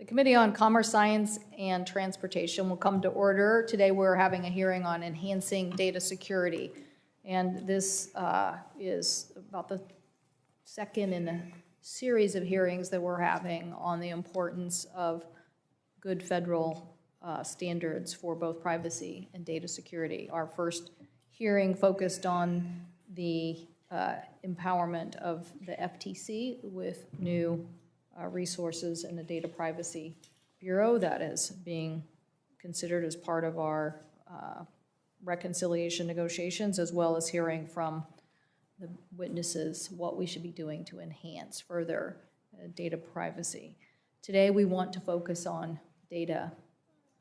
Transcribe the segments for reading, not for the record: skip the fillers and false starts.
The Committee on Commerce, Science, and Transportation will come to order. Today we're having a hearing on enhancing data security. And this is about the second in a series of hearings that we're having on the importance of good federal standards for both privacy and data security. Our first hearing focused on the empowerment of the FTC with new resources in the Data Privacy Bureau that is being considered as part of our reconciliation negotiations, as well as hearing from the witnesses what we should be doing to enhance further data privacy. Today we want to focus on data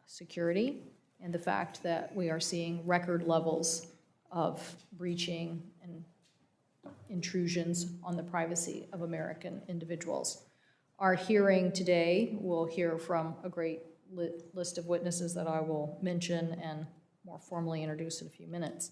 security and the fact that we are seeing record levels of breaching and intrusions on the privacy of American individuals. Our hearing today will hear from a great list of witnesses that I will mention and more formally introduce in a few minutes.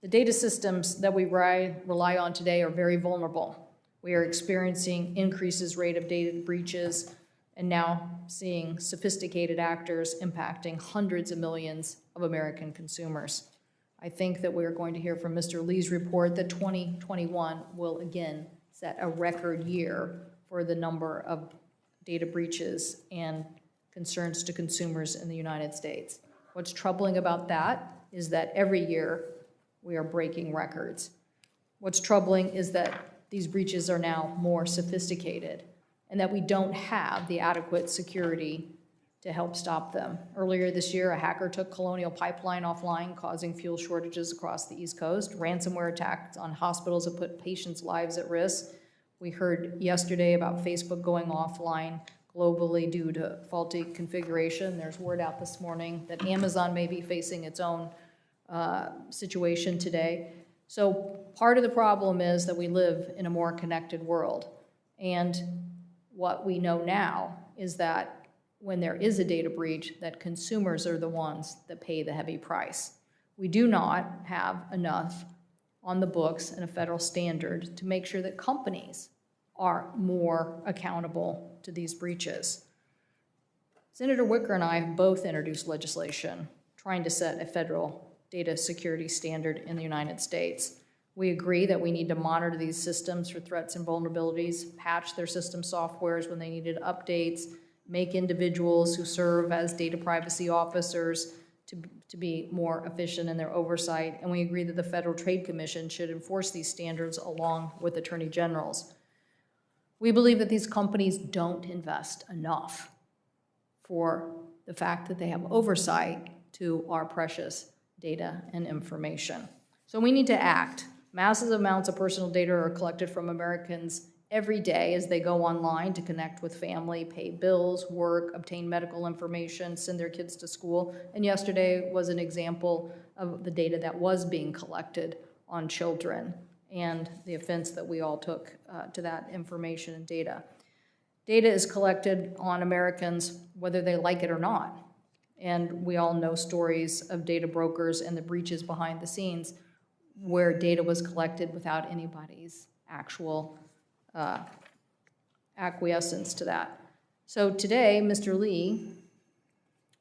The data systems that we rely on today are very vulnerable. We are experiencing increases rate of data breaches and now seeing sophisticated actors impacting hundreds of millions of American consumers. I think that we are going to hear from Mr. Lee's report that 2021 will again set a record year for the number of data breaches and concerns to consumers in the United States. What's troubling about that is that every year we are breaking records. What's troubling is that these breaches are now more sophisticated and that we don't have the adequate security to help stop them. Earlier this year, a hacker took Colonial Pipeline offline, causing fuel shortages across the East Coast. Ransomware attacks on hospitals have put patients' lives at risk. We heard yesterday about Facebook going offline globally due to faulty configuration. There's word out this morning that Amazon may be facing its own situation today. So part of the problem is that we live in a more connected world. And what we know now is that when there is a data breach, that consumers are the ones that pay the heavy price. We do not have enough on the books and a federal standard to make sure that companies are more accountable to these breaches. Senator Wicker and I have both introduced legislation trying to set a federal data security standard in the United States. We agree that we need to monitor these systems for threats and vulnerabilities, patch their system softwares when they needed updates, make individuals who serve as data privacy officers to be more efficient in their oversight, and we agree that the Federal Trade Commission should enforce these standards along with attorney generals. We believe that these companies don't invest enough for the fact that they have oversight to our precious data and information. So we need to act. Massive amounts of personal data are collected from Americans every day as they go online to connect with family, pay bills, work, obtain medical information, send their kids to school. And yesterday was an example of the data that was being collected on children and the offense that we all took to that information and data. Data is collected on Americans whether they like it or not. And we all know stories of data brokers and the breaches behind the scenes where data was collected without anybody's actual acquiescence to that. So today, Mr. Lee,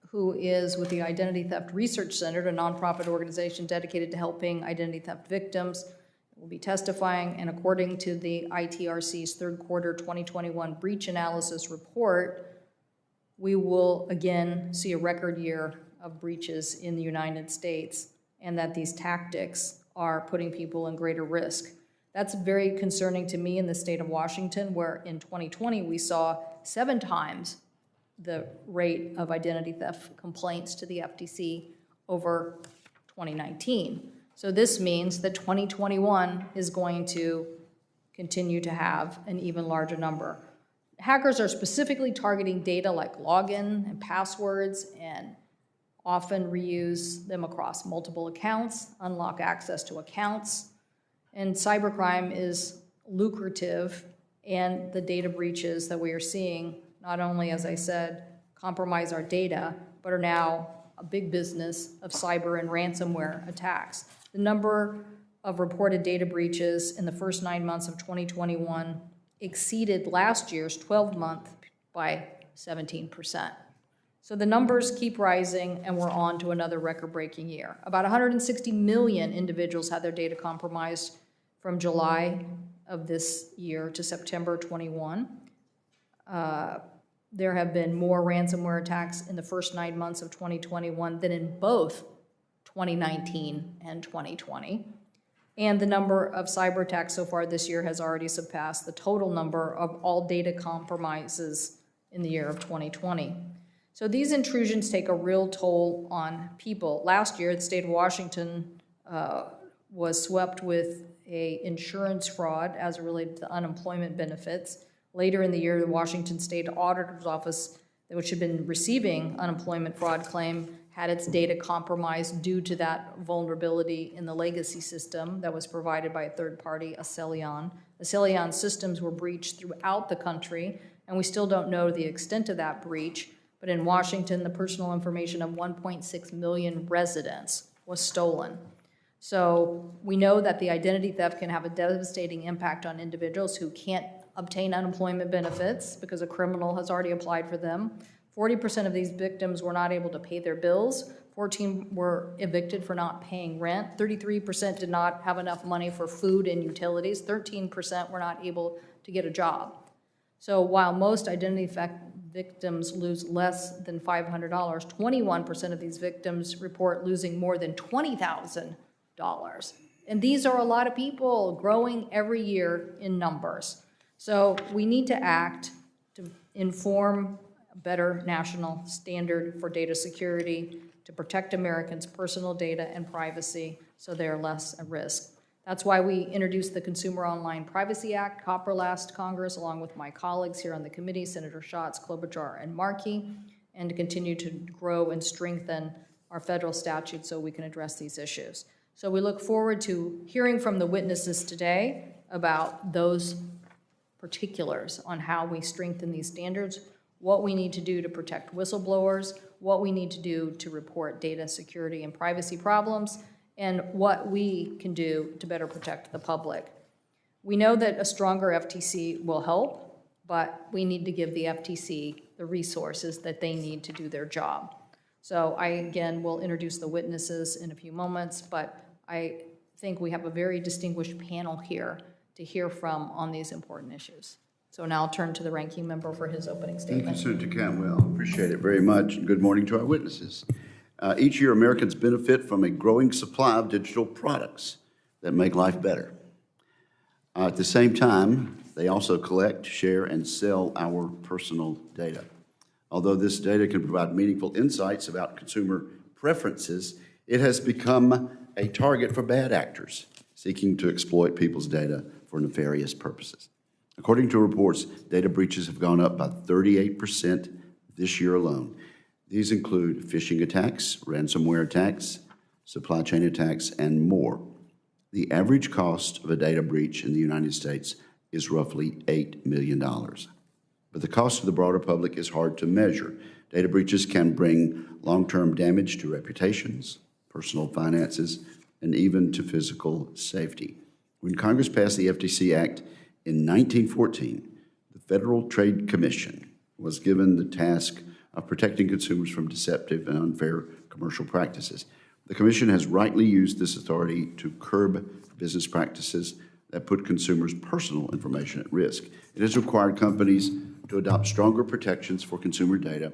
who is with the Identity Theft Research Center, a nonprofit organization dedicated to helping identity theft victims, will be testifying, and according to the ITRC's third quarter 2021 breach analysis report, we will again see a record year of breaches in the United States, and that these tactics are putting people in greater risk. That's very concerning to me in the state of Washington, where in 2020 we saw 7 times the rate of identity theft complaints to the FTC over 2019. So this means that 2021 is going to continue to have an even larger number. Hackers are specifically targeting data like login and passwords and often reuse them across multiple accounts, unlock access to accounts, and cybercrime is lucrative, and the data breaches that we are seeing not only, as I said, compromise our data, but are now a big business of cyber and ransomware attacks. The number of reported data breaches in the first 9 months of 2021 exceeded last year's 12-month by 17%. So the numbers keep rising, and we're on to another record-breaking year. About 160 million individuals had their data compromised from July of this year to September 21. There have been more ransomware attacks in the first 9 months of 2021 than in both 2019 and 2020. And the number of cyber attacks so far this year has already surpassed the total number of all data compromises in the year of 2020. So these intrusions take a real toll on people. Last year, the state of Washington was swept with an insurance fraud as it related to unemployment benefits. Later in the year, the Washington State Auditor's Office, which had been receiving unemployment fraud claim, had its data compromised due to that vulnerability in the legacy system that was provided by a third party, Acelion. Acelion's systems were breached throughout the country, and we still don't know the extent of that breach. But in Washington, the personal information of 1.6 million residents was stolen. So we know that the identity theft can have a devastating impact on individuals who can't obtain unemployment benefits because a criminal has already applied for them. 40% of these victims were not able to pay their bills. 14 were evicted for not paying rent. 33% did not have enough money for food and utilities. 13% were not able to get a job. So while most identity theft victims lose less than $500, 21% of these victims report losing more than $20,000. And these are a lot of people, growing every year in numbers. So we need to act to inform a better national standard for data security, to protect Americans' personal data and privacy so they are less at risk. That's why we introduced the Consumer Online Privacy Act, COPPER, last Congress, along with my colleagues here on the committee, Senator Schatz, Klobuchar, and Markey, and to continue to grow and strengthen our federal statutes so we can address these issues. So we look forward to hearing from the witnesses today about those particulars on how we strengthen these standards, what we need to do to protect whistleblowers, what we need to do to report data security and privacy problems, and what we can do to better protect the public. We know that a stronger FTC will help, but we need to give the FTC the resources that they need to do their job. So I, again, will introduce the witnesses in a few moments, but I think we have a very distinguished panel here to hear from on these important issues. So now I'll turn to the ranking member for his opening statement. Thank you, Senator Cantwell. Appreciate it very much. And good morning to our witnesses. Each year, Americans benefit from a growing supply of digital products that make life better. At the same time, they also collect, share, and sell our personal data. Although this data can provide meaningful insights about consumer preferences, it has become a target for bad actors seeking to exploit people's data for nefarious purposes. According to reports, data breaches have gone up by 38% this year alone. These include phishing attacks, ransomware attacks, supply chain attacks, and more. The average cost of a data breach in the United States is roughly $8 million. But the cost to the broader public is hard to measure. Data breaches can bring long-term damage to reputations, personal finances, and even to physical safety. When Congress passed the FTC Act in 1914, the Federal Trade Commission was given the task of protecting consumers from deceptive and unfair commercial practices. The Commission has rightly used this authority to curb business practices that put consumers' personal information at risk. It has required companies to adopt stronger protections for consumer data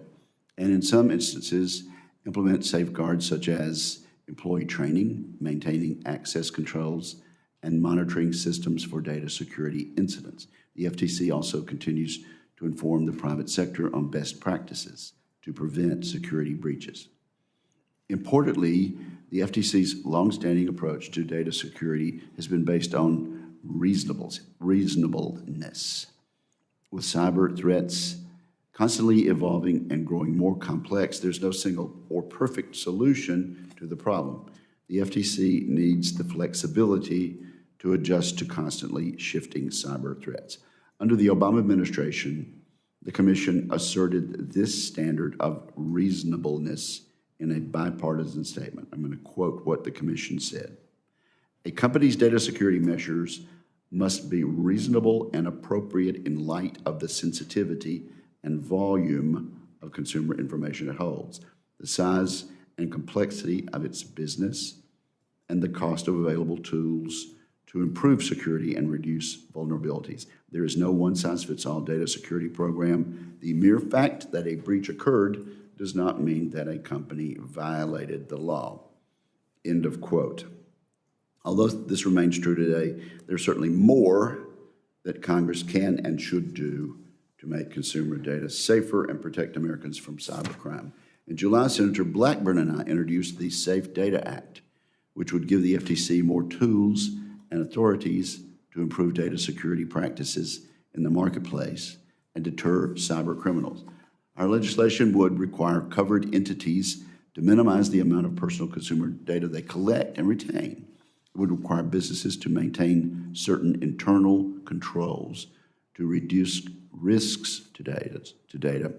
and, in some instances, implement safeguards such as employee training, maintaining access controls, and monitoring systems for data security incidents. The FTC also continues to inform the private sector on best practices to prevent security breaches. Importantly, the FTC's longstanding approach to data security has been based on reasonableness. With cyber threats constantly evolving and growing more complex, there's no single or perfect solution to the problem. The FTC needs the flexibility to adjust to constantly shifting cyber threats. Under the Obama administration, the Commission asserted this standard of reasonableness in a bipartisan statement. I'm going to quote what the Commission said. A company's data security measures must be reasonable and appropriate in light of the sensitivity and volume of consumer information it holds, the size and complexity of its business, and the cost of available tools to improve security and reduce vulnerabilities. There is no one-size-fits-all data security program. The mere fact that a breach occurred does not mean that a company violated the law. End of quote. Although this remains true today, there's certainly more that Congress can and should do to make consumer data safer and protect Americans from cybercrime. In July, Senator Blackburn and I introduced the Safe Data Act, which would give the FTC more tools and authorities to improve data security practices in the marketplace and deter cyber criminals. Our legislation would require covered entities to minimize the amount of personal consumer data they collect and retain. It would require businesses to maintain certain internal controls to reduce risks to data.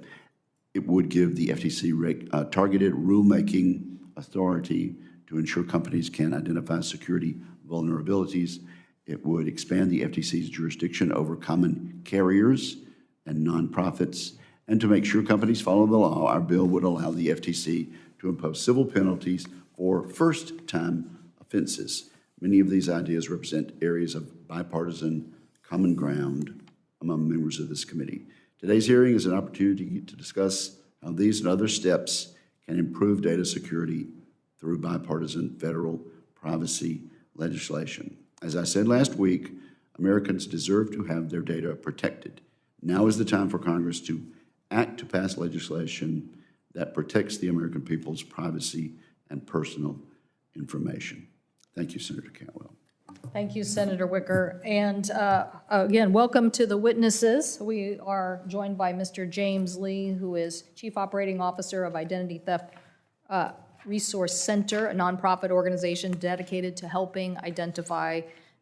It would give the FTC targeted rulemaking authority to ensure companies can identify security vulnerabilities. It would expand the FTC's jurisdiction over common carriers and nonprofits. And to make sure companies follow the law, our bill would allow the FTC to impose civil penalties for first-time offenses. Many of these ideas represent areas of bipartisan common ground among members of this committee. Today's hearing is an opportunity to discuss how these and other steps can improve data security through bipartisan federal privacy legislation. As I said last week, Americans deserve to have their data protected. Now is the time for Congress to act to pass legislation that protects the American people's privacy and personal information. Thank you, Senator Cantwell. Thank you, Senator Wicker. And again, welcome to the witnesses. We are joined by Mr. James Lee, who is Chief Operating Officer of Identity Theft Resource Center, a nonprofit organization dedicated to helping identify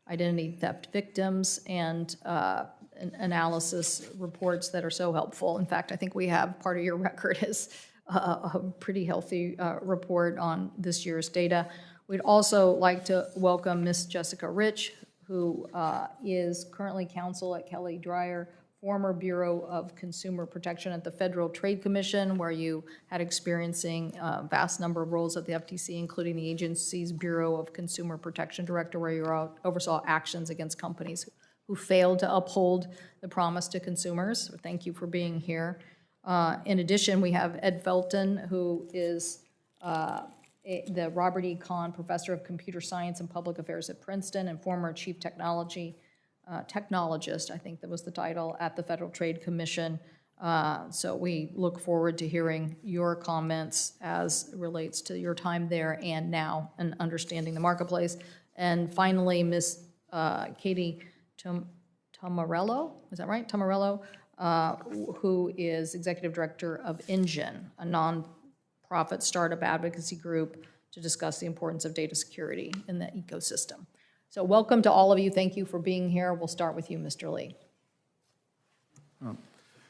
identity theft victims and analysis reports that are so helpful. In fact, I think we have part of your record is a pretty healthy report on this year's data. We'd also like to welcome Ms. Jessica Rich, who is currently counsel at Kelly Dreyer, former Bureau of Consumer Protection at the Federal Trade Commission, where you had experiencing a vast number of roles at the FTC, including the agency's Bureau of Consumer Protection Director, where you oversaw actions against companies who failed to uphold the promise to consumers. Thank you for being here. In addition, we have Ed Felton, who is the Robert E. Kahn Professor of Computer Science and Public Affairs at Princeton and former Chief Technologist, I think that was the title, at the Federal Trade Commission. So we look forward to hearing your comments as it relates to your time there and now and understanding the marketplace. And finally, Ms. Katie Tomarello, is that right? Tomarello, who is Executive Director of Engine, a nonprofit startup advocacy group to discuss the importance of data security in the ecosystem. So welcome to all of you. Thank you for being here. We'll start with you, Mr. Lee.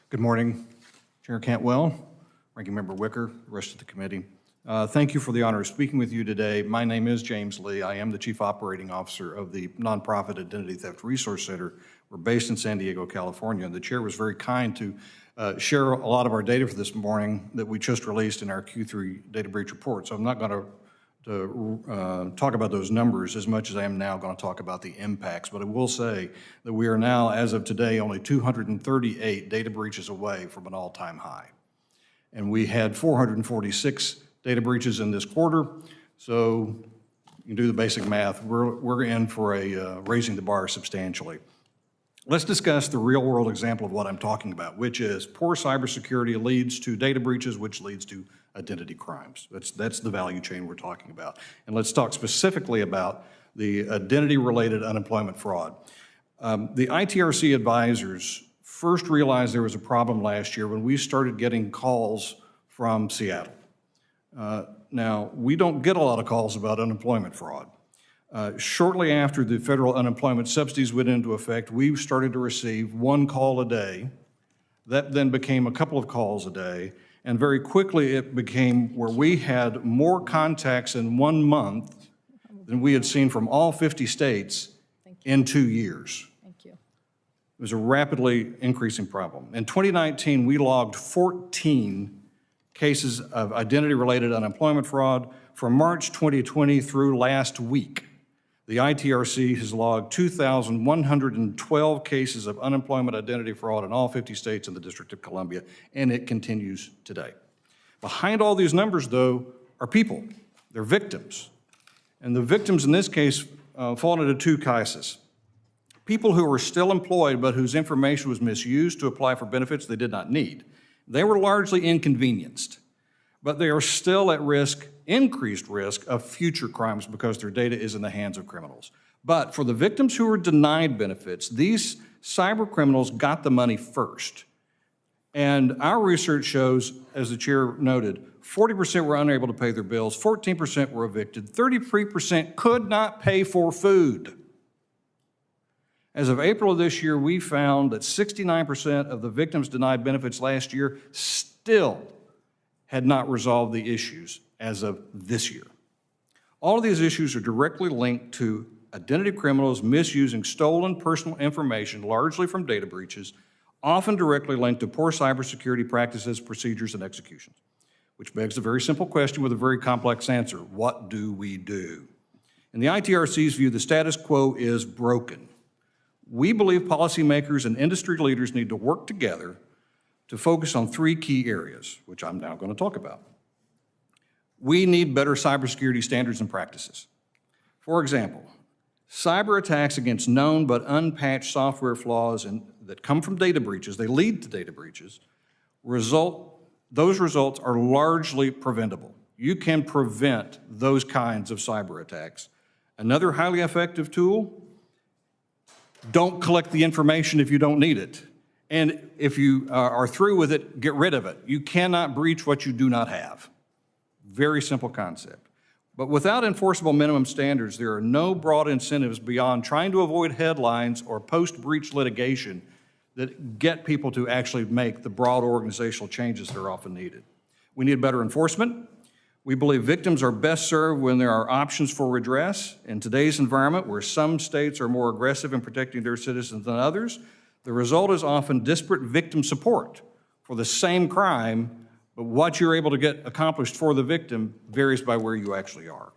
Good morning, Chair Cantwell, Ranking Member Wicker, the rest of the committee. Thank you for the honor of speaking with you today. My name is James Lee. I am the Chief Operating Officer of the nonprofit Identity Theft Resource Center. We're based in San Diego, California. And the chair was very kind to share a lot of our data for this morning that we just released in our Q3 data breach report. So I'm not going to talk about those numbers as much as I am now going to talk about the impacts. But I will say that we are now, as of today, only 238 data breaches away from an all-time high. And we had 446 data breaches in this quarter. So you can do the basic math. We're in for a raising the bar substantially. Let's discuss the real-world example of what I'm talking about, which is poor cybersecurity leads to data breaches, which leads to identity crimes. That's the value chain we're talking about. And let's talk specifically about the identity-related unemployment fraud. The ITRC advisors first realized there was a problem last year when we started getting calls from Seattle. Now, we don't get a lot of calls about unemployment fraud. Shortly after the federal unemployment subsidies went into effect, we started to receive one call a day. That then became a couple of calls a day, and very quickly it became where we had more contacts in 1 month than we had seen from all 50 states in 2 years. Thank you. It was a rapidly increasing problem. In 2019, we logged 14 cases of identity-related unemployment fraud. From March 2020 through last week, the ITRC has logged 2,112 cases of unemployment identity fraud in all 50 states and the District of Columbia, and it continues today. Behind all these numbers, though, are people. They're victims. And the victims in this case fall into two cases. People who were still employed but whose information was misused to apply for benefits they did not need. They were largely inconvenienced, but they are still at risk, increased risk, of future crimes because their data is in the hands of criminals. But for the victims who were denied benefits, these cyber criminals got the money first. And our research shows, as the chair noted, 40% were unable to pay their bills, 14% were evicted, 33% could not pay for food. As of April of this year, we found that 69% of the victims denied benefits last year still had not resolved the issues as of this year. All of these issues are directly linked to identity criminals misusing stolen personal information, largely from data breaches, often directly linked to poor cybersecurity practices, procedures, and executions, which begs a very simple question with a very complex answer. What do we do? In the ITRC's view, the status quo is broken. We believe policymakers and industry leaders need to work together to focus on three key areas, which I'm now going to talk about. We need better cybersecurity standards and practices. For example, cyber attacks against known but unpatched software flaws that come from data breaches, they lead to data breaches, those results are largely preventable. You can prevent those kinds of cyber attacks. Another highly effective tool, don't collect the information if you don't need it. And if you are through with it, get rid of it. You cannot breach what you do not have. Very simple concept. But without enforceable minimum standards, there are no broad incentives beyond trying to avoid headlines or post-breach litigation that get people to actually make the broad organizational changes that are often needed. We need better enforcement. We believe victims are best served when there are options for redress. In today's environment, where some states are more aggressive in protecting their citizens than others, the result is often disparate victim support for the same crime, but what you're able to get accomplished for the victim varies by where you actually are.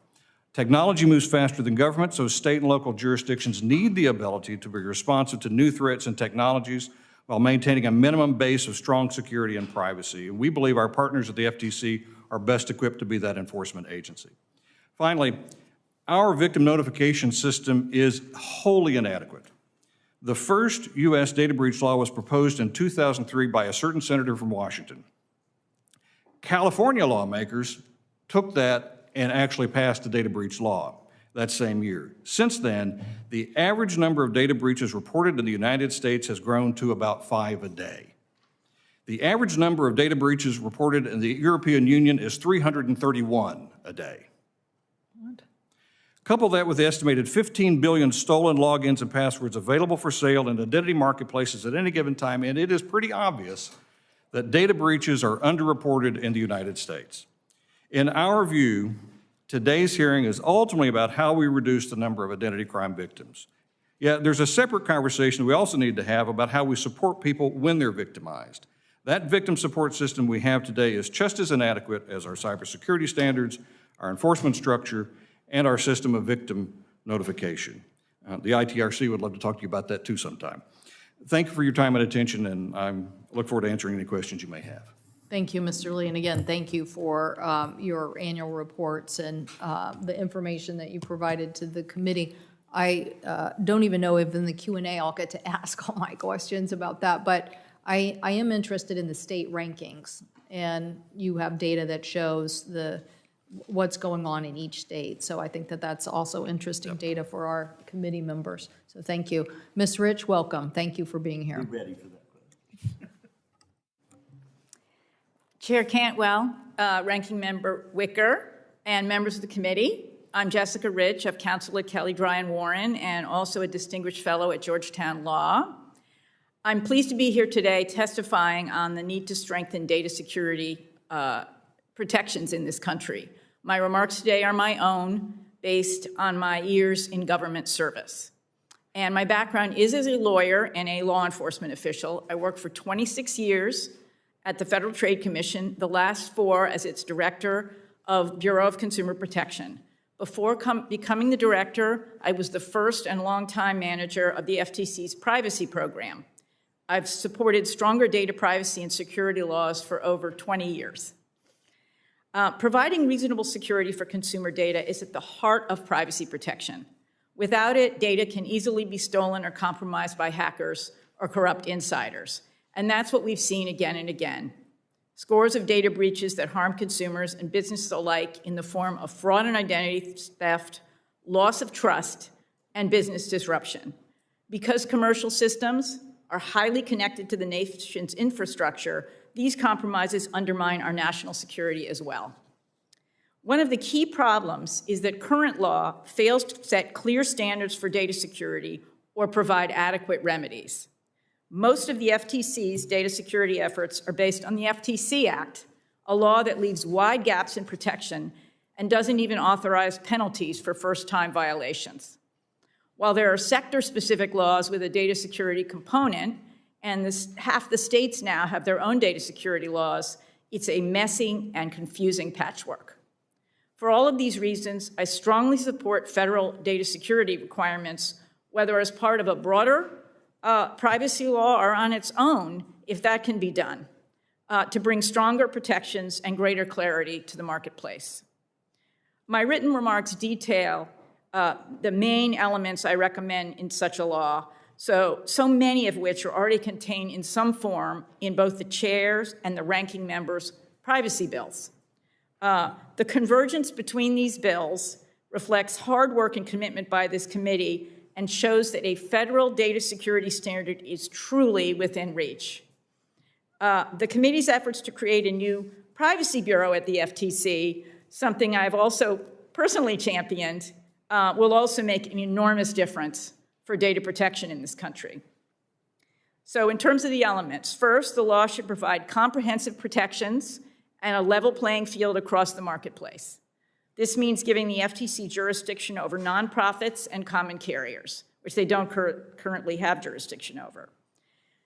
Technology moves faster than government, so state and local jurisdictions need the ability to be responsive to new threats and technologies while maintaining a minimum base of strong security and privacy. And we believe our partners at the FTC are best equipped to be that enforcement agency. Finally, our victim notification system is wholly inadequate. The first U.S. data breach law was proposed in 2003 by a certain senator from Washington. California lawmakers took that and actually passed a data breach law that same year. Since then, the average number of data breaches reported in the United States has grown to about 5 a day. The average number of data breaches reported in the European Union is 331 a day. What? Couple that with the estimated 15 billion stolen logins and passwords available for sale in identity marketplaces at any given time, and it is pretty obvious that data breaches are underreported in the United States. In our view, today's hearing is ultimately about how we reduce the number of identity crime victims. Yet there's a separate conversation we also need to have about how we support people when they're victimized. That victim support system we have today is just as inadequate as our cybersecurity standards, our enforcement structure, and our system of victim notification. The ITRC would love to talk to you about that too sometime. Thank you for your time and attention, and I look forward to answering any questions you may have. Thank you, Mr. Lee, and again, thank you for your annual reports and the information that you provided to the committee. I don't even know if in the Q&A I'll get to ask all my questions about that, but I am interested in the state rankings, and you have data that shows what's going on in each state. So I think that that's also interesting data for our committee members. So thank you. Ms. Rich, welcome. Thank you for being here. Be ready for that question. Chair Cantwell, Ranking Member Wicker, and members of the committee. I'm Jessica Rich of counsel at Kelly Dry and Warren, and also a distinguished fellow at Georgetown Law. I'm pleased to be here today testifying on the need to strengthen data security protections in this country. My remarks today are my own, based on my years in government service. And my background is as a lawyer and a law enforcement official. I worked for 26 years at the Federal Trade Commission, the last 4 as its director of Bureau of Consumer Protection. Before becoming the director, I was the first and longtime manager of the FTC's privacy program. I've supported stronger data privacy and security laws for over 20 years. Providing reasonable security for consumer data is at the heart of privacy protection. Without it, data can easily be stolen or compromised by hackers or corrupt insiders. And that's what we've seen again and again. Scores of data breaches that harm consumers and businesses alike in the form of fraud and identity theft, loss of trust, and business disruption. Because commercial systems are highly connected to the nation's infrastructure, these compromises undermine our national security as well. One of the key problems is that current law fails to set clear standards for data security or provide adequate remedies. Most of the FTC's data security efforts are based on the FTC Act, a law that leaves wide gaps in protection and doesn't even authorize penalties for first-time violations. While there are sector-specific laws with a data security component, and half the states now have their own data security laws, it's a messy and confusing patchwork. For all of these reasons, I strongly support federal data security requirements, whether as part of a broader privacy law or on its own, if that can be done, to bring stronger protections and greater clarity to the marketplace. My written remarks detail the main elements I recommend in such a law, so many of which are already contained in some form in both the chair's and the ranking member's privacy bills. The convergence between these bills reflects hard work and commitment by this committee and shows that a federal data security standard is truly within reach. The committee's efforts to create a new privacy bureau at the FTC, something I've also personally championed, will also make an enormous difference for data protection in this country. So in terms of the elements, first, the law should provide comprehensive protections and a level playing field across the marketplace. This means giving the FTC jurisdiction over nonprofits and common carriers, which they don't currently have jurisdiction over.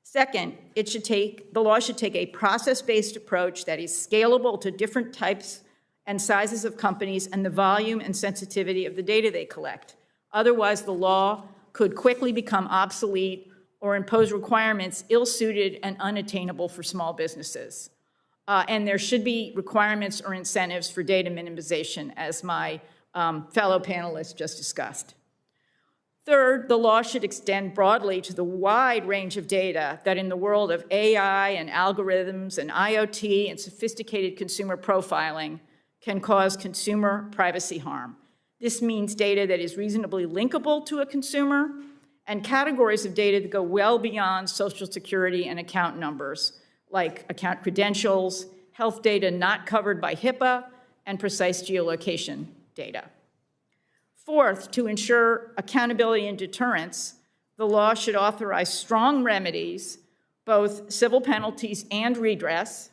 Second, the law should take a process-based approach that is scalable to different types and sizes of companies and the volume and sensitivity of the data they collect. Otherwise, the law could quickly become obsolete or impose requirements ill-suited and unattainable for small businesses. And there should be requirements or incentives for data minimization, as my fellow panelists just discussed. Third, the law should extend broadly to the wide range of data that in the world of AI and algorithms and IoT and sophisticated consumer profiling can cause consumer privacy harm. This means data that is reasonably linkable to a consumer and categories of data that go well beyond Social Security and account numbers, like account credentials, health data not covered by HIPAA, and precise geolocation data. Fourth, to ensure accountability and deterrence, the law should authorize strong remedies, both civil penalties and redress,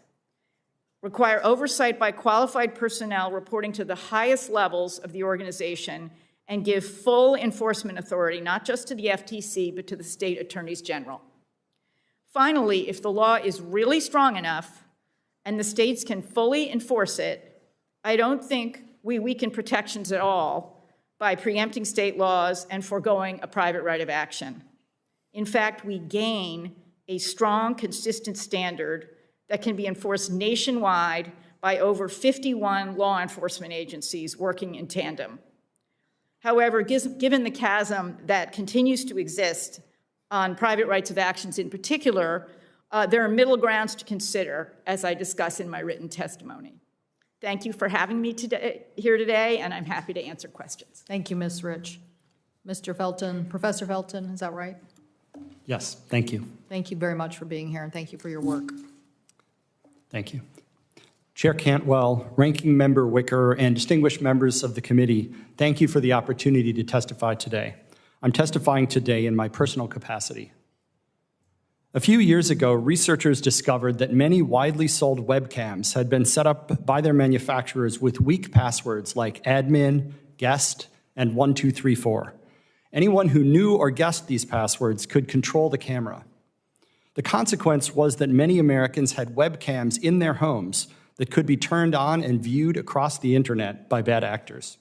require oversight by qualified personnel reporting to the highest levels of the organization, and give full enforcement authority, not just to the FTC, but to the state attorneys general. Finally, if the law is really strong enough and the states can fully enforce it, I don't think we weaken protections at all by preempting state laws and foregoing a private right of action. In fact, we gain a strong, consistent standard that can be enforced nationwide by over 51 law enforcement agencies working in tandem. However, given the chasm that continues to exist on private rights of actions in particular, there are middle grounds to consider, as I discuss in my written testimony. Thank you for having me here today, and I'm happy to answer questions. Thank you, Ms. Rich. Mr. Felton, Professor Felton, is that right? Yes, thank you. Thank you very much for being here, and thank you for your work. Thank you. Chair Cantwell, Ranking Member Wicker, and distinguished members of the committee, thank you for the opportunity to testify today. I'm testifying today in my personal capacity. A few years ago, researchers discovered that many widely sold webcams had been set up by their manufacturers with weak passwords like admin, guest, and 1234. Anyone who knew or guessed these passwords could control the camera. The consequence was that many Americans had webcams in their homes that could be turned on and viewed across the internet by bad actors.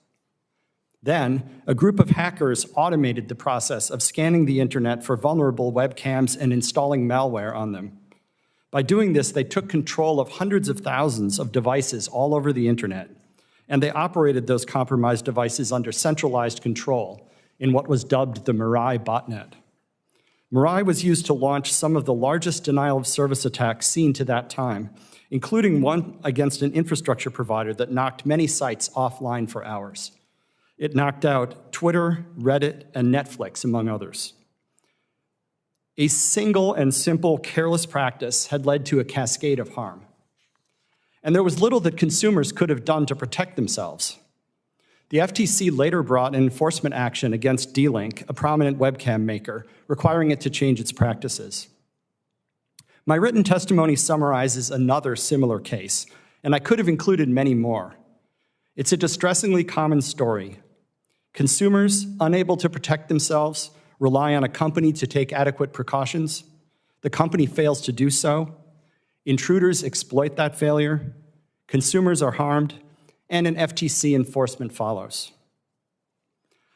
Then, a group of hackers automated the process of scanning the internet for vulnerable webcams and installing malware on them. By doing this, they took control of hundreds of thousands of devices all over the internet, and they operated those compromised devices under centralized control in what was dubbed the Mirai botnet. Mirai was used to launch some of the largest denial-of-service attacks seen to that time, including one against an infrastructure provider that knocked many sites offline for hours. It knocked out Twitter, Reddit, and Netflix, among others. A single and simple careless practice had led to a cascade of harm. And there was little that consumers could have done to protect themselves. The FTC later brought an enforcement action against D-Link, a prominent webcam maker, requiring it to change its practices. My written testimony summarizes another similar case, and I could have included many more. It's a distressingly common story. Consumers, unable to protect themselves, rely on a company to take adequate precautions. The company fails to do so. Intruders exploit that failure. Consumers are harmed, and an FTC enforcement follows.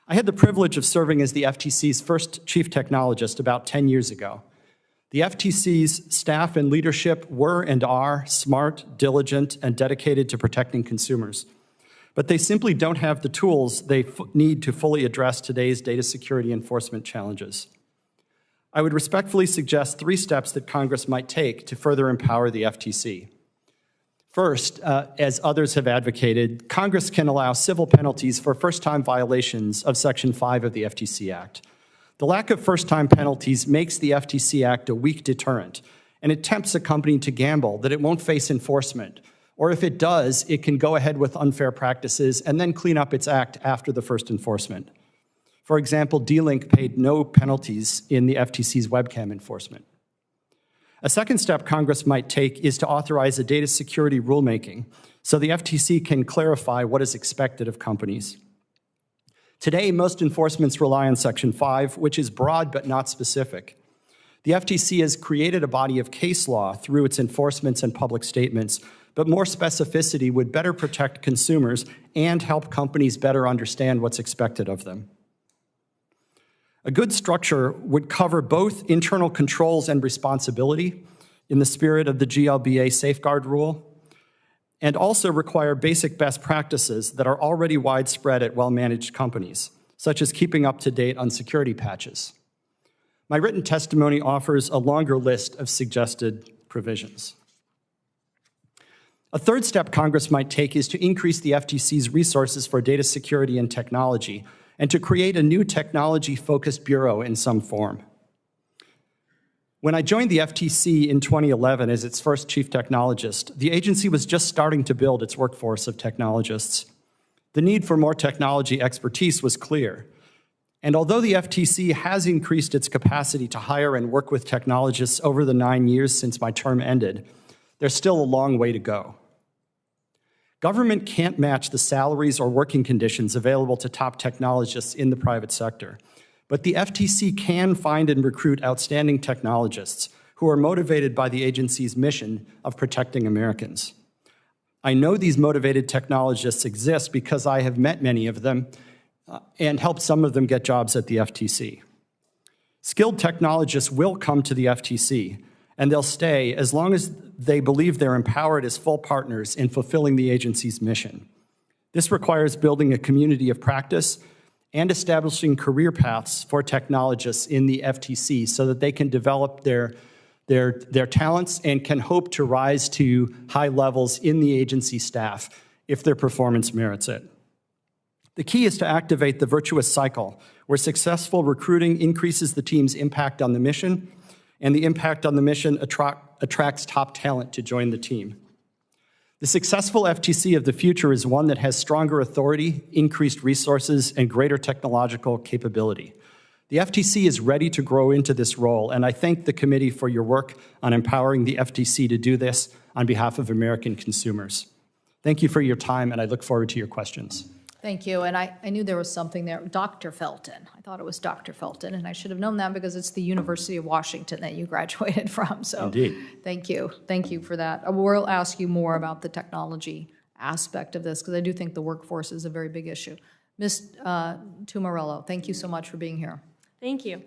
I had the privilege of serving as the FTC's first chief technologist about 10 years ago. The FTC's staff and leadership were and are smart, diligent, and dedicated to protecting consumers. But they simply don't have the tools they need to fully address today's data security enforcement challenges. I would respectfully suggest 3 steps that Congress might take to further empower the FTC. First, as others have advocated, Congress can allow civil penalties for first-time violations of Section 5 of the FTC Act. The lack of first-time penalties makes the FTC Act a weak deterrent, and it tempts a company to gamble that it won't face enforcement, or if it does, it can go ahead with unfair practices and then clean up its act after the first enforcement. For example, D-Link paid no penalties in the FTC's webcam enforcement. A second step Congress might take is to authorize a data security rulemaking so the FTC can clarify what is expected of companies. Today, most enforcements rely on Section 5, which is broad but not specific. The FTC has created a body of case law through its enforcements and public statements, but more specificity would better protect consumers and help companies better understand what's expected of them. A good structure would cover both internal controls and responsibility in the spirit of the GLBA safeguard rule, and also require basic best practices that are already widespread at well-managed companies, such as keeping up to date on security patches. My written testimony offers a longer list of suggested provisions. A third step Congress might take is to increase the FTC's resources for data security and technology, and to create a new technology-focused bureau in some form. When I joined the FTC in 2011 as its first chief technologist, the agency was just starting to build its workforce of technologists. The need for more technology expertise was clear. And although the FTC has increased its capacity to hire and work with technologists over the 9 years since my term ended, there's still a long way to go. Government can't match the salaries or working conditions available to top technologists in the private sector, but the FTC can find and recruit outstanding technologists who are motivated by the agency's mission of protecting Americans. I know these motivated technologists exist because I have met many of them and helped some of them get jobs at the FTC. Skilled technologists will come to the FTC, and they'll stay as long as they believe they're empowered as full partners in fulfilling the agency's mission. This requires building a community of practice and establishing career paths for technologists in the FTC so that they can develop their talents and can hope to rise to high levels in the agency staff if their performance merits it. The key is to activate the virtuous cycle where successful recruiting increases the team's impact on the mission, and the impact on the mission attracts top talent to join the team. The successful FTC of the future is one that has stronger authority, increased resources, and greater technological capability. The FTC is ready to grow into this role, and I thank the committee for your work on empowering the FTC to do this on behalf of American consumers. Thank you for your time, and I look forward to your questions. Thank you, and I knew there was something there, Dr. Felton. I thought it was Dr. Felton, and I should have known that because it's the University of Washington that you graduated from, so. Indeed. Thank you for that. We'll ask you more about the technology aspect of this, because I do think the workforce is a very big issue. Ms. Tumarello, thank you so much for being here. Thank you.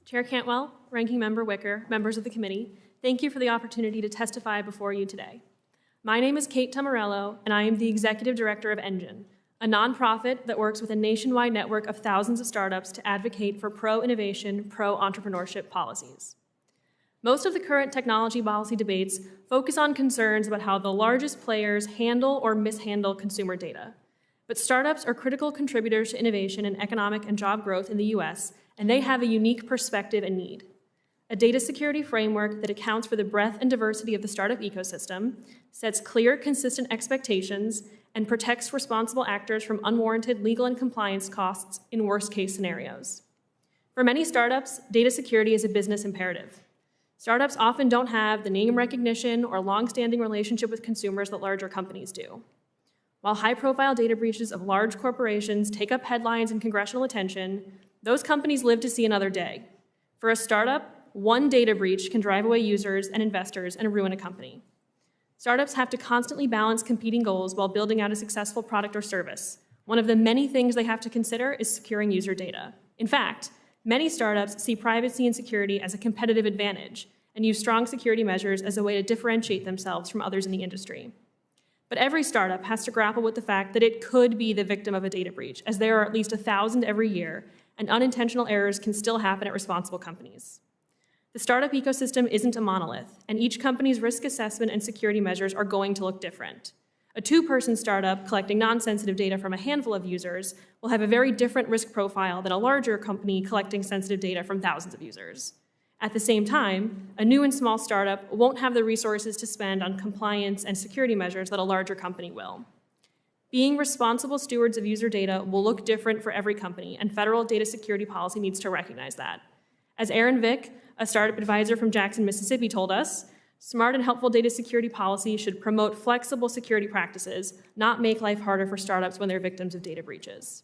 Chair Cantwell, Ranking Member Wicker, members of the committee, thank you for the opportunity to testify before you today. My name is Kate Tumarello, and I am the Executive Director of Engine, a nonprofit that works with a nationwide network of thousands of startups to advocate for pro-innovation, pro-entrepreneurship policies. Most of the current technology policy debates focus on concerns about how the largest players handle or mishandle consumer data. But startups are critical contributors to innovation and economic and job growth in the US, and they have a unique perspective and need. A data security framework that accounts for the breadth and diversity of the startup ecosystem, sets clear, consistent expectations, and protects responsible actors from unwarranted legal and compliance costs in worst-case scenarios. For many startups, data security is a business imperative. Startups often don't have the name recognition or long-standing relationship with consumers that larger companies do. While high-profile data breaches of large corporations take up headlines and congressional attention, those companies live to see another day. For a startup, one data breach can drive away users and investors and ruin a company. Startups have to constantly balance competing goals while building out a successful product or service. One of the many things they have to consider is securing user data. In fact, many startups see privacy and security as a competitive advantage and use strong security measures as a way to differentiate themselves from others in the industry. But every startup has to grapple with the fact that it could be the victim of a data breach, as there are at least 1,000 every year, and unintentional errors can still happen at responsible companies. The startup ecosystem isn't a monolith, and each company's risk assessment and security measures are going to look different. A two-person startup collecting non-sensitive data from a handful of users will have a very different risk profile than a larger company collecting sensitive data from thousands of users. At the same time, a new and small startup won't have the resources to spend on compliance and security measures that a larger company will. Being responsible stewards of user data will look different for every company, and federal data security policy needs to recognize that. As Aaron Vick, a startup advisor from Jackson, Mississippi, told us, smart and helpful data security policy should promote flexible security practices, not make life harder for startups when they're victims of data breaches.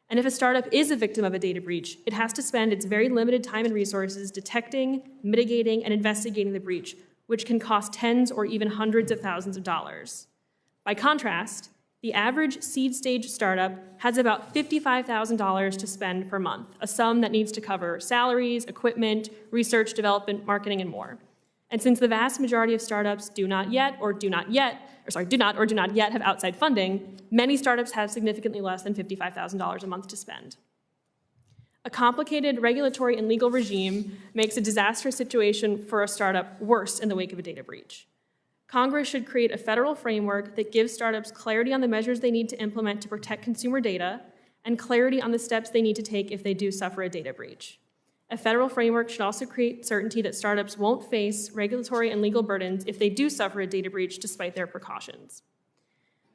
And if a startup is a victim of a data breach, it has to spend its very limited time and resources detecting, mitigating, and investigating the breach, which can cost tens or even hundreds of thousands of dollars. By contrast, the average seed stage startup has about $55,000 to spend per month, a sum that needs to cover salaries, equipment, research, development, marketing, and more. And since the vast majority of startups do not or do not yet have outside funding, many startups have significantly less than $55,000 a month to spend. A complicated regulatory and legal regime makes a disastrous situation for a startup worse in the wake of a data breach. Congress should create a federal framework that gives startups clarity on the measures they need to implement to protect consumer data and clarity on the steps they need to take if they do suffer a data breach. A federal framework should also create certainty that startups won't face regulatory and legal burdens if they do suffer a data breach despite their precautions.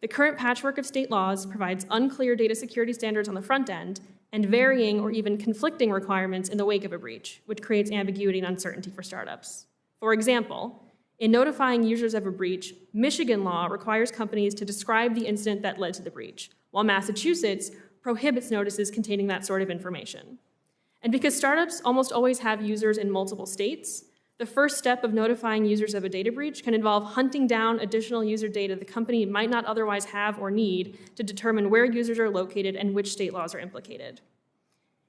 The current patchwork of state laws provides unclear data security standards on the front end and varying or even conflicting requirements in the wake of a breach, which creates ambiguity and uncertainty for startups. For example, in notifying users of a breach, Michigan law requires companies to describe the incident that led to the breach, while Massachusetts prohibits notices containing that sort of information. And because startups almost always have users in multiple states, the first step of notifying users of a data breach can involve hunting down additional user data the company might not otherwise have or need to determine where users are located and which state laws are implicated.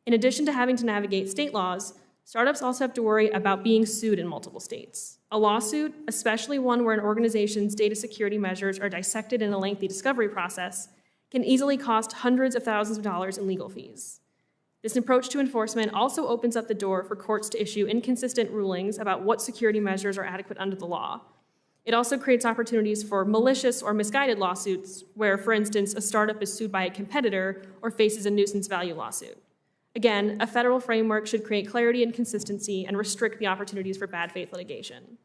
In addition to having to navigate state laws, startups also have to worry about being sued in multiple states. A lawsuit, especially one where an organization's data security measures are dissected in a lengthy discovery process, can easily cost hundreds of thousands of dollars in legal fees. This approach to enforcement also opens up the door for courts to issue inconsistent rulings about what security measures are adequate under the law. It also creates opportunities for malicious or misguided lawsuits where, for instance, a startup is sued by a competitor or faces a nuisance value lawsuit. Again, a federal framework should create clarity and consistency and restrict the opportunities for bad faith litigation.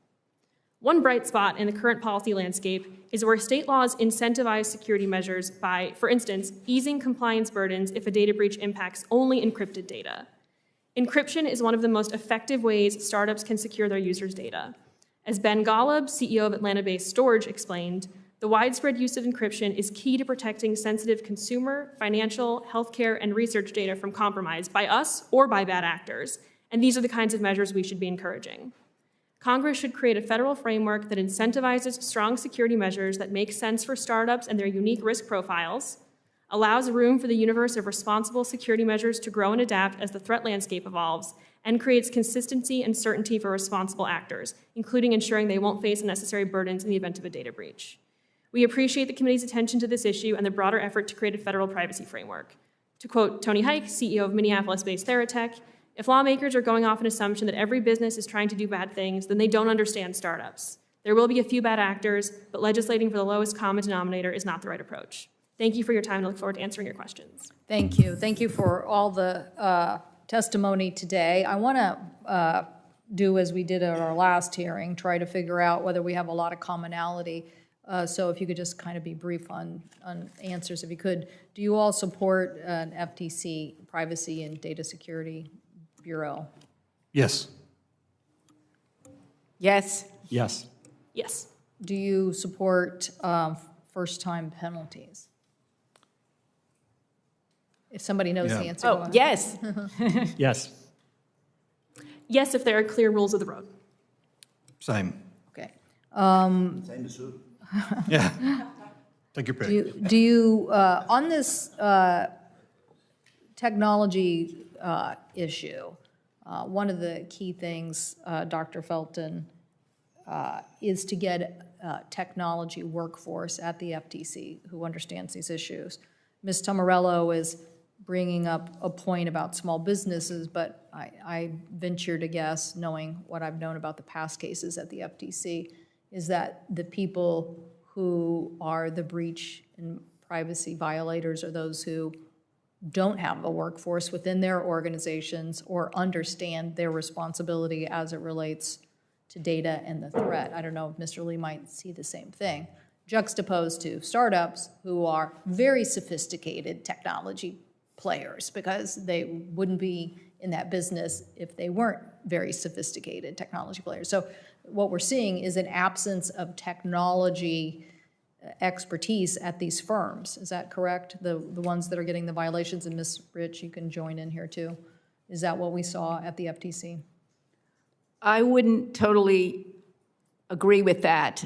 One bright spot in the current policy landscape is where state laws incentivize security measures by, for instance, easing compliance burdens if a data breach impacts only encrypted data. Encryption is one of the most effective ways startups can secure their users' data. As Ben Golub, CEO of Atlanta-based Storage, explained, The widespread use of encryption is key to protecting sensitive consumer, financial, healthcare, and research data from compromise by us or by bad actors, and these are the kinds of measures we should be encouraging. Congress should create a federal framework that incentivizes strong security measures that make sense for startups and their unique risk profiles, allows room for the universe of responsible security measures to grow and adapt as the threat landscape evolves, and creates consistency and certainty for responsible actors, including ensuring they won't face unnecessary burdens in the event of a data breach. We appreciate the committee's attention to this issue and the broader effort to create a federal privacy framework. To quote Tony Hike, CEO of Minneapolis-based Theratech, if lawmakers are going off an assumption that every business is trying to do bad things, then they don't understand startups. There will be a few bad actors, but legislating for the lowest common denominator is not the right approach. Thank you for your time, and I look forward to answering your questions. Thank you. Thank you for all the testimony today. I want to do as we did at our last hearing, try to figure out whether we have a lot of commonality. So if you could just kind of be brief on answers, if you could. Do you all support an FTC Privacy and Data Security Bureau? Yes. Yes. Yes. Yes. Do you support first-time penalties? If somebody knows the answer. go Oh, ahead. yes. Yes. Yes, if there are clear rules of the road. Same. Okay. Same as who? Yeah. Take your pick. Do you on this technology issue, one of the key things, Dr. Felton, is to get a technology workforce at the FTC who understands these issues. Ms. Tomarello is bringing up a point about small businesses, but I venture to guess, knowing what I've known about the past cases at the FTC, is that the people who are the breach and privacy violators are those who don't have a workforce within their organizations or understand their responsibility as it relates to data and the threat. I don't know if Mr. Lee might see the same thing, juxtaposed to startups who are very sophisticated technology players, because they wouldn't be in that business if they weren't very sophisticated technology players. So what we're seeing is an absence of technology expertise at these firms. Is that correct? The ones that are getting the violations, and Ms. Rich, you can join in here too. Is that what we saw at the FTC? I wouldn't totally agree with that.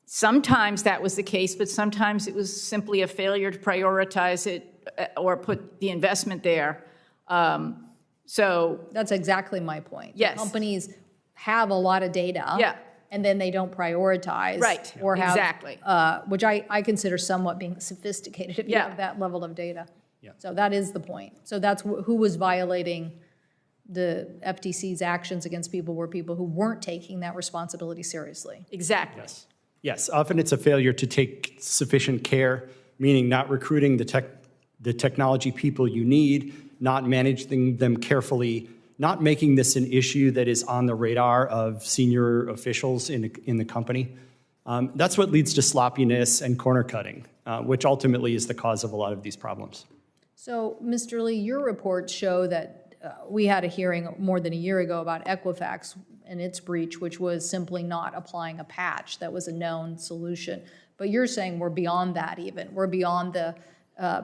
Sometimes that was the case, but sometimes it was simply a failure to prioritize it or put the investment there. So That's exactly my point. Yes. Companies have a lot of data. Yeah. And then they don't prioritize. Right, Or have. exactly. Which I consider somewhat being sophisticated if you Yeah. have that level of data. Yeah. So that is the point. So that's who was violating the FTC's actions against people were people who weren't taking that responsibility seriously. exactly. Yes, often it's a failure to take sufficient care, meaning not recruiting the technology people you need, not managing them carefully, not making this an issue that is on the radar of senior officials in the company. That's what leads to sloppiness and corner cutting, which ultimately is the cause of a lot of these problems. So, Mr. Lee, your reports show that we had a hearing more than a year ago about Equifax and its breach, which was simply not applying a patch. That was a known solution. But you're saying we're beyond that even. We're beyond the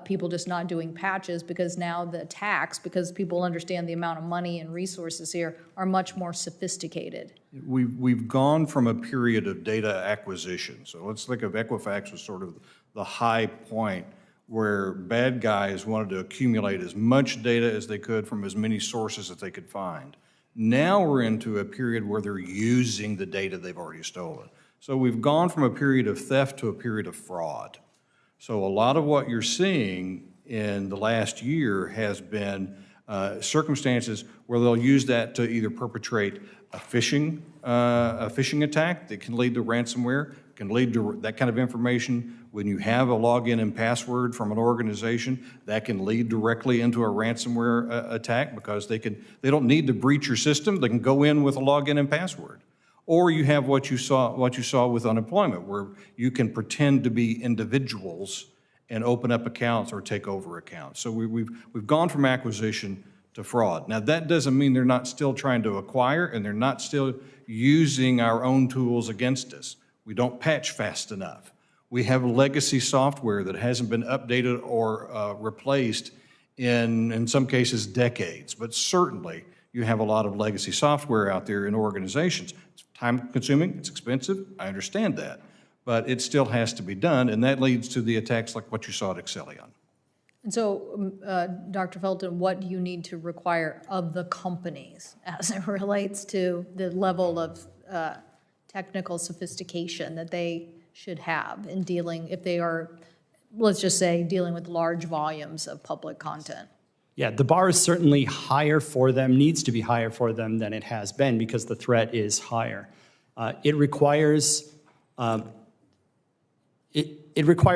people just not doing patches, because now the attacks, because people understand the amount of money and resources here, are much more sophisticated. We've gone from a period of data acquisition. So let's think of Equifax as sort of the high point where bad guys wanted to accumulate as much data as they could from as many sources as they could find. Now we're into a period where they're using the data they've already stolen. So we've gone from a period of theft to a period of fraud. So a lot of what you're seeing in the last year has been circumstances where they'll use that to either perpetrate a phishing attack that can lead to ransomware, can lead to that kind of information. When you have a login and password from an organization, that can lead directly into a ransomware attack, because they don't need to breach your system. They can go in with a login and password. Or you have what you saw with unemployment, where you can pretend to be individuals and open up accounts or take over accounts. So we've gone from acquisition to fraud. Now, that doesn't mean they're not still trying to acquire, and they're not still using our own tools against us. We don't patch fast enough. We have legacy software that hasn't been updated or replaced in some cases, decades. But certainly, you have a lot of legacy software out there in organizations. It's time-consuming, it's expensive, I understand that. But it still has to be done, and that leads to the attacks like what you saw at Excellion. And so, Dr. Felton, what do you need to require of the companies as it relates to the level of technical sophistication that they should have in dealing, if they are, let's just say, dealing with large volumes of public content? Yeah, the bar is certainly higher for them, needs to be higher for them than it has been because the threat is higher. It requires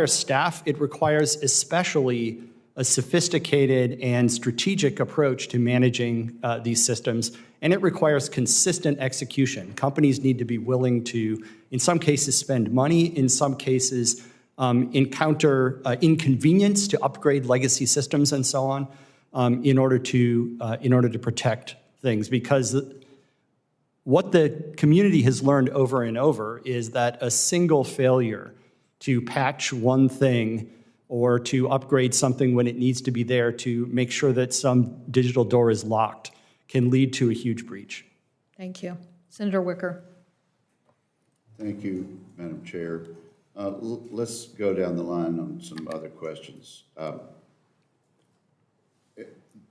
staff. It requires especially a sophisticated and strategic approach to managing these systems, and it requires consistent execution. Companies need to be willing to, in some cases, spend money, in some cases, encounter inconvenience to upgrade legacy systems and so on, in order to protect things. Because what the community has learned over and over is that a single failure to patch one thing or to upgrade something when it needs to be there to make sure that some digital door is locked can lead to a huge breach. Thank you. Senator Wicker. Thank you, Madam Chair. Let's go down the line on some other questions.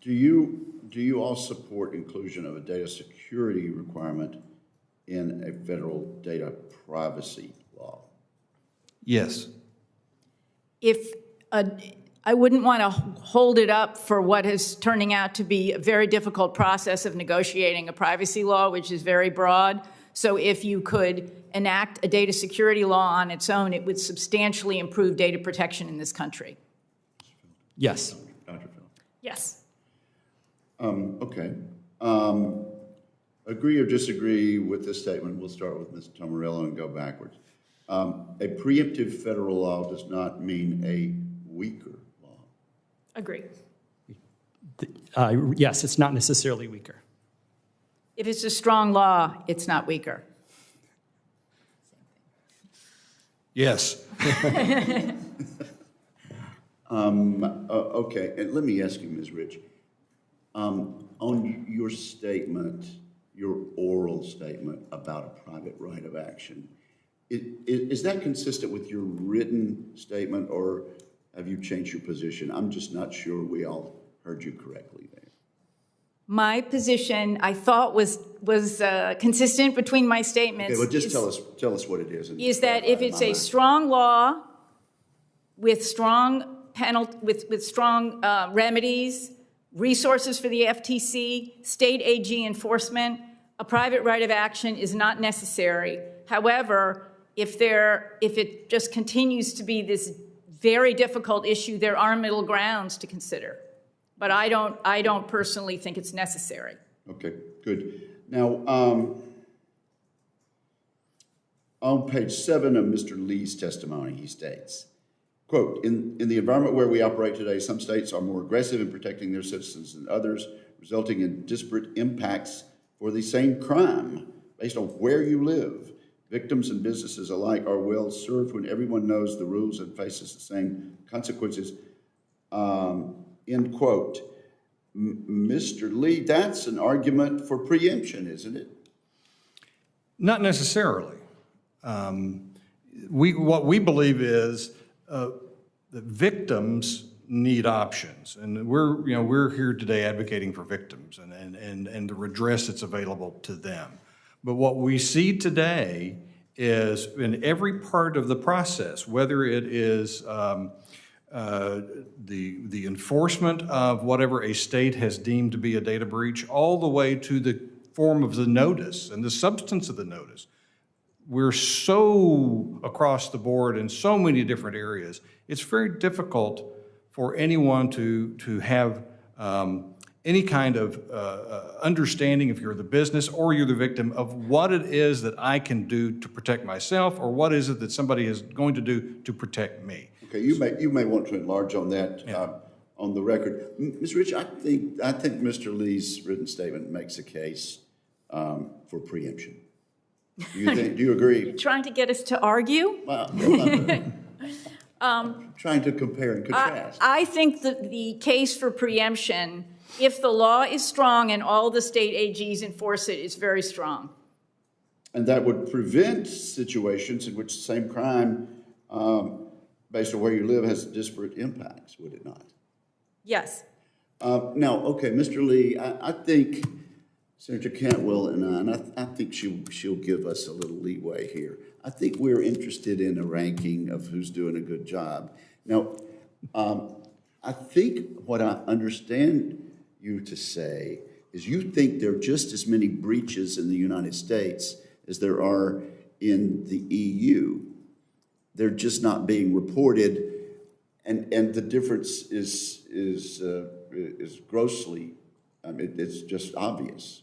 Do you all support inclusion of a data security requirement in a federal data privacy law? Yes. I wouldn't want to hold it up for what is turning out to be a very difficult process of negotiating a privacy law, which is very broad. So if you could enact a data security law on its own, it would substantially improve data protection in this country. Yes. Dr. Phil? Yes. Okay. Agree or disagree with this statement? We'll start with Ms. Tomarillo and go backwards. A preemptive federal law does not mean a weaker law. Agree. Yes, it's not necessarily weaker. If it's a strong law, it's not weaker. Yes. Okay, and let me ask you, Ms. Rich, on your statement, your oral statement about a private right of action, is that consistent with your written statement, or have you changed your position? I'm just not sure we all heard you correctly there. My position, I thought, was consistent between my statements. Okay, well, just tell us what it is. Is that if it's a strong law with strong strong remedies, resources for the FTC, state AG enforcement, a private right of action is not necessary. However, if it just continues to be this very difficult issue, there are middle grounds to consider. But I don't personally think it's necessary. Okay, good. Now, on page 7 of Mr. Lee's testimony, he states, quote, in the environment where we operate today, some states are more aggressive in protecting their citizens than others, resulting in disparate impacts for the same crime based on where you live. Victims and businesses alike are well served when everyone knows the rules and faces the same consequences. End quote. Mr. Lee, that's an argument for preemption, isn't it? Not necessarily. What we believe is that victims need options, and we're here today advocating for victims and the redress that's available to them. But what we see today is in every part of the process, whether it is the enforcement of whatever a state has deemed to be a data breach, all the way to the form of the notice and the substance of the notice. We're so across the board in so many different areas, it's very difficult for anyone to have any kind of understanding, if you're the business or you're the victim, of what it is that I can do to protect myself, or what is it that somebody is going to do to protect me. Okay, you may want to enlarge on that. Yeah. On the record. Ms. Rich, I think Mr. Lee's written statement makes a case for preemption. Do you agree? Trying to get us to argue? Well, trying to compare and contrast. I think that the case for preemption, if the law is strong and all the state AGs enforce it, is very strong. And that would prevent situations in which the same crime, based on where you live, has disparate impacts, would it not? Yes. Now, okay, Mr. Lee, I think Senator Cantwell and I think she'll give us a little leeway here. I think we're interested in a ranking of who's doing a good job. Now, I think what I understand you to say is you think there are just as many breaches in the United States as there are in the EU. They're just not being reported, and the difference is grossly, it's just obvious.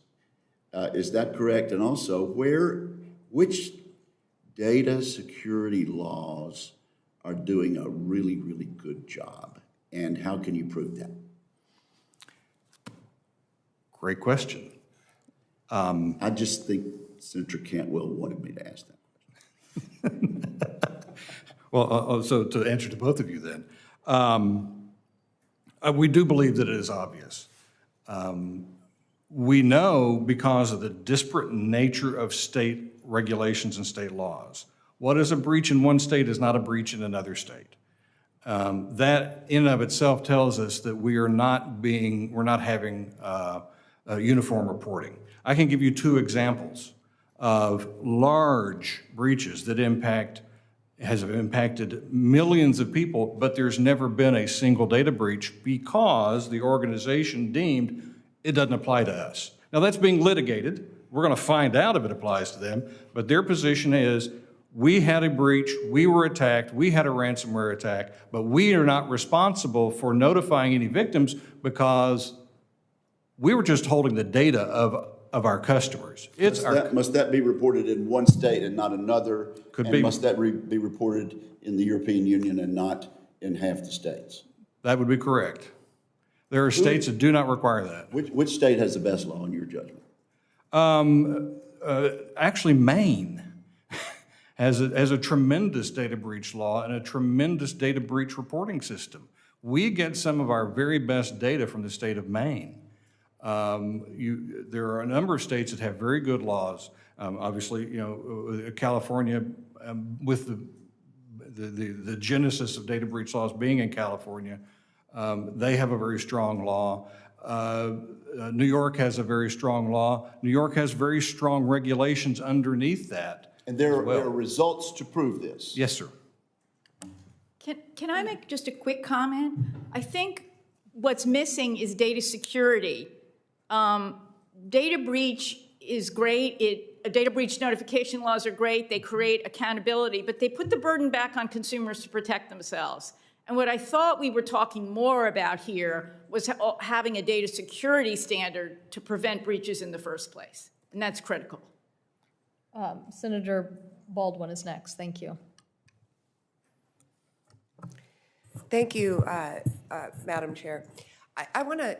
Is that correct? And also, which data security laws are doing a really, really good job, and how can you prove that? Great question. I just think Senator Cantwell wanted me to ask that question. Well, so to answer to both of you then, we do believe that it is obvious. We know because of the disparate nature of state regulations and state laws. What is a breach in one state is not a breach in another state. That in and of itself tells us that we're not having uniform reporting. I can give you two examples of large breaches that has impacted millions of people, but there's never been a single data breach because the organization deemed it doesn't apply to us. Now that's being litigated. We're going to find out if it applies to them, but their position is we had a breach, we were attacked, we had a ransomware attack, but we are not responsible for notifying any victims because we were just holding the data of our customers. Must that be reported in one state and not another? Could be. Must that be reported in the European Union and not in half the states? That would be correct. There are states that do not require that. Which state has the best law in your judgment? Actually, Maine has a tremendous data breach law and a tremendous data breach reporting system. We get some of our very best data from the state of Maine. There are a number of states that have very good laws. Obviously, California, with the genesis of data breach laws being in California, they have a very strong law. New York has a very strong law. New York has very strong regulations underneath that. And there are results to prove this. Yes, sir. Can I make just a quick comment? I think what's missing is data security. Data breach is great. Data breach notification laws are great. They create accountability, but they put the burden back on consumers to protect themselves. And what I thought we were talking more about here was having a data security standard to prevent breaches in the first place. And that's critical. Senator Baldwin is next. Thank you. Thank you, Madam Chair. I want to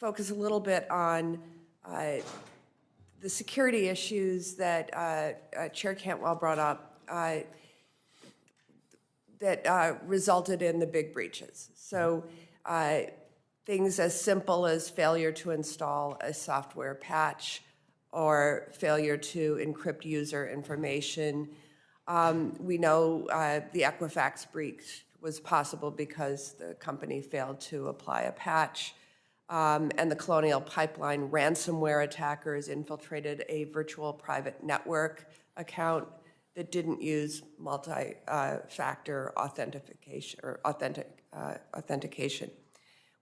focus a little bit on the security issues that Chair Cantwell brought up that resulted in the big breaches. So things as simple as failure to install a software patch or failure to encrypt user information. We know the Equifax breach was possible because the company failed to apply a patch. And the Colonial Pipeline ransomware attackers infiltrated a virtual private network account that didn't use multi-factor authentication or authentication,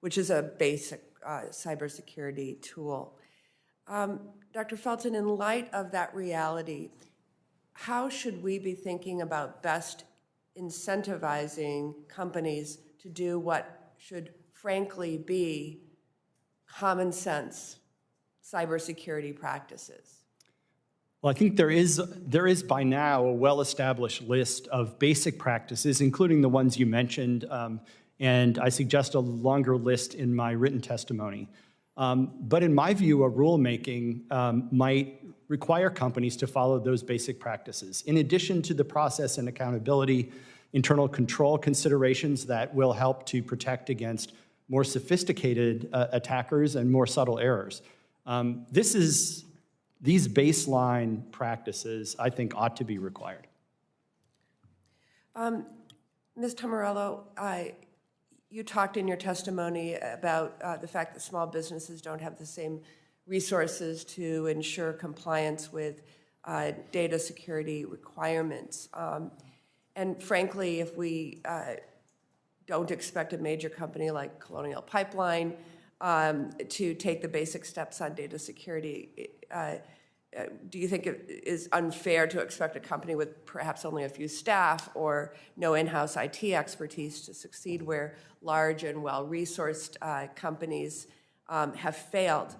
which is a basic cybersecurity tool. Dr. Felton, in light of that reality, how should we be thinking about best incentivizing companies to do what should frankly be common sense cybersecurity practices? Well, I think there is by now a well-established list of basic practices, including the ones you mentioned, and I suggest a longer list in my written testimony. But in my view, a rulemaking might require companies to follow those basic practices. In addition to the process and accountability, internal control considerations that will help to protect against more sophisticated attackers and more subtle errors. These baseline practices, I think, ought to be required. Ms. Tamarello, you talked in your testimony about the fact that small businesses don't have the same resources to ensure compliance with data security requirements. And frankly, if we don't expect a major company like Colonial Pipeline to take the basic steps on data security, do you think it is unfair to expect a company with perhaps only a few staff or no in-house IT expertise to succeed where large and well-resourced companies have failed?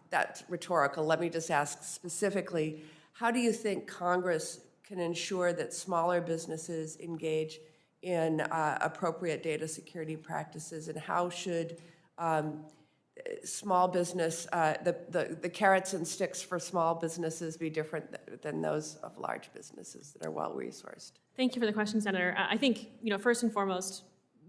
That's rhetorical. Let me just ask specifically, how do you think Congress can ensure that smaller businesses engage in appropriate data security practices, and how should small business, the carrots and sticks for small businesses be different than those of large businesses that are well-resourced? Thank you for the question, Senator. I think, first and foremost,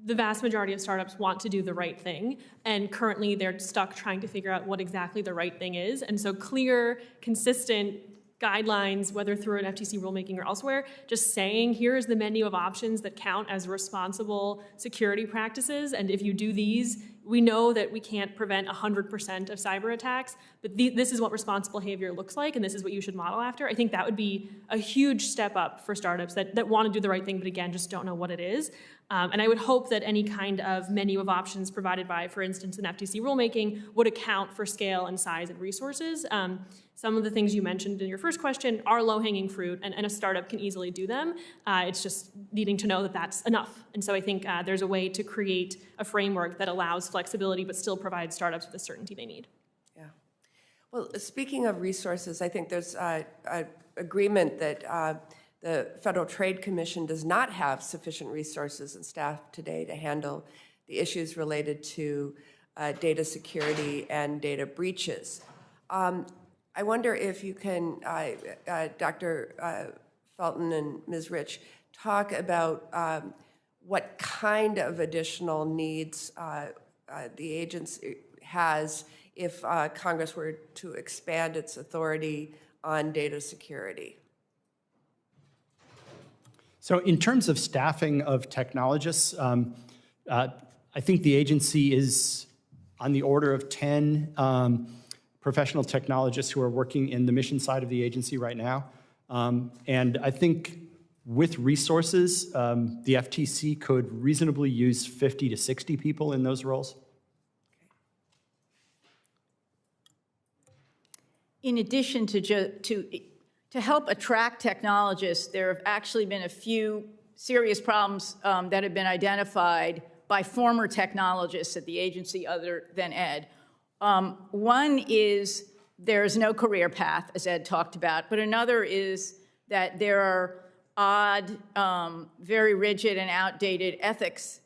the vast majority of startups want to do the right thing, and currently they're stuck trying to figure out what exactly the right thing is. And so clear, consistent guidelines, whether through an FTC rulemaking or elsewhere, just saying, here's the menu of options that count as responsible security practices, and if you do these, we know that we can't prevent 100% of cyber attacks, but this is what responsible behavior looks like, and this is what you should model after. I think that would be a huge step up for startups that want to do the right thing, but again, just don't know what it is. And I would hope that any kind of menu of options provided by, for instance, an FTC rulemaking would account for scale and size and resources. Some of the things you mentioned in your first question are low-hanging fruit, and a startup can easily do them. It's just needing to know that that's enough. And so I think there's a way to create a framework that allows flexibility but still provides startups with the certainty they need. Yeah. Well, speaking of resources, I think there's an agreement that the Federal Trade Commission does not have sufficient resources and staff today to handle the issues related to data security and data breaches. I wonder if you can, Dr. Felton and Ms. Rich, talk about what kind of additional needs the agency has if Congress were to expand its authority on data security. So in terms of staffing of technologists, I think the agency is on the order of 10 professional technologists who are working in the mission side of the agency right now. And I think with resources, the FTC could reasonably use 50 to 60 people in those roles. In addition to help attract technologists, there have actually been a few serious problems that have been identified by former technologists at the agency other than Ed. One is there's no career path, as Ed talked about, but another is that there are odd, very rigid and outdated ethics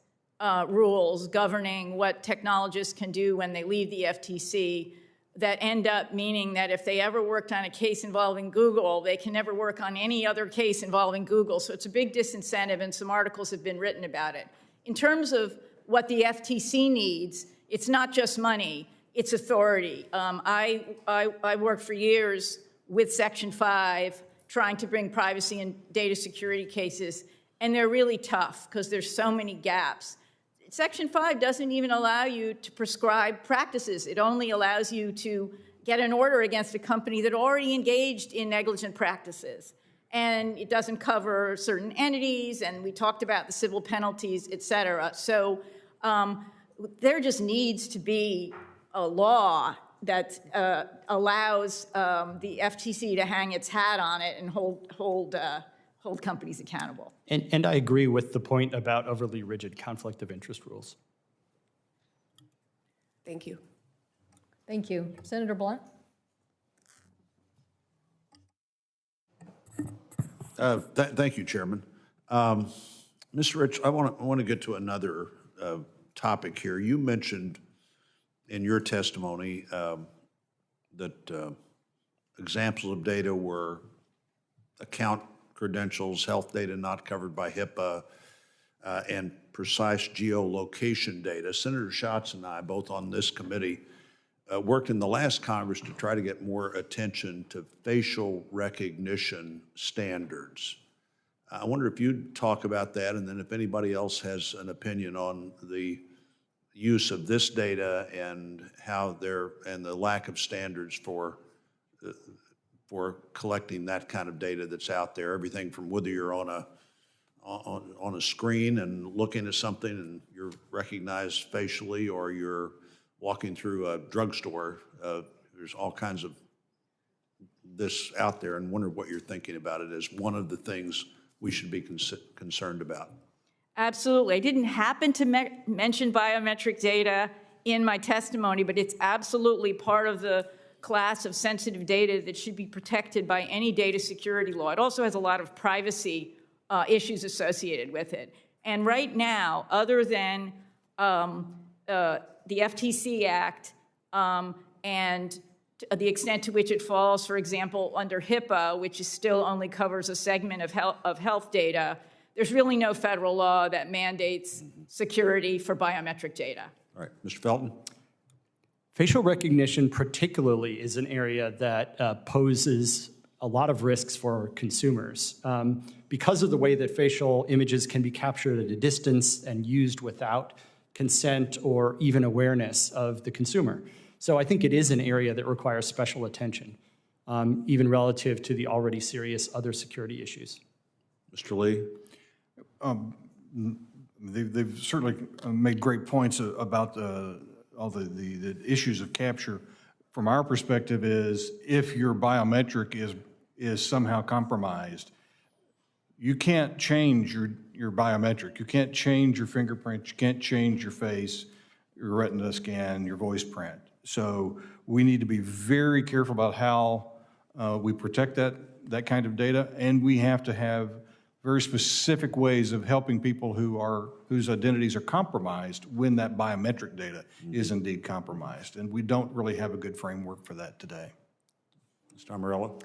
rules governing what technologists can do when they leave the FTC that end up meaning that if they ever worked on a case involving Google, they can never work on any other case involving Google. So it's a big disincentive, and some articles have been written about it. In terms of what the FTC needs, it's not just money, it's authority. I worked for years with Section 5 trying to bring privacy and data security cases, and they're really tough because there's so many gaps. Section 5 doesn't even allow you to prescribe practices. It only allows you to get an order against a company that already engaged in negligent practices. And it doesn't cover certain entities, and we talked about the civil penalties, et cetera. So there just needs to be a law that allows the FTC to hang its hat on it and hold companies accountable. And I agree with the point about overly rigid conflict of interest rules. Thank you. Thank you. Senator Blunt? Thank you, Chairman. Mr. Rich, I want to get to another topic here. You mentioned in your testimony that examples of data were account credentials, health data not covered by HIPAA, and precise geolocation data. Senator Schatz and I, both on this committee, worked in the last Congress to try to get more attention to facial recognition standards. I wonder if you'd talk about that, and then if anybody else has an opinion on the use of this data and how and the lack of standards for collecting that kind of data that's out there. Everything from whether you're on a screen and looking at something and you're recognized facially, or you're walking through a drugstore. There's all kinds of this out there, and wonder what you're thinking about it as one of the things we should be concerned about. Absolutely. I didn't happen to mention biometric data in my testimony, but it's absolutely part of the class of sensitive data that should be protected by any data security law. It also has a lot of privacy issues associated with it. And right now, other than the FTC Act and the extent to which it falls, for example, under HIPAA, which still only covers a segment of health data, there's really no federal law that mandates security for biometric data. All right, Mr. Felton? Facial recognition particularly is an area that poses a lot of risks for consumers. Because of the way that facial images can be captured at a distance and used without consent or even awareness of the consumer. So I think it is an area that requires special attention, even relative to the already serious other security issues. Mr. Lee? They've certainly made great points about all the issues of capture. From our perspective is, if your biometric is somehow compromised, you can't change your biometric. You can't change your fingerprint. You can't change your face, your retina scan, your voice print. So we need to be very careful about how we protect that kind of data, and we have to have very specific ways of helping people whose identities are compromised when that biometric data is indeed compromised. And we don't really have a good framework for that today. Mr. Amarella?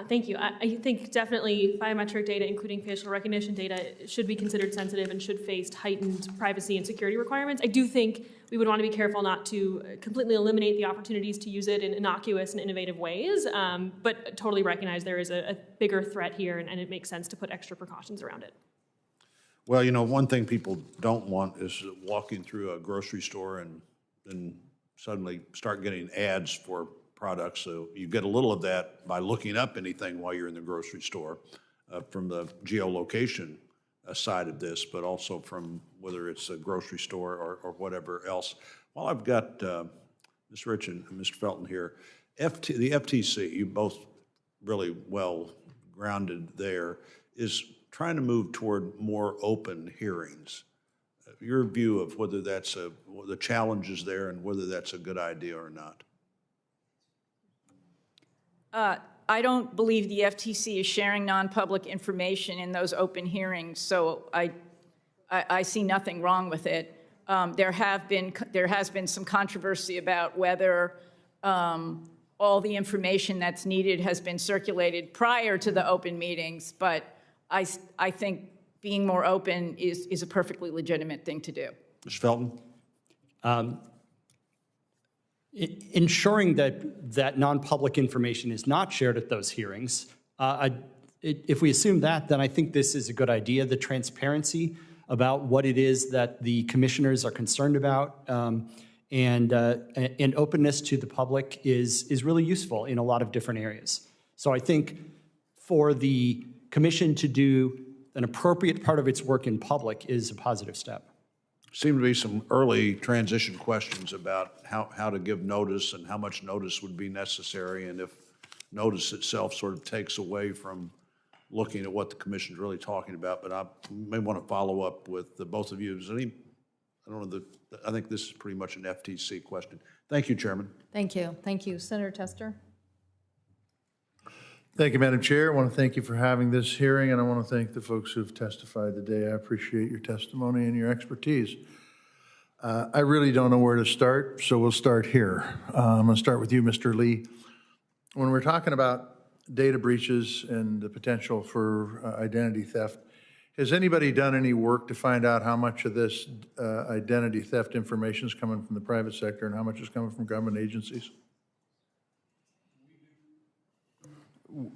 Thank you. I think definitely biometric data, including facial recognition data, should be considered sensitive and should face heightened privacy and security requirements. I do think we would want to be careful not to completely eliminate the opportunities to use it in innocuous and innovative ways, but totally recognize there is a bigger threat here, and it makes sense to put extra precautions around it. Well, you know, one thing people don't want is walking through a grocery store and then suddenly start getting ads for products. So you get a little of that by looking up anything while you're in the grocery store, from the geolocation side of this, but also from whether it's a grocery store or whatever else. While I've got Ms. Rich and Mr. Felton here, the FTC, you both really well grounded there, is trying to move toward more open hearings. Your view of whether that's the challenges there and whether that's a good idea or not. I don't believe the FTC is sharing non-public information in those open hearings, so I see nothing wrong with it. There has been some controversy about whether all the information that's needed has been circulated prior to the open meetings, but I think being more open is a perfectly legitimate thing to do. Mr. Felton? Ensuring that non-public information is not shared at those hearings, if we assume that, then I think this is a good idea. The transparency about what it is that the commissioners are concerned about and openness to the public is really useful in a lot of different areas. So I think for the commission to do an appropriate part of its work in public is a positive step. Seem to be some early transition questions about how to give notice and how much notice would be necessary, and if notice itself sort of takes away from looking at what the commission's really talking about. But I may want to follow up with the both of you. I think this is pretty much an FTC question. Thank you, Chairman. Thank you. Thank you. Senator Tester? Thank you, Madam Chair. I want to thank you for having this hearing, and I want to thank the folks who have testified today. I appreciate your testimony and your expertise. I really don't know where to start, so we'll start here. I'm going to start with you, Mr. Lee. when we're talking about data breaches and the potential for identity theft, has anybody done any work to find out how much of this identity theft information is coming from the private sector and how much is coming from government agencies?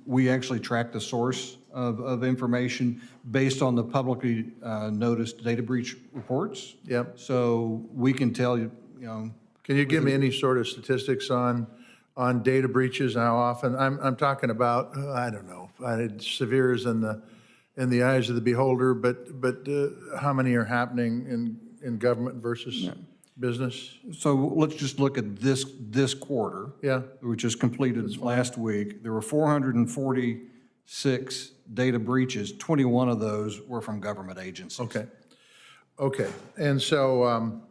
We actually track the source of information based on the publicly noticed data breach reports. Yep. So we can tell you, Can you give me any sort of statistics on data breaches and how often? I'm talking about, I don't know, severe as in the eyes of the beholder, but how many are happening in government versus business? So let's just look at this quarter. Yeah. Which was completed last week. There were 446 data breaches. 21 of those were from government agencies. Okay. And so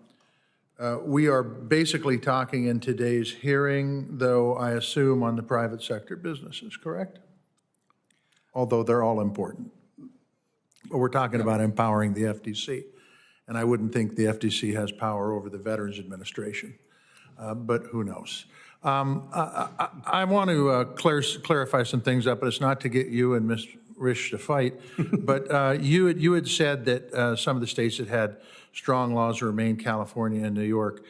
we are basically talking in today's hearing, though, I assume, on the private sector businesses, correct? Although they're all important. But we're talking about empowering the FTC. And I wouldn't think the FTC has power over the Veterans Administration, but who knows? I want to clarify some things up, but it's not to get you and Ms. Risch to fight. But you had said that some of the states that had strong laws were Maine, California, and New York.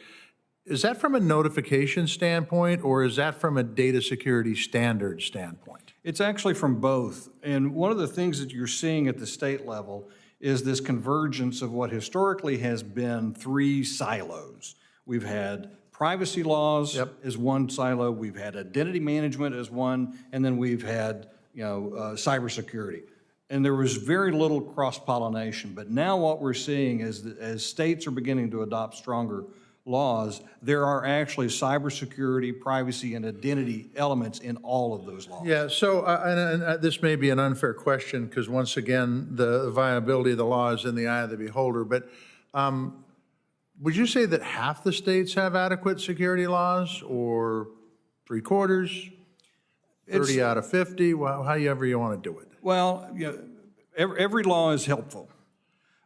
Is that from a notification standpoint, or is that from a data security standard standpoint? It's actually from both. And one of the things that you're seeing at the state level is this convergence of what historically has been three silos. We've had privacy laws as one silo, we've had identity management as one, and then we've had cybersecurity. And there was very little cross-pollination. But now what we're seeing is that as states are beginning to adopt stronger laws, there are actually cybersecurity, privacy, and identity elements in all of those laws. Yeah, so and this may be an unfair question because, once again, the viability of the law is in the eye of the beholder, but would you say that half the states have adequate security laws, or 3/4, 30 out of 50, well, however you want to do it? Well, every law is helpful.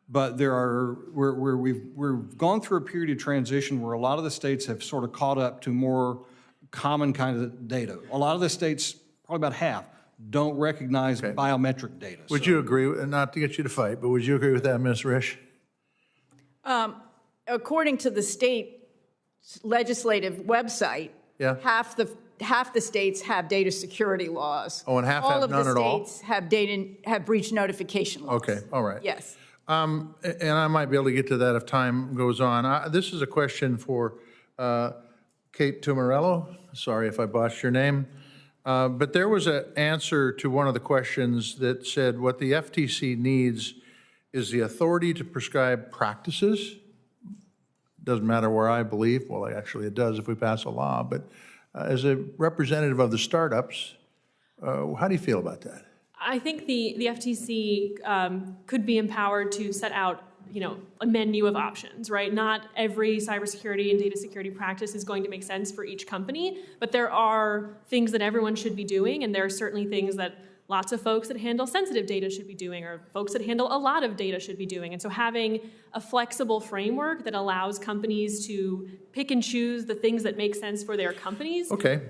But we've gone through a period of transition where a lot of the states have sort of caught up to more common kind of data. A lot of the states, probably about half, don't recognize biometric data. Would you agree, not to get you to fight, but would you agree with that, Ms. Risch? According to the state legislative website, half the states have data security laws. Oh, and half have none at all? All of the states have breach notification laws. Okay, all right. Yes. And I might be able to get to that if time goes on. This is a question for Kate Tumarello. Sorry if I botched your name. But there was an answer to one of the questions that said what the FTC needs is the authority to prescribe practices. Doesn't matter where I believe. Well, actually it does if we pass a law. But as a representative of the startups, how do you feel about that? I think the FTC could be empowered to set out, a menu of options, right? Not every cybersecurity and data security practice is going to make sense for each company, but there are things that everyone should be doing, and there are certainly things that lots of folks that handle sensitive data should be doing, or folks that handle a lot of data should be doing. And so having a flexible framework that allows companies to pick and choose the things that make sense for their companies. Okay.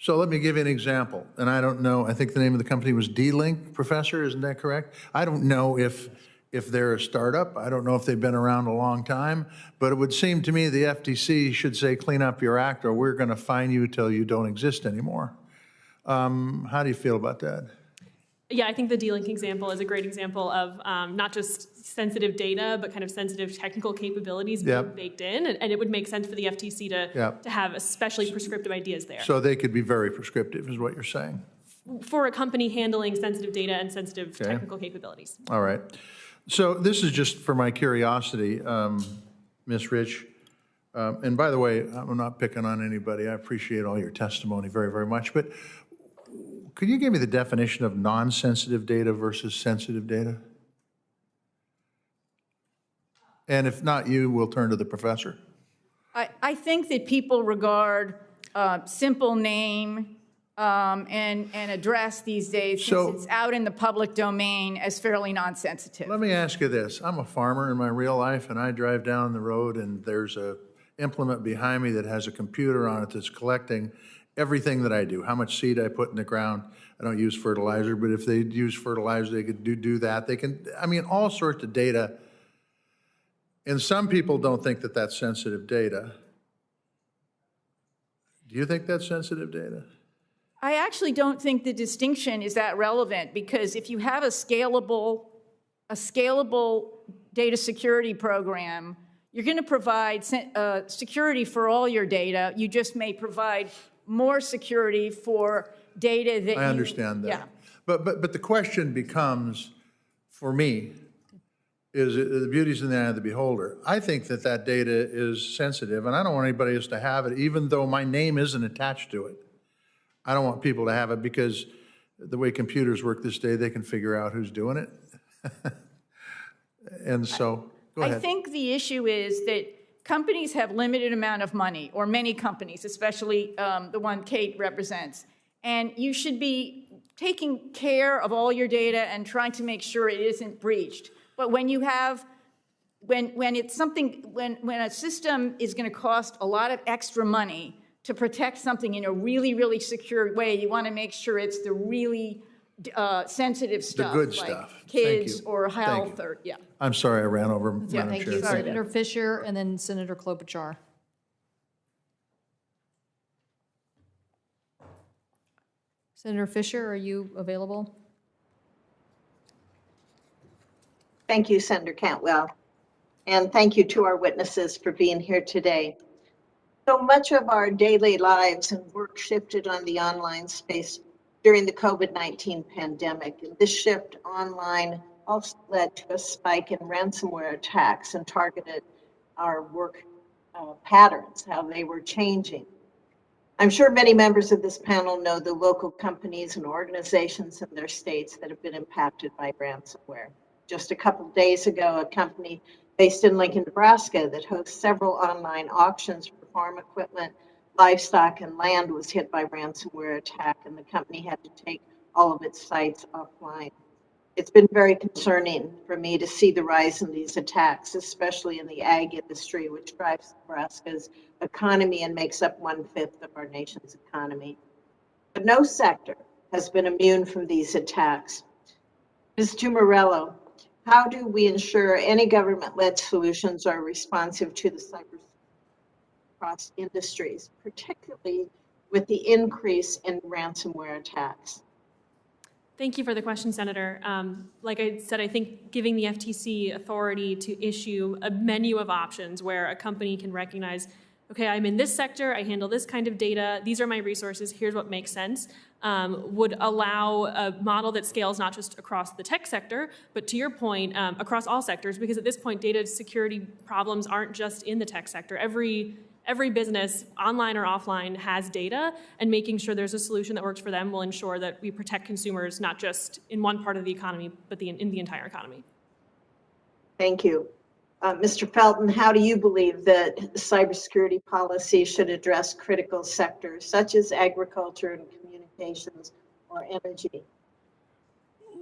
So let me give you an example, and I don't know, I think the name of the company was D-Link, Professor, isn't that correct? I don't know if they're a startup, I don't know if they've been around a long time, but it would seem to me the FTC should say, clean up your act or we're gonna fine you till you don't exist anymore. How do you feel about that? Yeah, I think the D-Link example is a great example of not just sensitive data, but kind of sensitive technical capabilities being baked in, and it would make sense for the FTC to have especially prescriptive ideas there. So they could be very prescriptive, is what you're saying? For a company handling sensitive data and sensitive technical capabilities. All right. So this is just for my curiosity, Ms. Risch. And by the way, I'm not picking on anybody. I appreciate all your testimony very, very much. But could you give me the definition of non-sensitive data versus sensitive data? And if not you, we'll turn to the professor. I think that people regard simple name and address these days, since it's out in the public domain, as fairly non-sensitive. Let me ask you this. I'm a farmer in my real life, and I drive down the road, and there's a implement behind me that has a computer on it that's collecting everything that I do, how much seed I put in the ground. I don't use fertilizer, but if they use fertilizer, they could do that. They can, I mean, all sorts of data. And some people don't think that that's sensitive data. Do you think that's sensitive data? I actually don't think the distinction is that relevant, because if you have a scalable data security program, you're going to provide security for all your data. You just may provide more security for data that I understand that. Yeah. But the question becomes, for me, is the beauty's in the eye of the beholder. I think that that data is sensitive, and I don't want anybody else to have it, even though my name isn't attached to it. I don't want people to have it because the way computers work this day, they can figure out who's doing it. And so, go ahead. I think the issue is that companies have limited amount of money, or many companies, especially the one Kate represents. And you should be taking care of all your data and trying to make sure it isn't breached. But when you have, when it's something, when a system is going to cost a lot of extra money to protect something in a really, really secure way, you want to make sure it's the really sensitive stuff. The good like stuff. kids Thank you. or Thank health you. or, yeah. I'm sorry I ran over, Yeah, Madam Thank Chair. you, Sorry. Senator Fisher, and then Senator Klobuchar. Senator Fisher, are you available? Thank you, Senator Cantwell, and thank you to our witnesses for being here today. So much of our daily lives and work shifted on the online space during the COVID-19 pandemic, and this shift online also led to a spike in ransomware attacks and targeted our work patterns, how they were changing. I'm sure many members of this panel know the local companies and organizations in their states that have been impacted by ransomware. Just a couple of days ago, a company based in Lincoln, Nebraska that hosts several online auctions for farm equipment, livestock, and land was hit by ransomware attack, and the company had to take all of its sites offline. It's been very concerning for me to see the rise in these attacks, especially in the ag industry, which drives Nebraska's economy and makes up 1/5 of our nation's economy. But no sector has been immune from these attacks. Ms. Tumarello, how do we ensure any government-led solutions are responsive to the cyber across industries, particularly with the increase in ransomware attacks? Thank you for the question, Senator. Like I said, I think giving the FTC authority to issue a menu of options where a company can recognize, okay, I'm in this sector, I handle this kind of data, these are my resources, here's what makes sense, would allow a model that scales not just across the tech sector, but to your point, across all sectors, because at this point, data security problems aren't just in the tech sector. Every business, online or offline, has data, and making sure there's a solution that works for them will ensure that we protect consumers not just in one part of the economy, but in the entire economy. Thank you. Mr. Felton, how do you believe that cybersecurity policy should address critical sectors such as agriculture and communications or energy?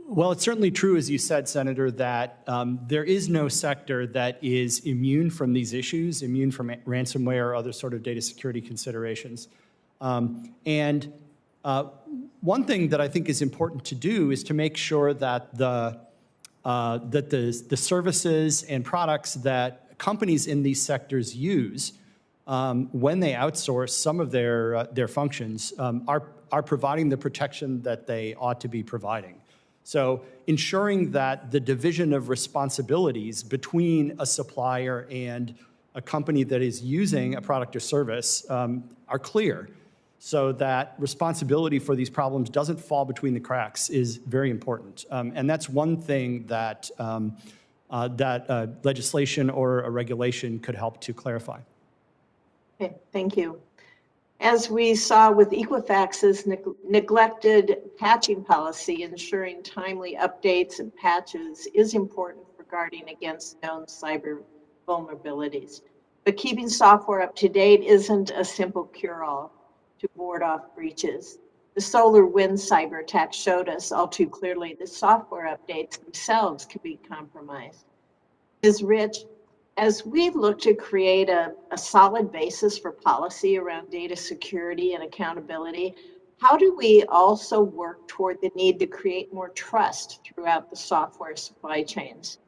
Well, it's certainly true, as you said, Senator, that there is no sector that is immune from these issues, immune from ransomware or other sort of data security considerations. One thing that I think is important to do is to make sure that the services and products that companies in these sectors use when they outsource some of their functions are providing the protection that they ought to be providing. So ensuring that the division of responsibilities between a supplier and a company that is using a product or service are clear, so that responsibility for these problems doesn't fall between the cracks is very important. And that's one thing that, legislation or a regulation could help to clarify. Okay, thank you. As we saw with Equifax's neglected patching policy, ensuring timely updates and patches is important for guarding against known cyber vulnerabilities. But keeping software up to date isn't a simple cure-all to ward off breaches. The SolarWinds cyber attack showed us all too clearly that software updates themselves can be compromised. Ms. Rich, As we look to create a solid basis for policy around data security and accountability, how do we also work toward the need to create more trust throughout the software supply chains?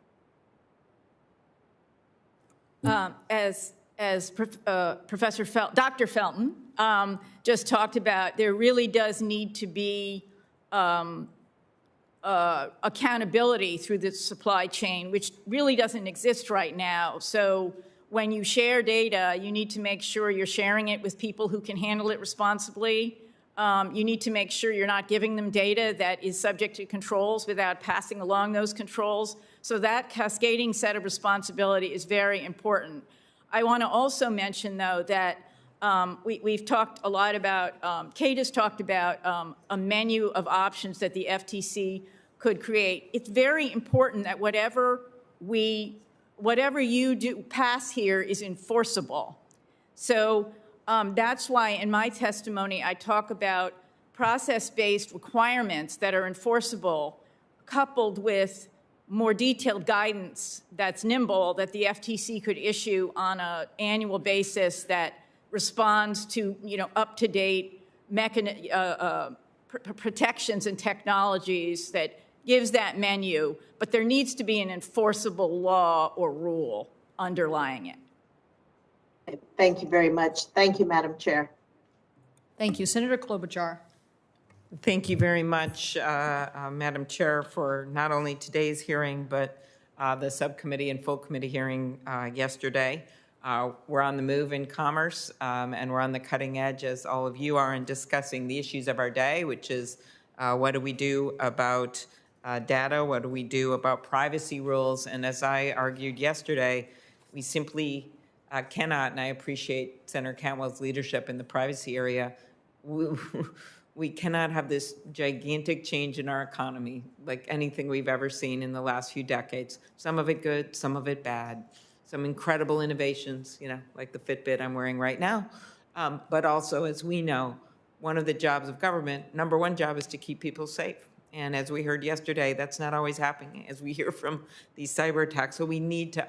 Dr. Felton just talked about, there really does need to be accountability through the supply chain, which really doesn't exist right now. So when you share data, you need to make sure you're sharing it with people who can handle it responsibly. You need to make sure you're not giving them data that is subject to controls without passing along those controls. So that cascading set of responsibility is very important. I want to also mention, though, that we've talked a lot about, Kate has talked about a menu of options that the FTC could create. It's very important that whatever you do pass here is enforceable. So that's why in my testimony I talk about process-based requirements that are enforceable, coupled with more detailed guidance that's nimble that the FTC could issue on an annual basis that responds to, up-to-date protections and technologies, that gives that menu, but there needs to be an enforceable law or rule underlying it. Thank you very much. Thank you, Madam Chair. Thank you. Senator Klobuchar. Thank you very much, Madam Chair, for not only today's hearing, but the subcommittee and full committee hearing yesterday. We're on the move in commerce, and we're on the cutting edge, as all of you are, in discussing the issues of our day, which is what do we do about data? What do we do about privacy rules? And as I argued yesterday, we simply cannot, and I appreciate Senator Cantwell's leadership in the privacy area, we cannot have this gigantic change in our economy like anything we've ever seen in the last few decades. Some of it good, some of it bad. Some incredible innovations, like the Fitbit I'm wearing right now. But also, as we know, one of the jobs of government, number one job, is to keep people safe. And as we heard yesterday, that's not always happening, as we hear from these cyber attacks. So we need to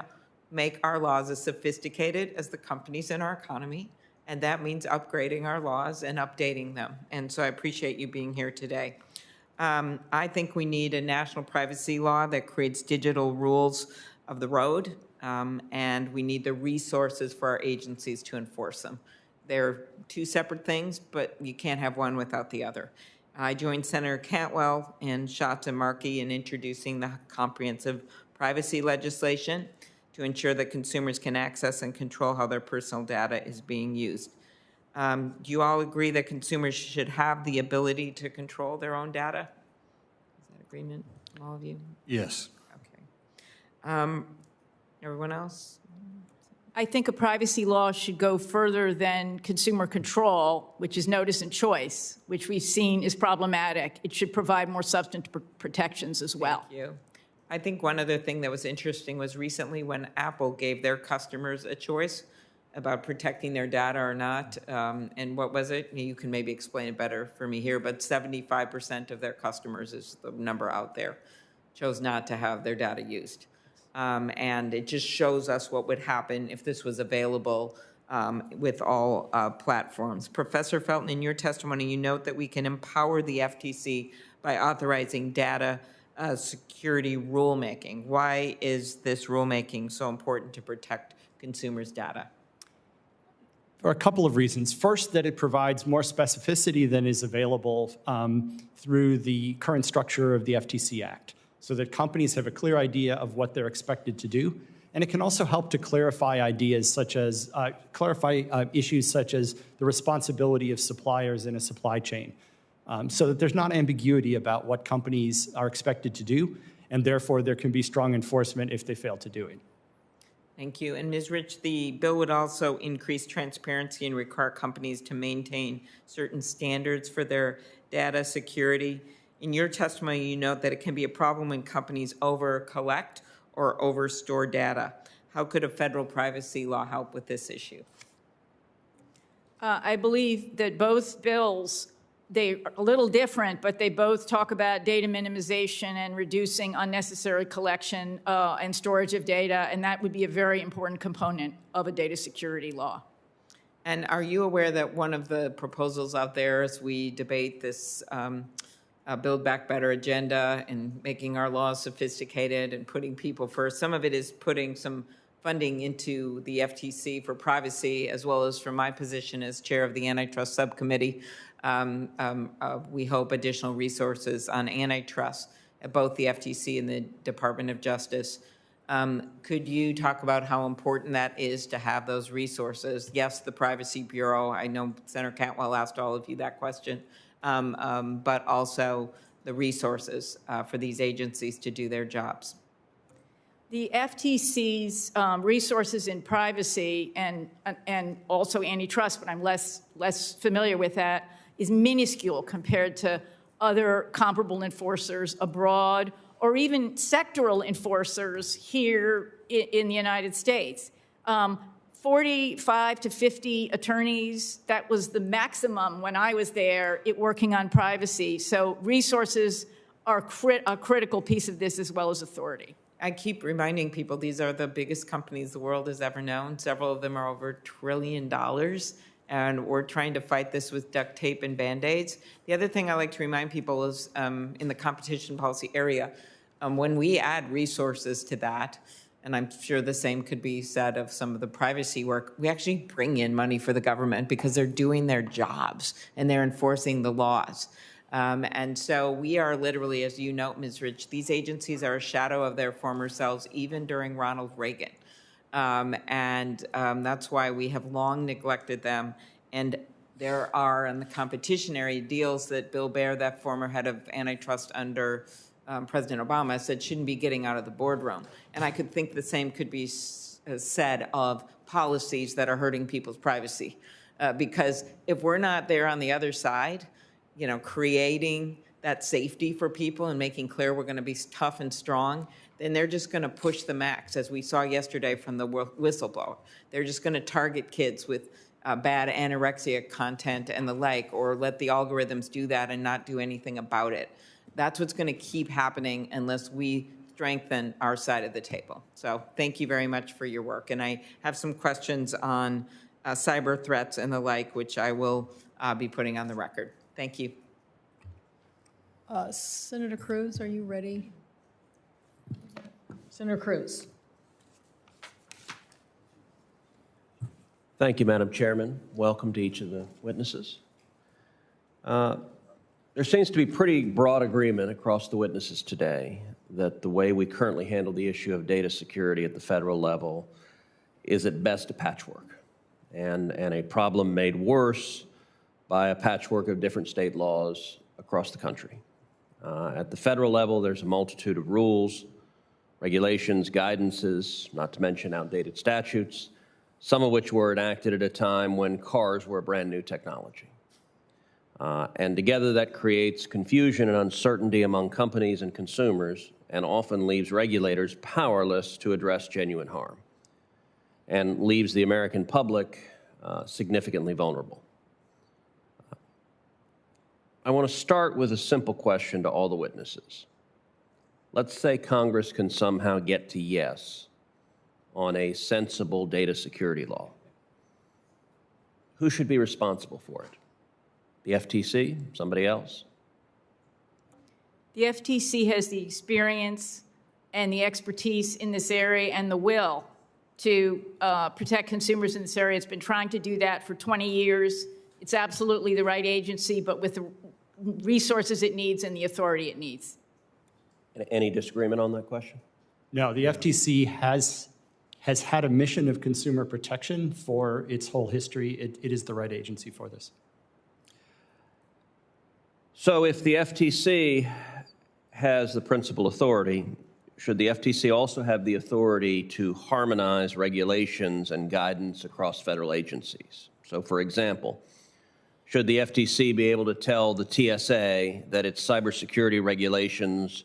make our laws as sophisticated as the companies in our economy. And that means upgrading our laws and updating them. And so I appreciate you being here today. I think we need a national privacy law that creates digital rules of the road, and we need the resources for our agencies to enforce them. They're two separate things, but you can't have one without the other. I joined Senator Cantwell and Schatz and Markey in introducing the comprehensive privacy legislation to ensure that consumers can access and control how their personal data is being used. Do you all agree that consumers should have the ability to control their own data? Is that agreement from all of you? Yes. Okay. Everyone else? I think a privacy law should go further than consumer control, which is notice and choice, which we've seen is problematic. It should provide more substantive protections as well. Thank you. I think one other thing that was interesting was recently when Apple gave their customers a choice about protecting their data or not. And what was it? You can maybe explain it better for me here, but 75% of their customers is the number out there, chose not to have their data used. And it just shows us what would happen if this was available with all platforms. Professor Felton, in your testimony, you note that we can empower the FTC by authorizing data security rulemaking. Why is this rulemaking so important to protect consumers' data? For a couple of reasons. First, that it provides more specificity than is available through the current structure of the FTC Act, so that companies have a clear idea of what they're expected to do. And it can also help to clarify ideas such as, issues such as the responsibility of suppliers in a supply chain, so that there's not ambiguity about what companies are expected to do, and therefore there can be strong enforcement if they fail to do it. Thank you. And Ms. Rich, the bill would also increase transparency and require companies to maintain certain standards for their data security. In your testimony, you note that it can be a problem when companies over-collect or over-store data. How could a federal privacy law help with this issue? I believe that both bills They're a little different, but they both talk about data minimization and reducing unnecessary collection and storage of data, and that would be a very important component of a data security law. And are you aware that one of the proposals out there as we debate this Build Back Better agenda and making our laws sophisticated and putting people first, some of it is putting some funding into the FTC for privacy, as well as from my position as chair of the Antitrust Subcommittee, we hope additional resources on antitrust at both the FTC and the Department of Justice. Could you talk about how important that is to have those resources? Yes, the Privacy Bureau, I know Senator Cantwell asked all of you that question, but also the resources for these agencies to do their jobs. The FTC's resources in privacy and also antitrust, but I'm less familiar with that, is minuscule compared to other comparable enforcers abroad or even sectoral enforcers here in the United States. 45 to 50 attorneys, that was the maximum when I was there working on privacy. So resources are a critical piece of this as well as authority. I keep reminding people these are the biggest companies the world has ever known. Several of them are over $1 trillion, and we're trying to fight this with duct tape and Band-Aids. The other thing I like to remind people is in the competition policy area, when we add resources to that, and I'm sure the same could be said of some of the privacy work, we actually bring in money for the government because they're doing their jobs and they're enforcing the laws. And so we are literally, as you note, Ms. Rich, these agencies are a shadow of their former selves, even during Ronald Reagan. That's why we have long neglected them. And there are, in the competition area, deals that Bill Baer, that former head of antitrust under President Obama, said shouldn't be getting out of the boardroom. And I could think the same could be said of policies that are hurting people's privacy. Because if we're not there on the other side, you know, creating that safety for people and making clear we're going to be tough and strong, then they're just going to push the max, as we saw yesterday from the whistleblower. They're just going to target kids with bad anorexia content and the like, or let the algorithms do that and not do anything about it. That's what's going to keep happening unless we strengthen our side of the table. So thank you very much for your work. And I have some questions on cyber threats and the like, which I will be putting on the record. Thank you. Senator Cruz, are you ready? Senator Cruz. Thank you, Madam Chairman. Welcome to each of the witnesses. There seems to be pretty broad agreement across the witnesses today that the way we currently handle the issue of data security at the federal level is at best a patchwork and a problem made worse by a patchwork of different state laws across the country. At the federal level, there's a multitude of rules, regulations, guidances, not to mention outdated statutes, some of which were enacted at a time when cars were a brand new technology. And together that creates confusion and uncertainty among companies and consumers and often leaves regulators powerless to address genuine harm and leaves the American public significantly vulnerable. I want to start with a simple question to all the witnesses. Let's say Congress can somehow get to yes on a sensible data security law. Who should be responsible for it? The FTC? Somebody else? The FTC has the experience and the expertise in this area and the will to protect consumers in this area. It's been trying to do that for 20 years. It's absolutely the right agency, but with the resources it needs and the authority it needs. Any disagreement on that question? No, the FTC has had a mission of consumer protection for its whole history. It is the right agency for this. So if the FTC has the principal authority, should the FTC also have the authority to harmonize regulations and guidance across federal agencies? So for example, should the FTC be able to tell the TSA that its cybersecurity regulations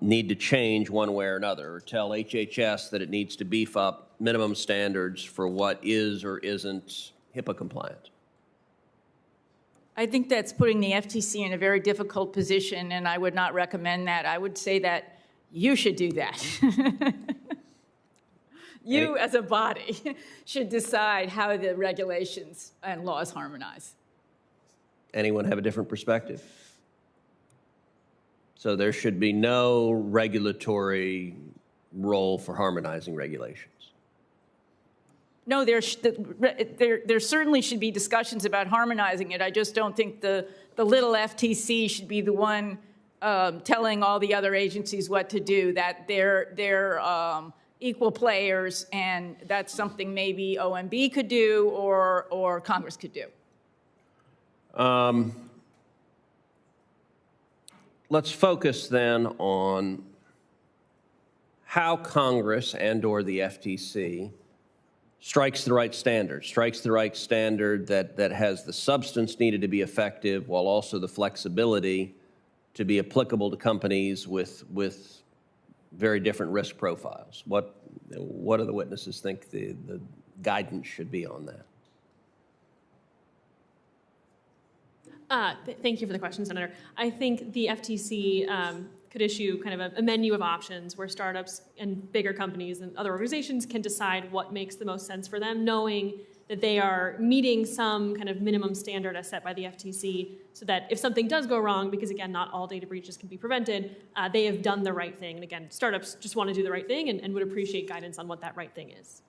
need to change one way or another, or tell HHS that it needs to beef up minimum standards for what is or isn't HIPAA compliant? I think that's putting the FTC in a very difficult position, and I would not recommend that. I would say that you should do that. You, as a body, should decide how the regulations and laws harmonize. Anyone have a different perspective? So there should be no regulatory role for harmonizing regulations. No, there certainly should be discussions about harmonizing it. I just don't think the little FTC should be the one telling all the other agencies what to do, that they're equal players, and that's something maybe OMB could do or Congress could do. Let's focus then on how Congress and/or the FTC strikes the right standard that has the substance needed to be effective while also the flexibility to be applicable to companies with very different risk profiles. What do the witnesses think the guidance should be on that? Thank you for the question, Senator. I think the FTC could issue kind of a menu of options where startups and bigger companies and other organizations can decide what makes the most sense for them, knowing that they are meeting some kind of minimum standard as set by the FTC, so that if something does go wrong, because again, not all data breaches can be prevented, they have done the right thing. And again, startups just want to do the right thing and would appreciate guidance on what that right thing is.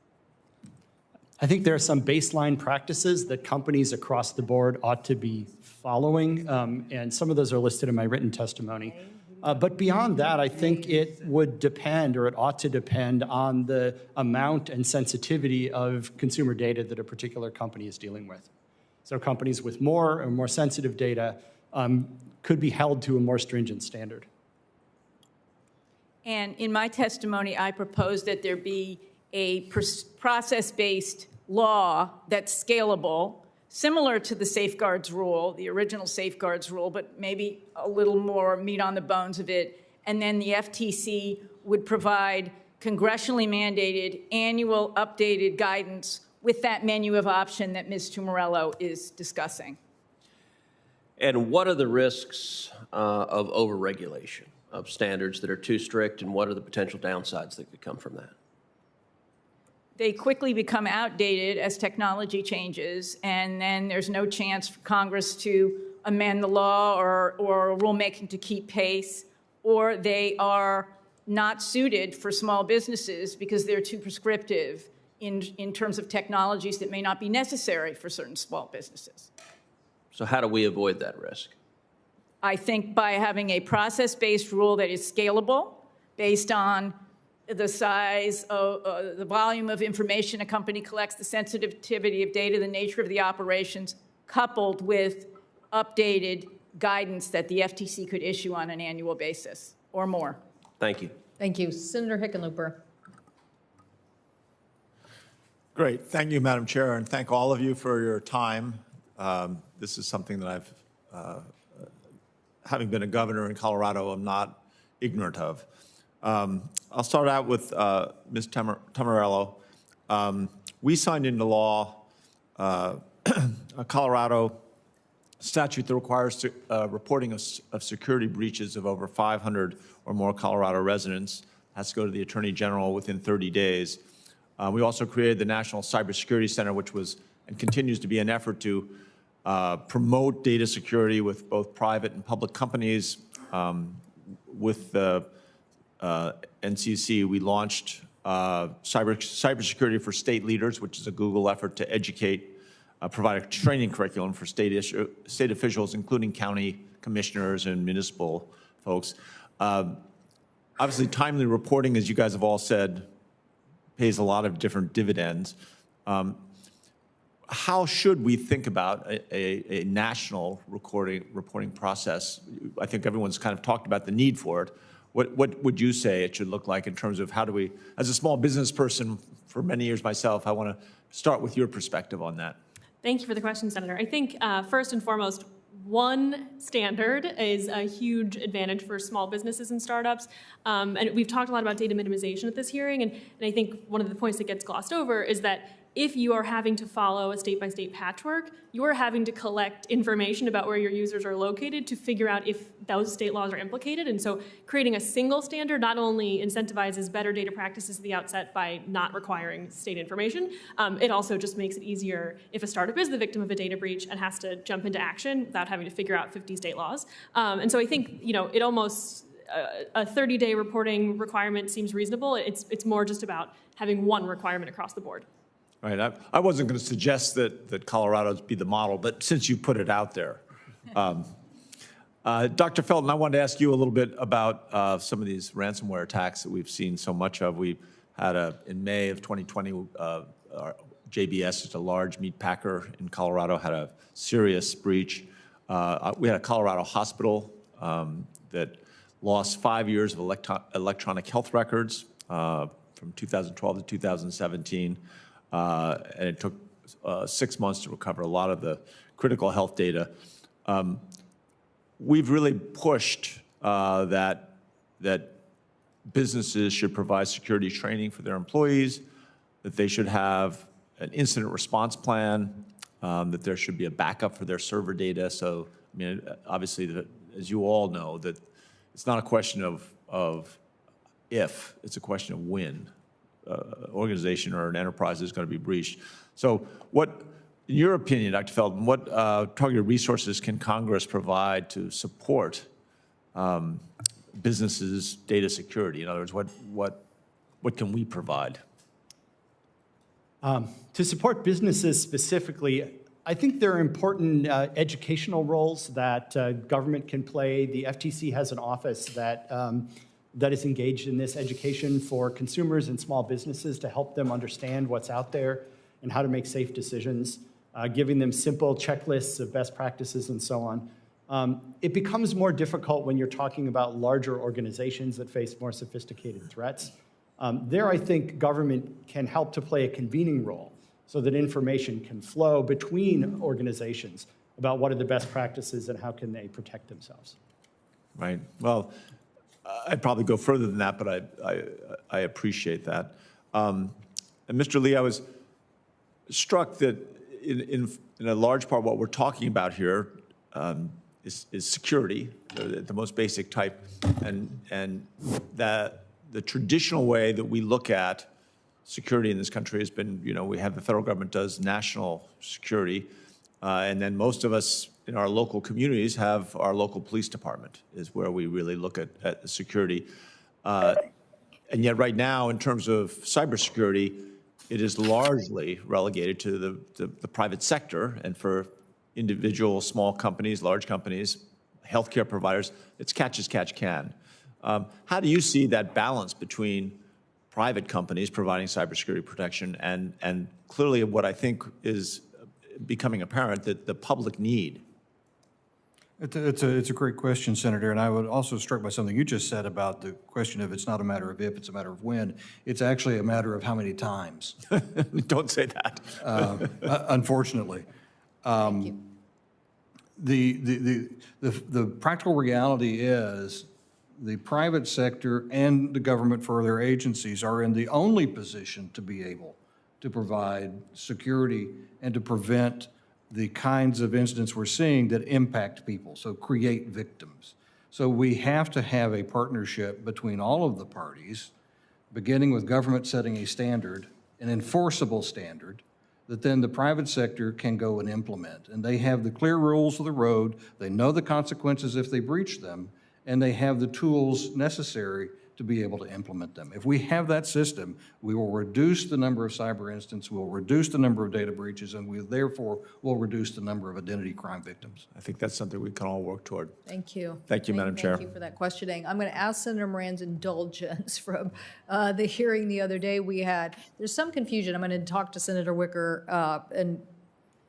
I think there are some baseline practices that companies across the board ought to be following, and some of those are listed in my written testimony. But beyond that, I think it would depend, or it ought to depend, on the amount and sensitivity of consumer data that a particular company is dealing with. So companies with more or more sensitive data could be held to a more stringent standard. And in my testimony, I proposed that there be a process-based law that's scalable, similar to the safeguards rule, the original safeguards rule, but maybe a little more meat on the bones of it. And then the FTC would provide congressionally mandated annual updated guidance with that menu of option that Ms. Tumorello is discussing. And what are the risks of overregulation, of standards that are too strict, and what are the potential downsides that could come from that? They quickly become outdated as technology changes, and then there's no chance for Congress to amend the law or rulemaking to keep pace, or they are not suited for small businesses because they're too prescriptive in terms of technologies that may not be necessary for certain small businesses. So how do we avoid that risk? I think by having a process-based rule that is scalable based on the size of the volume of information a company collects, the sensitivity of data, the nature of the operations, coupled with updated guidance that the FTC could issue on an annual basis or more. Thank you. Thank you. Senator Hickenlooper. Great. Thank you, Madam Chair, and thank all of you for your time. This is something that I've, having been a governor in Colorado, I'm not ignorant of. I'll start out with Ms. Tumorello. We signed into law a Colorado statute that requires reporting of security breaches of over 500 or more Colorado residents. Has to go to the Attorney General within 30 days. We also created the National Cybersecurity Center, which was and continues to be an effort to promote data security with both private and public companies. With the NCC, we launched cybersecurity for state leaders, which is a Google effort to educate, provide a training curriculum for state officials, including county commissioners and municipal folks. Obviously, timely reporting, as you guys have all said, pays a lot of different dividends. How should we think about a national reporting process? I think everyone's kind of talked about the need for it. What would you say it should look like in terms of how do we, as a small business person for many years myself, I want to start with your perspective on that. Thank you for the question, Senator. I think first and foremost, one standard is a huge advantage for small businesses and startups. And we've talked a lot about data minimization at this hearing, and I think one of the points that gets glossed over is that if you are having to follow a state-by-state patchwork, you are having to collect information about where your users are located to figure out if those state laws are implicated. And so creating a single standard not only incentivizes better data practices at the outset by not requiring state information, it also just makes it easier if a startup is the victim of a data breach and has to jump into action without having to figure out 50 state laws. And so I think, it almost, a 30-day reporting requirement seems reasonable. It's more just about having one requirement across the board. Right. I wasn't going to suggest that Colorado be the model, but since you put it out there. Dr. Felton, I wanted to ask you a little bit about some of these ransomware attacks that we've seen so much of. We had in May of 2020, JBS, just a large meat packer in Colorado, had a serious breach. We had a Colorado hospital that lost 5 years of electronic health records from 2012 to 2017. And it took 6 months to recover a lot of the critical health data. We've really pushed that businesses should provide security training for their employees, that they should have an incident response plan, that there should be a backup for their server data. So, I mean, obviously, as you all know, that it's not a question of if, it's a question of when organization or an enterprise is going to be breached. So what, in your opinion, Dr. Feldman, what targeted resources can Congress provide to support businesses' data security? In other words, what can we provide? To support businesses specifically, I think there are important educational roles that government can play. The FTC has an office that is engaged in this education for consumers and small businesses to help them understand what's out there and how to make safe decisions, giving them simple checklists of best practices and so on. It becomes more difficult when you're talking about larger organizations that face more sophisticated threats. There, I think government can help to play a convening role so that information can flow between organizations about what are the best practices and how can they protect themselves. Right. Well, I'd probably go further than that, but I appreciate that. And Mr. Lee, I was struck that in a large part what we're talking about here is security, the most basic type, and that the traditional way that we look at security in this country has been, we have the federal government does national security, and then most of us in our local communities have our local police department is where we really look at security. And yet right now, in terms of cybersecurity, it is largely relegated to the private sector, and for individual small companies, large companies, healthcare providers, it's catch as catch can. How do you see that balance between private companies providing cybersecurity protection and clearly what I think is becoming apparent, that the public need? It's a great question, Senator, and I would also struck by something you just said about the question of it's not a matter of if, it's a matter of when. It's actually a matter of how many times. Don't say that. Unfortunately. Thank you. The practical reality is the private sector and the government for their agencies are in the only position to be able to provide security and to prevent the kinds of incidents we're seeing that impact people, so create victims. So we have to have a partnership between all of the parties, beginning with government setting a standard, an enforceable standard, that then the private sector can go and implement. And they have the clear rules of the road, they know the consequences if they breach them, and they have the tools necessary to be able to implement them. If we have that system, we will reduce the number of cyber incidents, we'll reduce the number of data breaches, and we therefore will reduce the number of identity crime victims. I think that's something we can all work toward. Thank you. Thank you, Madam Chair. Thank you for that questioning. I'm going to ask Senator Moran's indulgence from the hearing the other day we had. There's some confusion. I'm going to talk to Senator Wicker. And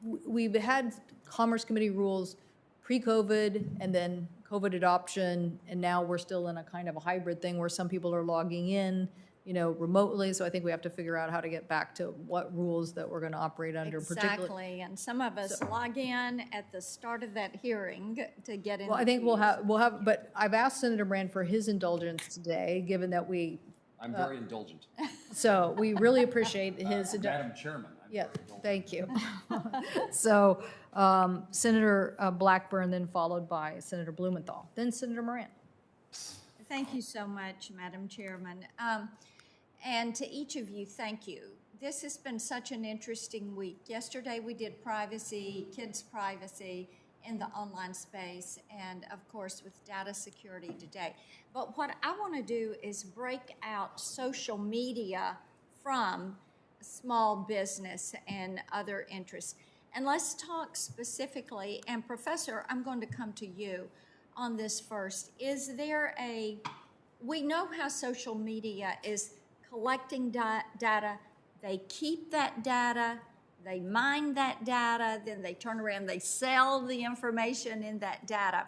we've had Commerce Committee rules pre-COVID and then COVID adoption, and now we're still in a kind of a hybrid thing where some people are logging in, remotely. So I think we have to figure out how to get back to what rules that we're going to operate under. Exactly, and some of us log in at the start of that hearing to get in. Well, I think we'll have, but I've asked Senator Moran for his indulgence today, given that we. I'm very indulgent. So we really appreciate his. Madam Chairman, Yeah, thank you. So Senator Blackburn, then followed by Senator Blumenthal, then Senator Moran. Thank you so much, Madam Chairman. And to each of you, thank you. This has been such an interesting week. Yesterday we did privacy, kids' privacy in the online space, and of course with data security today. But what I want to do is break out social media from small business and other interests. And let's talk specifically, and Professor, I'm going to come to you on this first. Is there we know how social media is collecting data, they keep that data, they mine that data, then they turn around, they sell the information in that data.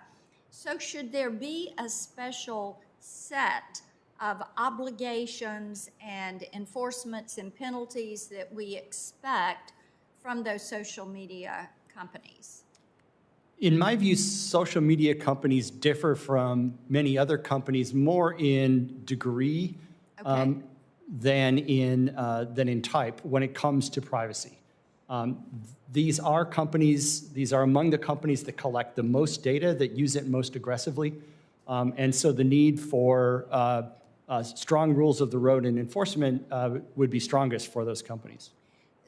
So should there be a special set of obligations and enforcements and penalties that we expect from those social media companies? In my view, social media companies differ from many other companies more in degree than in type when it comes to privacy. These are among the companies that collect the most data, that use it most aggressively. And so the need for strong rules of the road and enforcement would be strongest for those companies.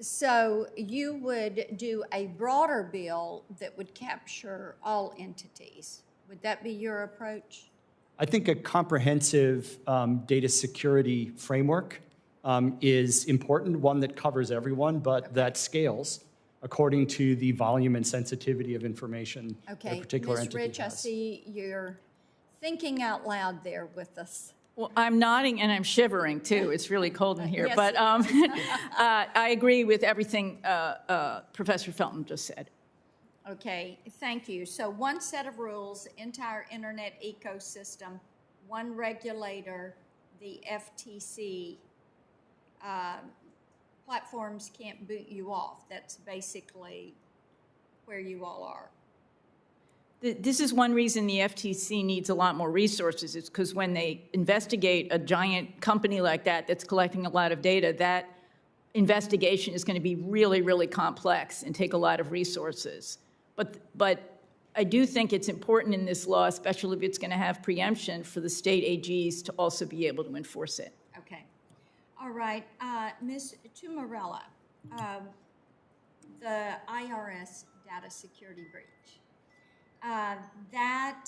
So you would do a broader bill that would capture all entities. Would that be your approach? I think a comprehensive data security framework is important, one that covers everyone, but that scales according to the volume and sensitivity of information that a particular entity has. Ms. Rich, I see you're thinking out loud there with us. Well, I'm nodding and I'm shivering too. It's really cold in here. Yes. But I agree with everything Professor Felton just said. Okay, thank you. So one set of rules, entire internet ecosystem, one regulator, the FTC. Platforms can't boot you off. That's basically where you all are. This is one reason the FTC needs a lot more resources. It's because when they investigate a giant company like that that's collecting a lot of data, that investigation is going to be really, really complex and take a lot of resources. But I do think it's important in this law, especially if it's going to have preemption, for the state AGs to also be able to enforce it. Okay. All right. Ms. Tumarella, the IRS data security breach. That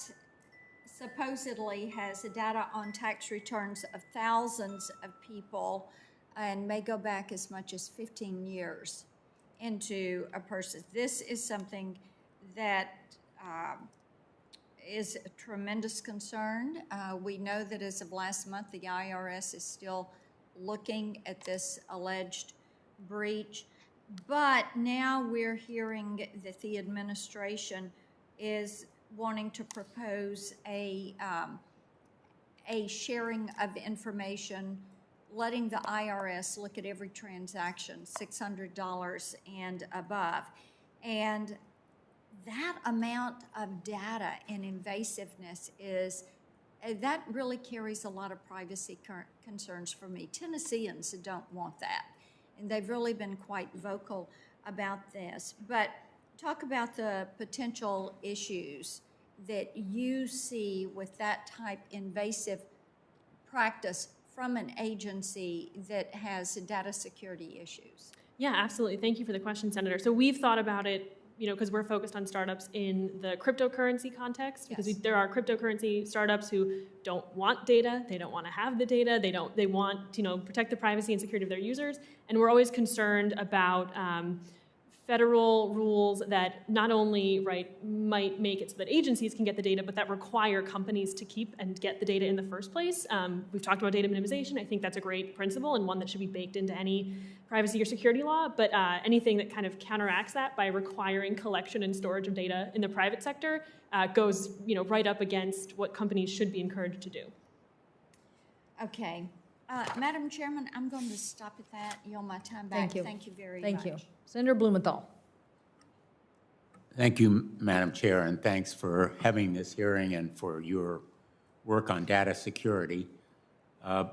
supposedly has data on tax returns of thousands of people and may go back as much as 15 years into a person. This is something that is a tremendous concern. We know that as of last month, the IRS is still looking at this alleged breach. But now we're hearing that the administration is wanting to propose a sharing of information, letting the IRS look at every transaction, $600 and above. And that amount of data and invasiveness that really carries a lot of privacy concerns for me. Tennesseans don't want that, and they've really been quite vocal about this. But talk about the potential issues that you see with that type invasive practice from an agency that has data security issues. Yeah, absolutely. Thank you for the question, Senator. So we've thought about it, because we're focused on startups in the cryptocurrency context, because there are cryptocurrency startups who don't want data, they don't want to have the data, they want to protect the privacy and security of their users, and we're always concerned about federal rules that not only might make it so that agencies can get the data, but that require companies to keep and get the data in the first place. We've talked about data minimization. I think that's a great principle and one that should be baked into any privacy or security law, but anything that kind of counteracts that by requiring collection and storage of data in the private sector goes right up against what companies should be encouraged to do. Okay. Madam Chairman, I'm going to stop at that. You're my time back. Thank you. Thank you very Thank much. you. Senator Blumenthal. Thank you, Madam Chair, and thanks for having this hearing and for your work on data security. I'm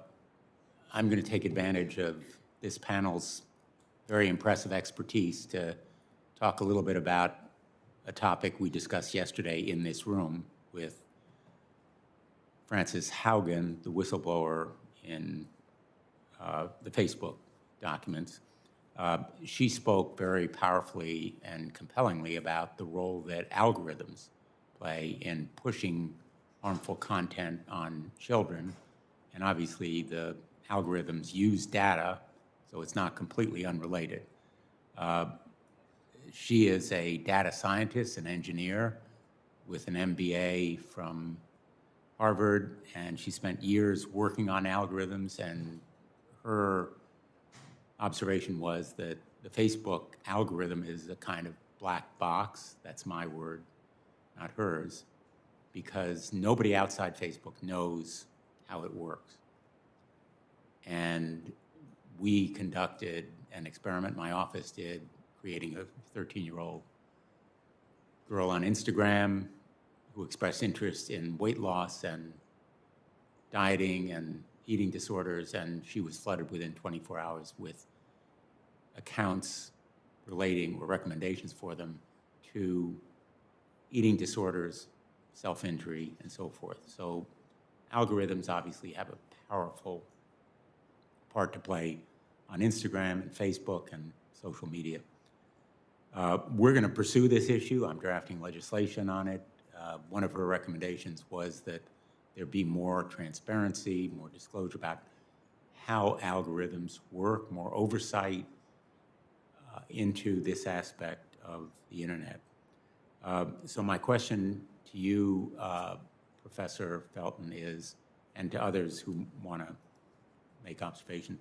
going to take advantage of this panel's very impressive expertise to talk a little bit about a topic we discussed yesterday in this room with Frances Haugen, the whistleblower in the Facebook documents. She spoke very powerfully and compellingly about the role that algorithms play in pushing harmful content on children. And obviously, the algorithms use data, so it's not completely unrelated. She is a data scientist, an engineer with an MBA from Harvard, and she spent years working on algorithms, and her observation was that the Facebook algorithm is a kind of black box. That's my word, not hers, because nobody outside Facebook knows how it works. And we conducted an experiment, my office did, creating a 13-year-old girl on Instagram who expressed interest in weight loss and dieting and eating disorders, and she was flooded within 24 hours with accounts relating or recommendations for them to eating disorders, self-injury, and so forth. So algorithms obviously have a powerful part to play on Instagram and Facebook and social media. We're going to pursue this issue. I'm drafting legislation on it. One of her recommendations was that there be more transparency, more disclosure about how algorithms work, more oversight into this aspect of the internet. So my question to you, Professor Felton, is, and to others who want to make observation,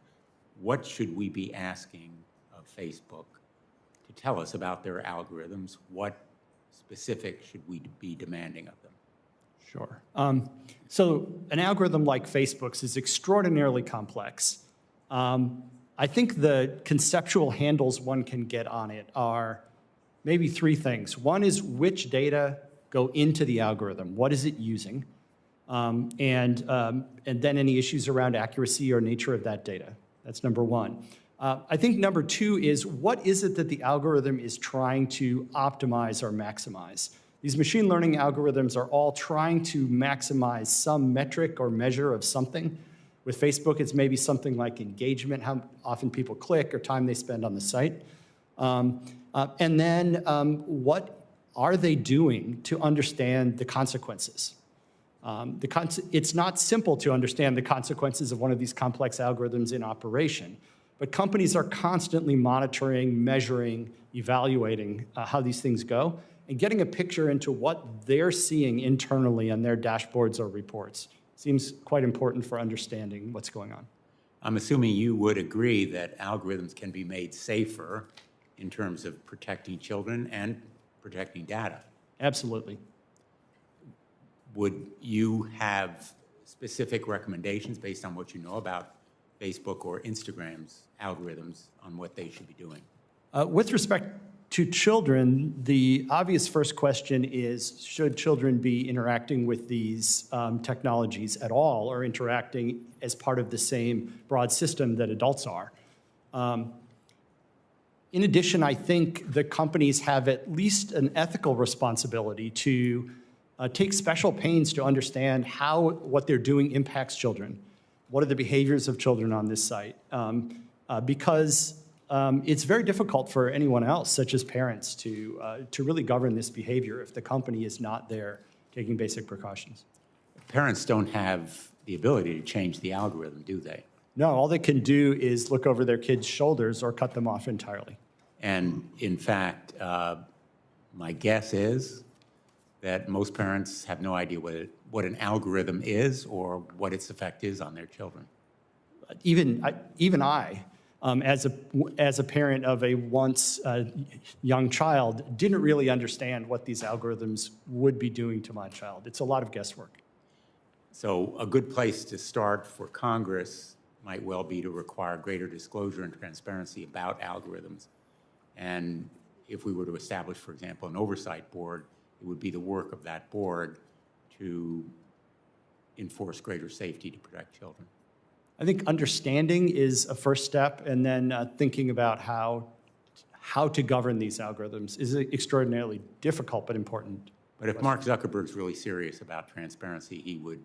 what should we be asking of Facebook to tell us about their algorithms? What specific should we be demanding of them? Sure. So an algorithm like Facebook's is extraordinarily complex. I think the conceptual handles one can get on it are maybe three things. One is which data go into the algorithm. What is it using? And then any issues around accuracy or nature of that data. That's number one. I think number two is what is it that the algorithm is trying to optimize or maximize? These machine learning algorithms are all trying to maximize some metric or measure of something. With Facebook, it's maybe something like engagement, how often people click or time they spend on the site. And then what are they doing to understand the consequences? It's not simple to understand the consequences of one of these complex algorithms in operation, but companies are constantly monitoring, measuring, evaluating how these things go, and getting a picture into what they're seeing internally on their dashboards or reports. Seems quite important for understanding what's going on. I'm assuming you would agree that algorithms can be made safer in terms of protecting children and protecting data. Absolutely. Would you have specific recommendations based on what you know about Facebook or Instagram's algorithms on what they should be doing? With respect to children, the obvious first question is, should children be interacting with these technologies at all or interacting as part of the same broad system that adults are? In addition, I think the companies have at least an ethical responsibility to take special pains to understand how what they're doing impacts children. What are the behaviors of children on this site? Because it's very difficult for anyone else, such as parents, to really govern this behavior if the company is not there taking basic precautions. Parents don't have the ability to change the algorithm, do they? No, all they can do is look over their kids' shoulders or cut them off entirely. And in fact, my guess is that most parents have no idea what an algorithm is or what its effect is on their children. Even I, as a parent of a once young child, didn't really understand what these algorithms would be doing to my child. It's a lot of guesswork. So a good place to start for Congress might well be to require greater disclosure and transparency about algorithms. And if we were to establish, for example, an oversight board, it would be the work of that board to enforce greater safety to protect children. I think understanding is a first step, and then thinking about how to govern these algorithms is extraordinarily difficult but important. But if Mark Zuckerberg's really serious about transparency, he would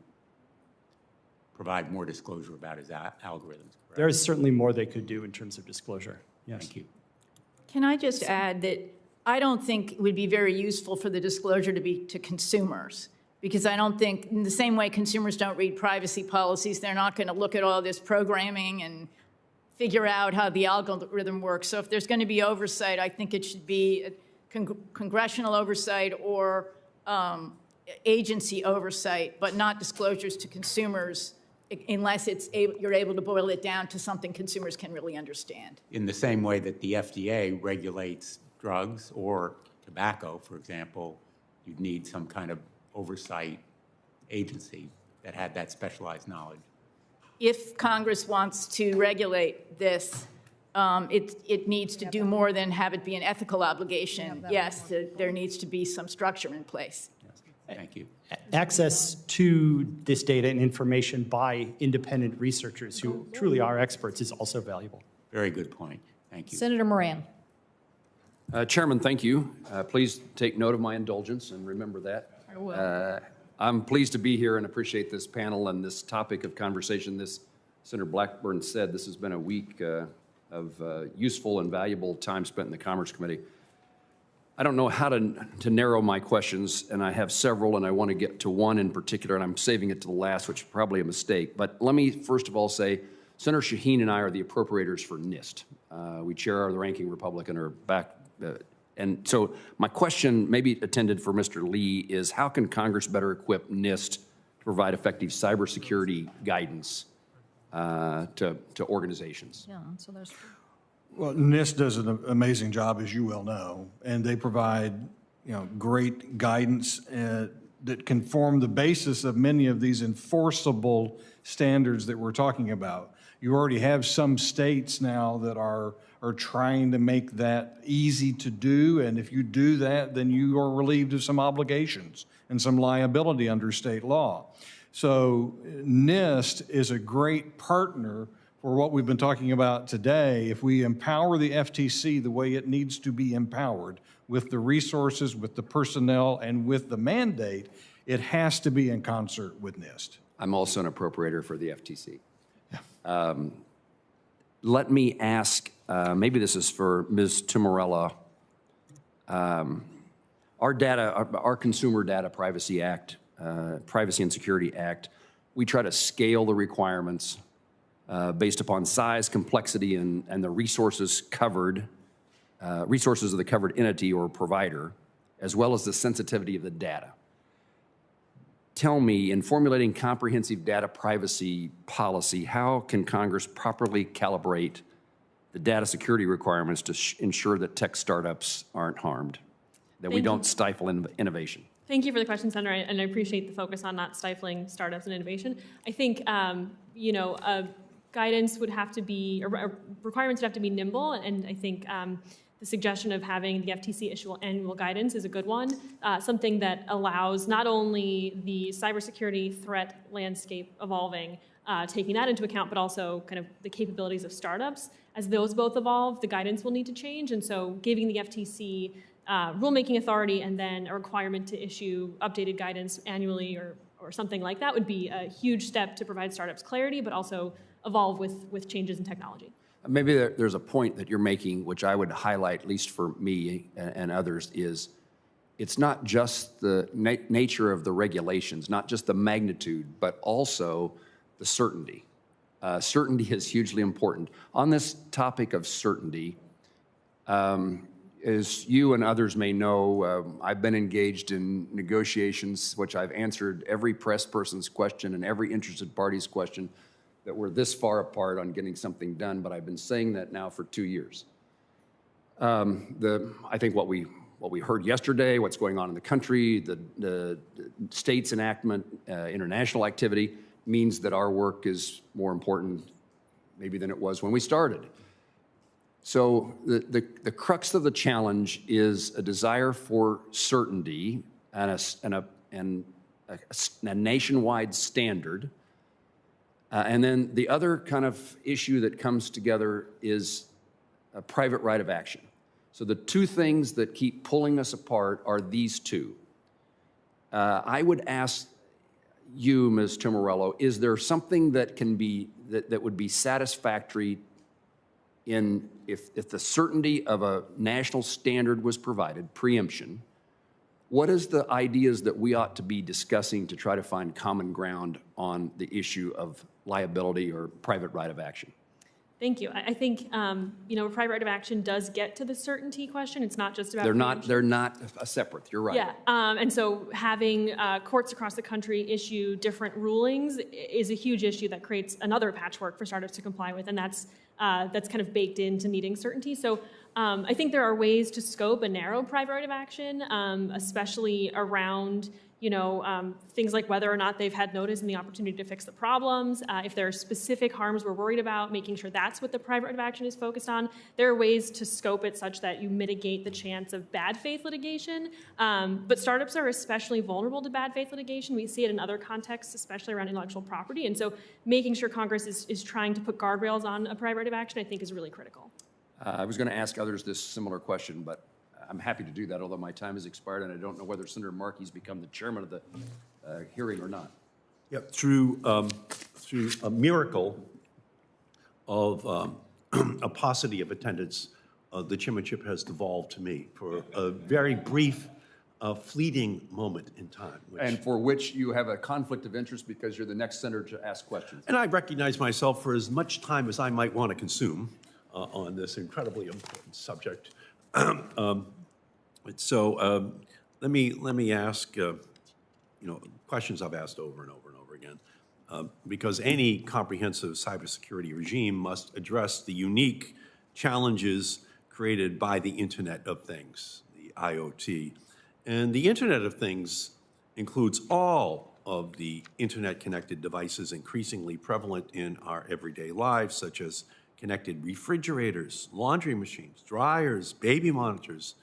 provide more disclosure about his algorithms, correct? There is certainly more they could do in terms of disclosure, yes. Thank you. Can I just add that I don't think it would be very useful for the disclosure to be to consumers, because I don't think, in the same way consumers don't read privacy policies, they're not going to look at all this programming and figure out how the algorithm works. So if there's going to be oversight, I think it should be a congressional oversight or agency oversight, but not disclosures to consumers unless you're able to boil it down to something consumers can really understand. In the same way that the FDA regulates drugs or tobacco, for example, you'd need some kind of oversight agency that had that specialized knowledge. If Congress wants to regulate this, it needs to do more than have it be an ethical obligation. Yes, there needs to be some structure in place. Thank you. Access to this data and information by independent researchers who truly are experts is also valuable. Very good point. Thank you. Senator Moran. Chairman, thank you. Please take note of my indulgence and remember that. I will. I'm pleased to be here and appreciate this panel and this topic of conversation. This, Senator Blackburn said, this has been a week of useful and valuable time spent in the Commerce Committee. I don't know how to narrow my questions, and I have several, and I want to get to one in particular, and I'm saving it to the last, which is probably a mistake. But let me first of all say, Senator Shaheen and I are the appropriators for NIST. We chair the ranking Republican are back. And so my question, maybe intended for Mr. Lee, is how can Congress better equip NIST to provide effective cybersecurity guidance to organizations? Yeah, so there's... Well, NIST does an amazing job, as you well know, and they provide, great guidance that can form the basis of many of these enforceable standards that we're talking about. You already have some states now that are trying to make that easy to do, and if you do that, then you are relieved of some obligations and some liability under state law. So NIST is a great partner for what we've been talking about today. If we empower the FTC the way it needs to be empowered, with the resources, with the personnel, and with the mandate, it has to be in concert with NIST. I'm also an appropriator for the FTC. Yeah. Let me ask, maybe this is for Ms. Tumorella. Our Consumer Data Privacy Act, Privacy and Security Act, we try to scale the requirements based upon size, complexity, and the resources covered, resources of the covered entity or provider, as well as the sensitivity of the data. Tell me, in formulating comprehensive data privacy policy, how can Congress properly calibrate the data security requirements to ensure that tech startups aren't harmed, that we don't stifle innovation? Thank you for the question, Senator, and I appreciate the focus on not stifling startups and innovation. I think, guidance would have to be, or requirements would have to be nimble, and I think the suggestion of having the FTC issue annual guidance is a good one, something that allows not only the cybersecurity threat landscape evolving, taking that into account, but also kind of the capabilities of startups. As those both evolve, the guidance will need to change, and so giving the FTC rulemaking authority and then a requirement to issue updated guidance annually or something like that would be a huge step to provide startups clarity, but also evolve with changes in technology. Maybe there's a point that you're making, which I would highlight, at least for me and others, is it's not just the nature of the regulations, not just the magnitude, but also the certainty. Certainty is hugely important. On this topic of certainty, as you and others may know, I've been engaged in negotiations, which I've answered every press person's question and every interested party's question, that we're this far apart on getting something done, but I've been saying that now for 2 years. I think what we heard yesterday, what's going on in the country, the state's enactment, international activity, means that our work is more important maybe than it was when we started. So the crux of the challenge is a desire for certainty and a nationwide standard And then the other kind of issue that comes together is a private right of action. So the two things that keep pulling us apart are these two. I would ask you, Ms. Tomarello, is there something that can be, that would be satisfactory in, if the certainty of a national standard was provided, preemption, what is the ideas that we ought to be discussing to try to find common ground on the issue of liability or private right of action? Thank you. I think, private right of action does get to the certainty question. It's not just about They're not separate. You're right. Yeah, and so having courts across the country issue different rulings is a huge issue that creates another patchwork for startups to comply with, and that's kind of baked into needing certainty. So I think there are ways to scope a narrow private right of action, especially around things like whether or not they've had notice and the opportunity to fix the problems. If there are specific harms we're worried about, making sure that's what the private right of action is focused on. There are ways to scope it such that you mitigate the chance of bad faith litigation. But startups are especially vulnerable to bad faith litigation. We see it in other contexts, especially around intellectual property. And so making sure Congress is trying to put guardrails on a private right of action, I think, is really critical. I was going to ask others this similar question, but I'm happy to do that, although my time has expired, and I don't know whether Senator Markey's become the chairman of the hearing or not. Yeah, through a miracle of a paucity of attendance, the chairmanship has devolved to me for a very brief, fleeting moment in time. And for which you have a conflict of interest because you're the next senator to ask questions. And I recognize myself for as much time as I might want to consume on this incredibly important subject. So let me ask, questions I've asked over and over and over again, because any comprehensive cybersecurity regime must address the unique challenges created by the Internet of Things, the IoT. And the Internet of Things includes all of the Internet-connected devices increasingly prevalent in our everyday lives, such as connected refrigerators, laundry machines, dryers, baby monitors,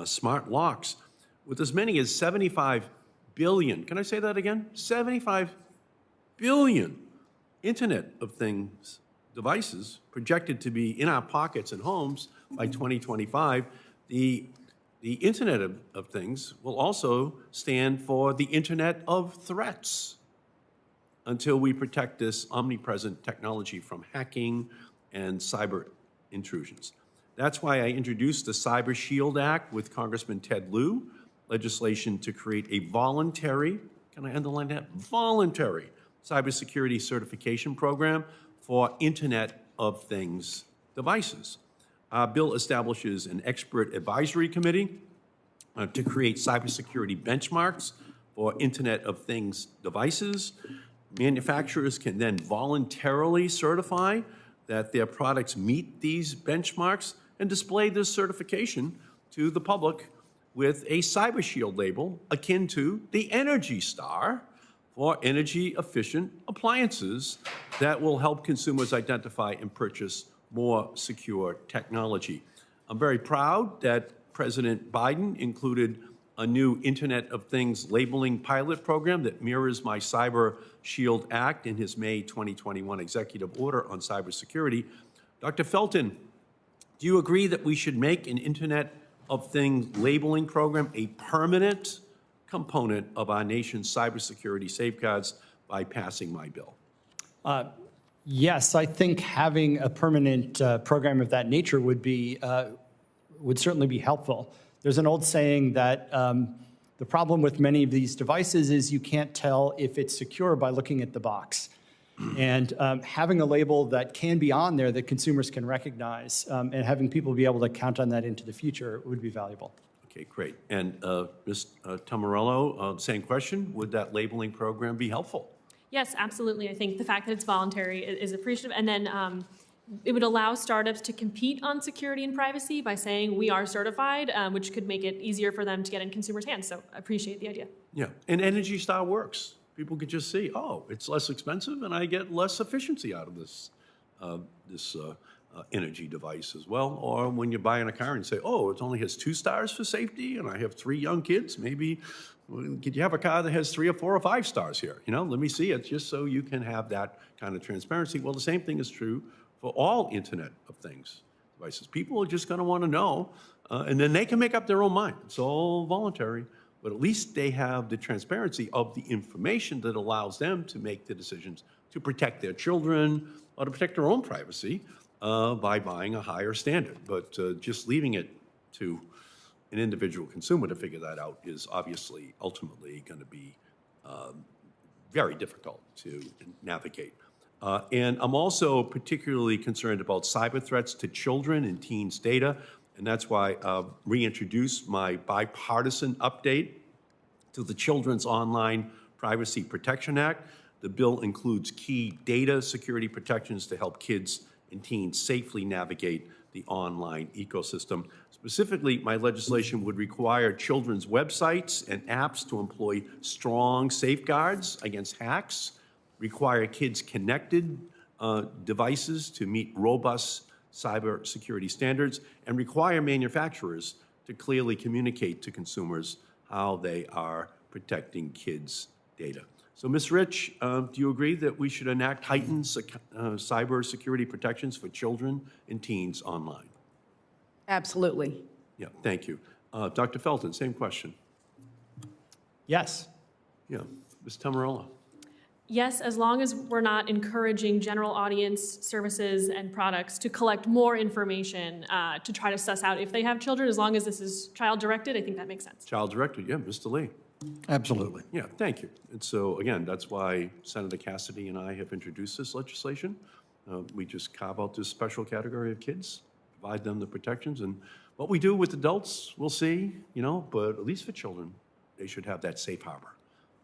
smart locks, with as many as 75 billion, can I say that again? 75 billion Internet of Things devices projected to be in our pockets and homes by 2025. The Internet of Things will also stand for the Internet of Threats until we protect this omnipresent technology from hacking and cyber intrusions. That's why I introduced the Cyber Shield Act with Congressman Ted Lieu, legislation to create a voluntary, can I underline that? Voluntary cybersecurity certification program for Internet of Things devices. Our bill establishes an expert advisory committee to create cybersecurity benchmarks for Internet of Things devices. Manufacturers can then voluntarily certify that their products meet these benchmarks and display this certification to the public with a Cyber Shield label akin to the Energy Star for energy-efficient appliances that will help consumers identify and purchase more secure technology. I'm very proud that President Biden included a new Internet of Things labeling pilot program that mirrors my Cyber Shield Act in his May 2021 executive order on cybersecurity. Dr. Felton, do you agree that we should make an Internet of Things labeling program a permanent component of our nation's cybersecurity safeguards by passing my bill? Yes, I think having a permanent program of that nature would certainly be helpful. There's an old saying that the problem with many of these devices is you can't tell if it's secure by looking at the box. And having a label that can be on there that consumers can recognize and having people be able to count on that into the future would be valuable. Okay, great. And Ms. Tomarello, same question. Would that labeling program be helpful? Yes, absolutely. I think the fact that it's voluntary is appreciative. And then it would allow startups to compete on security and privacy by saying we are certified, which could make it easier for them to get in consumers' hands. So I appreciate the idea. Yeah, and Energy Star works. People could just see, oh, it's less expensive and I get less efficiency out of this energy device as well. Or when you're buying a car and say, oh, it only has 2 stars for safety and I have 3 young kids, maybe could you have a car that has 3 or 4 or 5 stars here? You know, let me see it, just so you can have that kind of transparency. Well, the same thing is true for all Internet of Things devices. People are just going to want to know, and then they can make up their own mind. It's all voluntary, but at least they have the transparency of the information that allows them to make the decisions to protect their children or to protect their own privacy by buying a higher standard. But just leaving it to an individual consumer to figure that out is obviously ultimately going to be very difficult to navigate. And I'm also particularly concerned about cyber threats to children and teens' data, and that's why I've reintroduced my bipartisan update to the Children's Online Privacy Protection Act. The bill includes key data security protections to help kids and teens safely navigate the online ecosystem. Specifically, my legislation would require children's websites and apps to employ strong safeguards against hacks, require kids' connected devices to meet robust cybersecurity standards, and require manufacturers to clearly communicate to consumers how they are protecting kids' data. So, Ms. Rich, do you agree that we should enact heightened cybersecurity protections for children and teens online? Absolutely. Yeah, thank you. Dr. Felton, same question. Yes. Yeah, Ms. Tamarella. Yes, as long as we're not encouraging general audience services and products to collect more information to try to suss out if they have children, as long as this is child-directed, I think that makes sense. Child-directed, yeah, Mr. Lee. Absolutely. Yeah, thank you. And so, again, that's why Senator Cassidy and I have introduced this legislation. We just carve out this special category of kids, provide them the protections, and what we do with adults, we'll see, you know, but at least for children, they should have that safe harbor,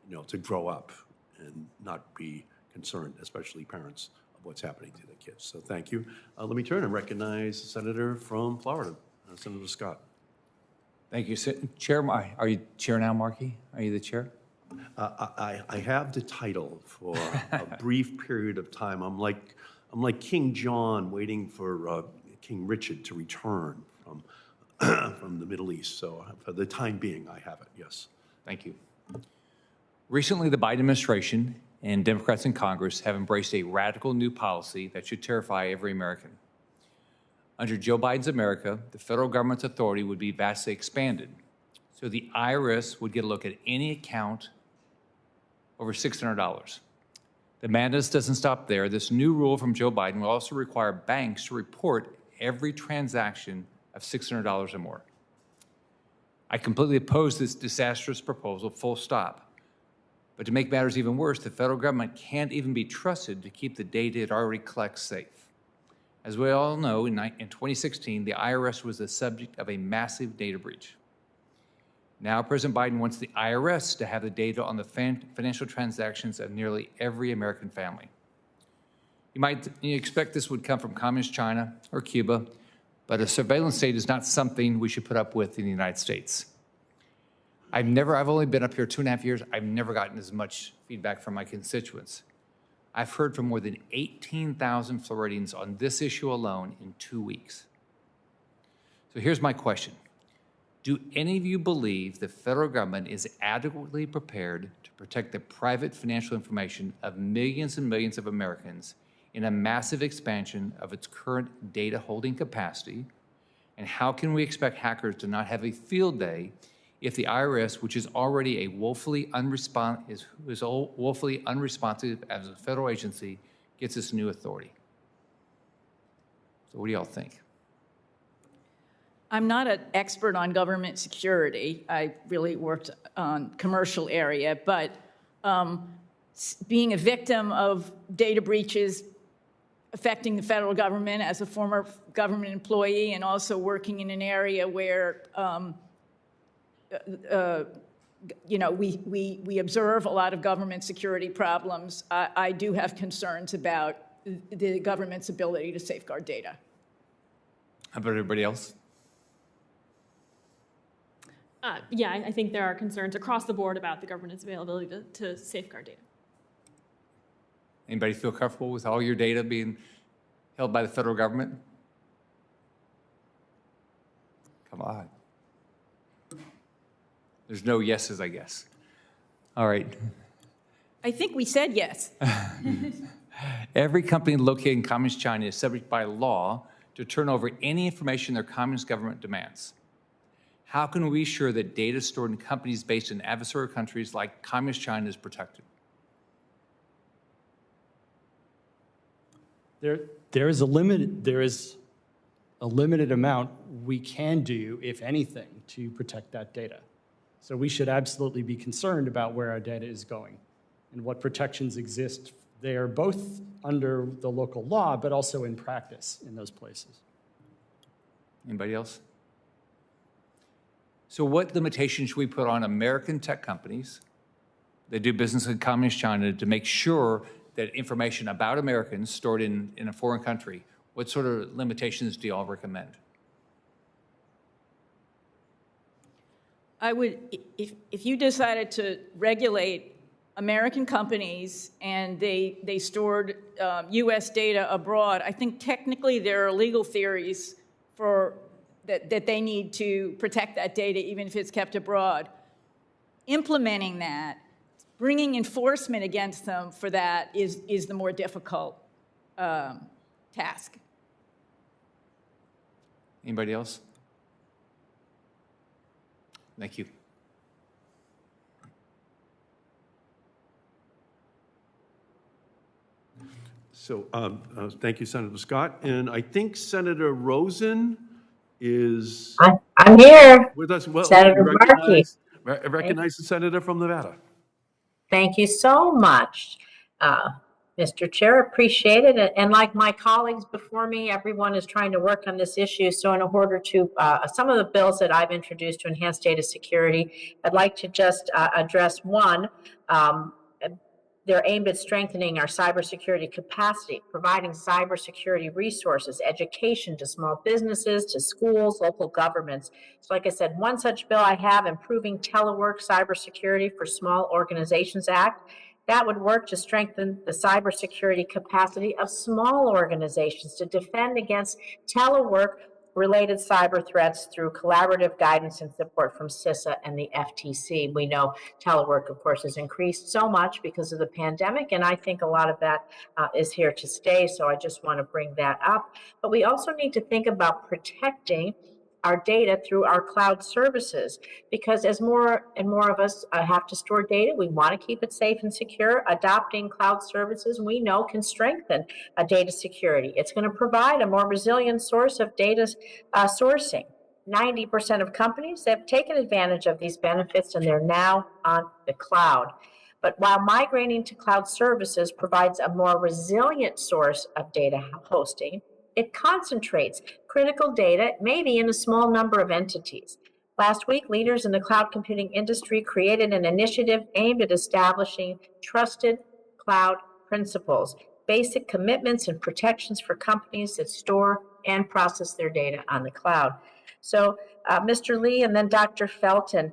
you know, to grow up and not be concerned, especially parents, of what's happening to their kids. So thank you. Let me turn and recognize the Senator from Florida, Senator Scott. Thank you. Chair, are you chair now, Markey? Are you the chair? I have the title for a brief period of time. I'm like King John waiting for King Richard to return from the Middle East. So for the time being, I have it, yes. Thank you. Recently, the Biden administration and Democrats in Congress have embraced a radical new policy that should terrify every American. Under Joe Biden's America, the federal government's authority would be vastly expanded. So the IRS would get a look at any account over $600. The madness doesn't stop there. This new rule from Joe Biden will also require banks to report every transaction of $600 or more. I completely oppose this disastrous proposal, full stop. But to make matters even worse, the federal government can't even be trusted to keep the data it already collects safe. As we all know, in 2016, the IRS was the subject of a massive data breach. Now, President Biden wants the IRS to have the data on the financial transactions of nearly every American family. You might expect this would come from communist China or Cuba, but a surveillance state is not something we should put up with in the United States. I've only been up here 2.5 years. I've never gotten as much feedback from my constituents. I've heard from more than 18,000 Floridians on this issue alone in 2 weeks. So here's my question. Do any of you believe the federal government is adequately prepared to protect the private financial information of millions and millions of Americans in a massive expansion of its current data holding capacity? And how can we expect hackers to not have a field day if the IRS, which is already a woefully unresponsive as a federal agency, gets this new authority? So what do y'all think? I'm not an expert on government security. I really worked on commercial area, but being a victim of data breaches affecting the federal government as a former government employee and also working in an area where we observe a lot of government security problems, I do have concerns about the government's ability to safeguard data. How about everybody else? Yeah, I think there are concerns across the board about the government's availability to safeguard data. Anybody feel comfortable with all your data being held by the federal government? Come on. There's no yeses, I guess. All right. I think we said yes. Every company located in Communist China is subject by law to turn over any information their communist government demands. How can we be sure that data stored in companies based in adversarial countries like Communist China is protected? There is a limited amount we can do, if anything, to protect that data. So we should absolutely be concerned about where our data is going and what protections exist there, both under the local law, but also in practice in those places. Anybody else? So what limitations should we put on American tech companies that do business in Communist China to make sure that information about Americans stored in a foreign country, what sort of limitations do you all recommend? I would, if you decided to regulate American companies and they stored U.S. data abroad, I think technically there are legal theories for that they need to protect that data even if it's kept abroad. Implementing that, bringing enforcement against them for that is the more difficult task. Anybody else? Thank you. So thank you, Senator Scott. And I think Senator Rosen is I'm here. with us. Well, Senator Markey. Recognize the senator from Nevada. Thank you so much, Mr. Chair. Appreciate it. And like my colleagues before me, everyone is trying to work on this issue. So in order to, some of the bills that I've introduced to enhance data security, I'd like to just address one. They're aimed at strengthening our cybersecurity capacity, providing cybersecurity resources, education to small businesses, to schools, local governments. So like I said, one such bill I have, Improving Telework Cybersecurity for Small Organizations Act. That would work to strengthen the cybersecurity capacity of small organizations to defend against telework related cyber threats through collaborative guidance and support from CISA and the FTC. We know telework, of course, has increased so much because of the pandemic, and I think a lot of that is here to stay, so I just want to bring that up. But we also need to think about protecting our data through our cloud services, because as more and more of us have to store data, we want to keep it safe and secure. Adopting cloud services, we know, can strengthen data security. It's going to provide a more resilient source of data sourcing. 90% of companies have taken advantage of these benefits, and they're now on the cloud. But while migrating to cloud services provides a more resilient source of data hosting, it concentrates critical data, maybe in a small number of entities. Last week, leaders in the cloud computing industry created an initiative aimed at establishing trusted cloud principles, basic commitments and protections for companies that store and process their data on the cloud. So, Mr. Lee and then Dr. Felton,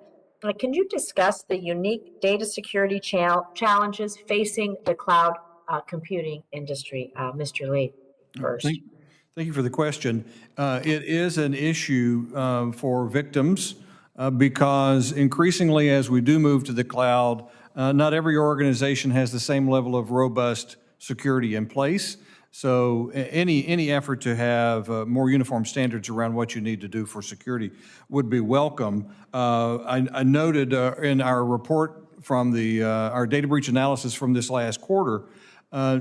can you discuss the unique data security challenges facing the cloud computing industry? Mr. Lee, first. Thank you for the question. It is an issue for victims because increasingly as we do move to the cloud, not every organization has the same level of robust security in place. So any effort to have more uniform standards around what you need to do for security would be welcome. I noted in our report from our data breach analysis from this last quarter,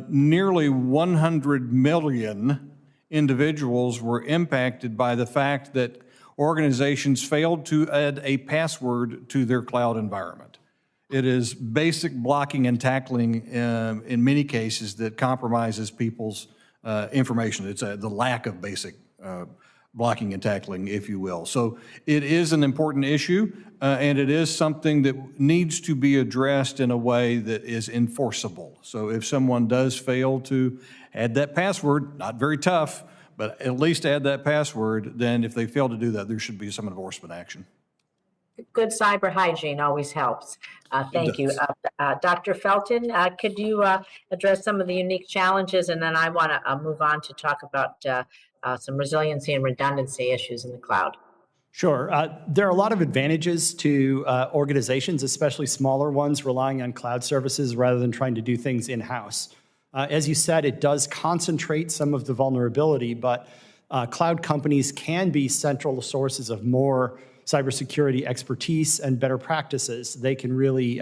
nearly 100 million individuals were impacted by the fact that organizations failed to add a password to their cloud environment. It is basic blocking and tackling in many cases that compromises people's information. It's the lack of basic blocking and tackling, if you will. So it is an important issue, and it is something that needs to be addressed in a way that is enforceable. So if someone does fail to add that password, not very tough, but at least add that password, then if they fail to do that, there should be some enforcement action. Good cyber hygiene always helps. Thank you. Dr. Felton, could you address some of the unique challenges? And then I want to move on to talk about some resiliency and redundancy issues in the cloud. Sure. There are a lot of advantages to organizations, especially smaller ones, relying on cloud services rather than trying to do things in-house. As you said, it does concentrate some of the vulnerability, but cloud companies can be central sources of more cybersecurity expertise and better practices. They can really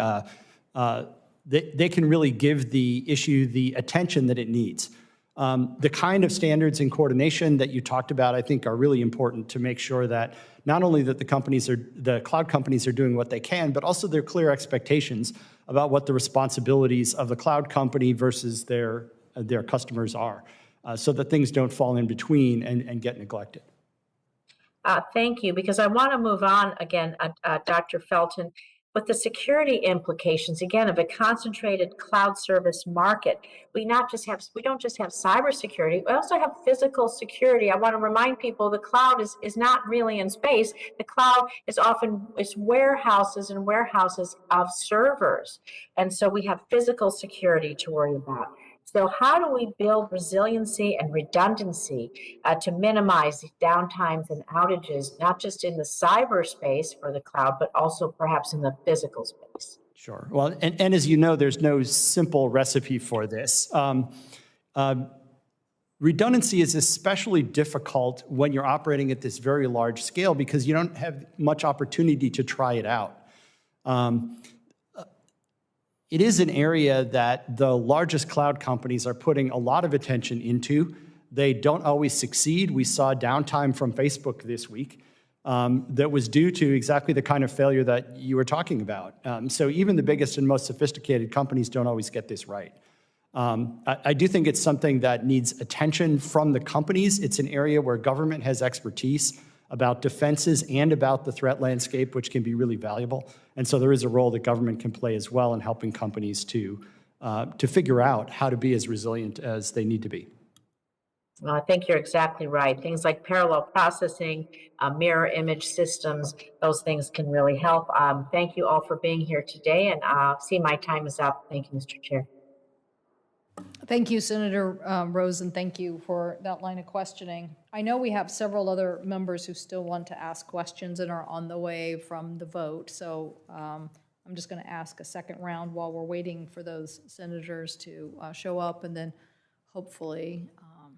they can really give the issue the attention that it needs. The kind of standards and coordination that you talked about, I think, are really important to make sure that not only that the cloud companies are doing what they can, but also there are clear expectations about what the responsibilities of the cloud company versus their customers are, so that things don't fall in between and get neglected. Thank you, because I want to move on again, Dr. Felton, with the security implications, again, of a concentrated cloud service market. We don't just have cybersecurity, we also have physical security. I want to remind people the cloud is not really in space. The cloud is often warehouses and warehouses of servers. And so we have physical security to worry about. So how do we build resiliency and redundancy to minimize the downtimes and outages, not just in the cyberspace for the cloud, but also perhaps in the physical space? Sure. Well, and as you know, there's no simple recipe for this. Redundancy is especially difficult when you're operating at this very large scale because you don't have much opportunity to try it out. It is an area that the largest cloud companies are putting a lot of attention into. They don't always succeed. We saw downtime from Facebook this week that was due to exactly the kind of failure that you were talking about. So even the biggest and most sophisticated companies don't always get this right. I do think it's something that needs attention from the companies. It's an area where government has expertise about defenses and about the threat landscape, which can be really valuable. And so there is a role that government can play as well in helping companies to figure out how to be as resilient as they need to be. I think you're exactly right. Things like parallel processing, mirror image systems, those things can really help. Thank you all for being here today, and I see my time is up. Thank you, Mr. Chair. Thank you, Senator Rose, and thank you for that line of questioning. I know we have several other members who still want to ask questions and are on the way from the vote, so I'm just going to ask a second round while we're waiting for those senators to show up, and then hopefully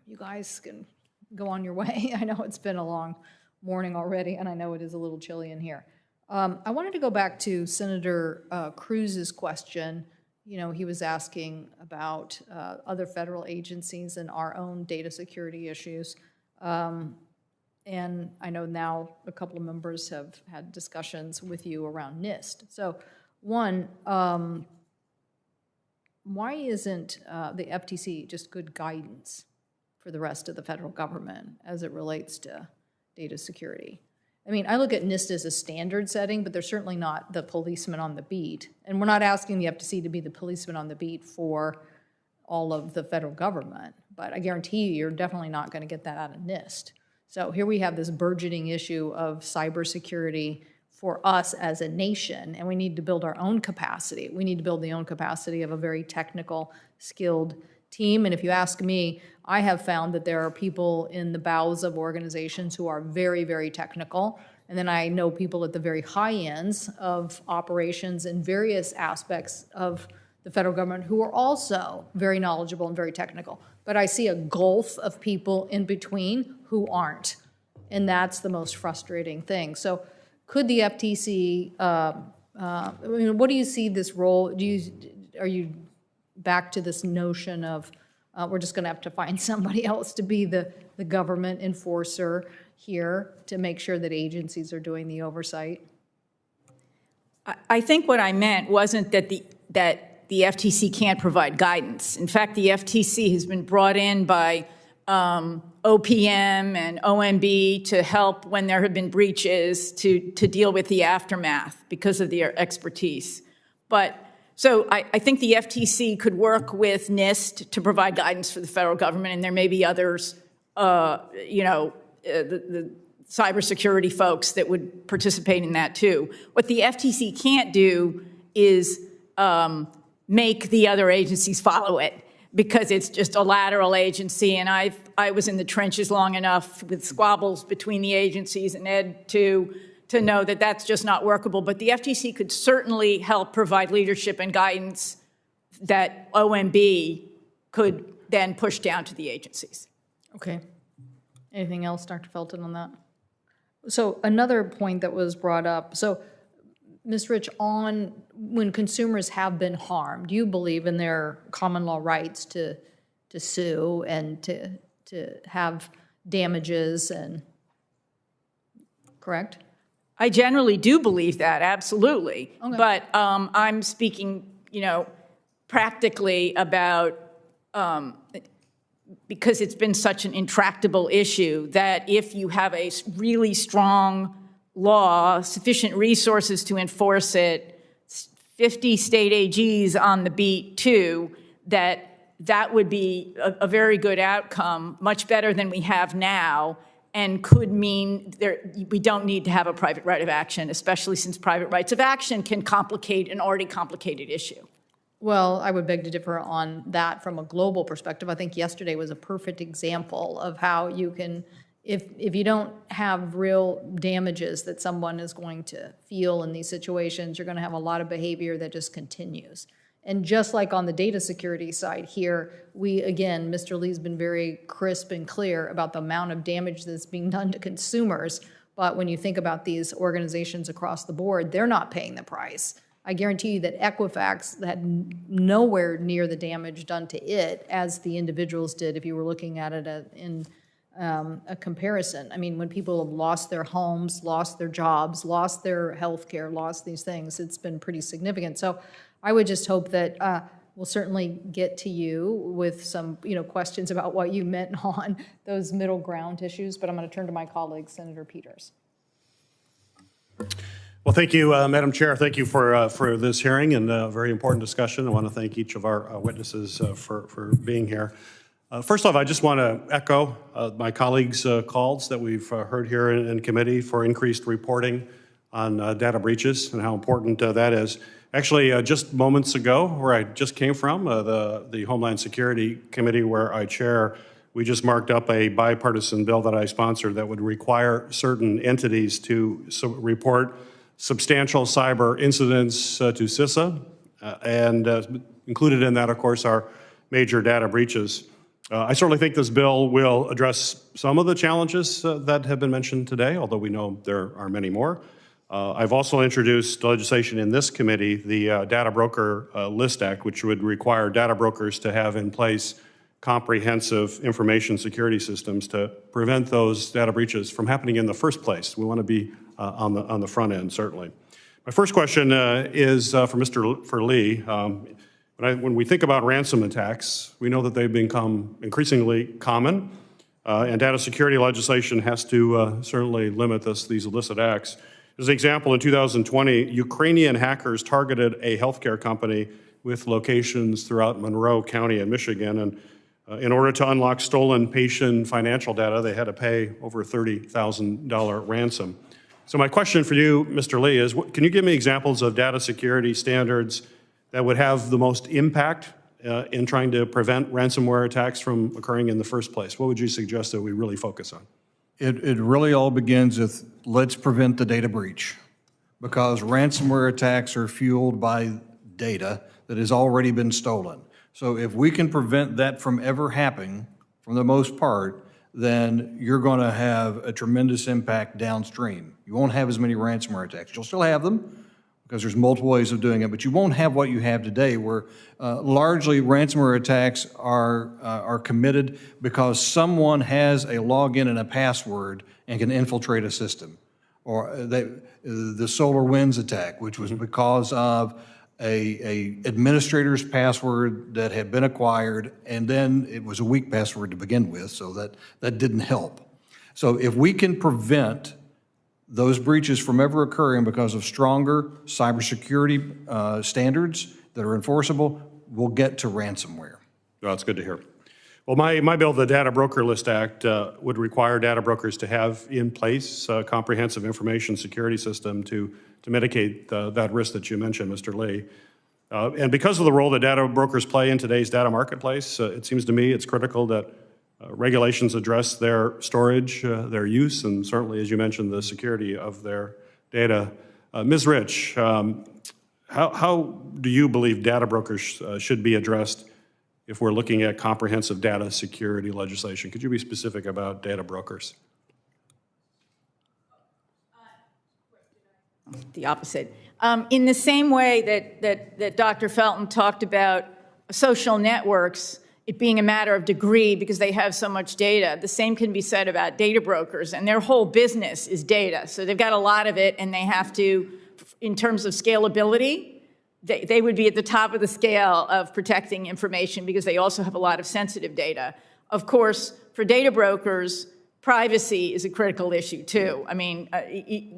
you guys can go on your way. I know it's been a long morning already, and I know it is a little chilly in here. I wanted to go back to Senator Cruz's question. You know, he was asking about other federal agencies and our own data security issues. And I know now a couple of members have had discussions with you around NIST. So one, why isn't the FTC just good guidance for the rest of the federal government as it relates to data security? I mean, I look at NIST as a standard setting, but they're certainly not the policeman on the beat. And we're not asking the FTC to be the policeman on the beat for all of the federal government. But I guarantee you're definitely not going to get that out of NIST. So here we have this burgeoning issue of cybersecurity for us as a nation, and we need to build our own capacity. We need to build the own capacity of a very technical, skilled team. And if you ask me, I have found that there are people in the bowels of organizations who are very, very technical. And then I know people at the very high ends of operations in various aspects of the federal government who are also very knowledgeable and very technical. But I see a gulf of people in between who aren't. And that's the most frustrating thing. So could the FTC, I mean, what do you see this role? Are you back to this notion of we're just going to have to find somebody else to be the government enforcer here to make sure that agencies are doing the oversight? I think what I meant wasn't that the FTC can't provide guidance. In fact, the FTC has been brought in by OPM and OMB to help when there have been breaches to deal with the aftermath because of their expertise. So I think the FTC could work with NIST to provide guidance for the federal government, and there may be others, the cybersecurity folks that would participate in that too. What the FTC can't do is make the other agencies follow it, because it's just a lateral agency, and I was in the trenches long enough with squabbles between the agencies and Ed to know that that's just not workable. But the FTC could certainly help provide leadership and guidance that OMB could then push down to the agencies. Okay. Anything else, Dr. Felton, on that? So another point that was brought up, so Ms. Rich, on when consumers have been harmed, do you believe in their common law rights to sue and to have damages and, correct? I generally do believe that, absolutely. Okay. But I'm speaking, practically about, because it's been such an intractable issue, that if you have a really strong law, sufficient resources to enforce it, 50 state AGs on the beat too, that would be a very good outcome, much better than we have now, and could mean we don't need to have a private right of action, especially since private rights of action can complicate an already complicated issue. Well, I would beg to differ on that from a global perspective. I think yesterday was a perfect example of how you can, if you don't have real damages that someone is going to feel in these situations, you're going to have a lot of behavior that just continues. And just like on the data security side here, again, Mr. Lee's been very crisp and clear about the amount of damage that's being done to consumers. But when you think about these organizations across the board, they're not paying the price. I guarantee you that Equifax had nowhere near the damage done to it as the individuals did if you were looking at it in a comparison. I mean, when people have lost their homes, lost their jobs, lost their health care, lost these things, it's been pretty significant. So I would just hope that we'll certainly get to you with some questions about what you meant on those middle ground issues, but I'm going to turn to my colleague, Senator Peters. Well, thank you, Madam Chair. Thank you for this hearing and a very important discussion. I want to thank each of our witnesses for being here. First off, I just want to echo my colleagues' calls that we've heard here in committee for increased reporting on data breaches and how important that is. Actually, just moments ago, where I just came from, the Homeland Security Committee where I chair, we just marked up a bipartisan bill that I sponsored that would require certain entities to report substantial cyber incidents to CISA, and included in that, of course, are major data breaches. I certainly think this bill will address some of the challenges that have been mentioned today, although we know there are many more. I've also introduced legislation in this committee, the Data Broker List Act, which would require data brokers to have in place comprehensive information security systems to prevent those data breaches from happening in the first place. We want to be on the front end, certainly. My first question is for Lee. When we think about ransom attacks, we know that they've become increasingly common, and data security legislation has to certainly limit these illicit acts. As an example, in 2020, Ukrainian hackers targeted a healthcare company with locations throughout Monroe County in Michigan, and in order to unlock stolen patient financial data, they had to pay over a $30,000 ransom. So my question for you, Mr. Lee, is can you give me examples of data security standards that would have the most impact in trying to prevent ransomware attacks from occurring in the first place? What would you suggest that we really focus on? It really all begins with let's prevent the data breach, because ransomware attacks are fueled by data that has already been stolen. So if we can prevent that from ever happening, for the most part, then you're going to have a tremendous impact downstream. You won't have as many ransomware attacks. You'll still have them because there's multiple ways of doing it, but you won't have what you have today, where largely ransomware attacks are committed because someone has a login and a password and can infiltrate a system. Or the SolarWinds attack, which was because of a administrator's password that had been acquired, and then it was a weak password to begin with, so that didn't help. So if we can prevent those breaches from ever occurring because of stronger cybersecurity standards that are enforceable, we'll get to ransomware. Well, that's good to hear. Well, my bill, the Data Broker List Act, would require data brokers to have in place a comprehensive information security system to mitigate that risk that you mentioned, Mr. Lee. And because of the role that data brokers play in today's data marketplace, it seems to me it's critical that regulations address their storage, their use, and certainly, as you mentioned, the security of their data. Ms. Rich, how do you believe data brokers should be addressed if we're looking at comprehensive data security legislation? Could you be specific about data brokers? The opposite. In the same way that Dr. Felton talked about social networks, it being a matter of degree because they have so much data, the same can be said about data brokers, and their whole business is data. So they've got a lot of it, and they have to, in terms of scalability, they would be at the top of the scale of protecting information because they also have a lot of sensitive data. Of course, for data brokers, privacy is a critical issue too. I mean,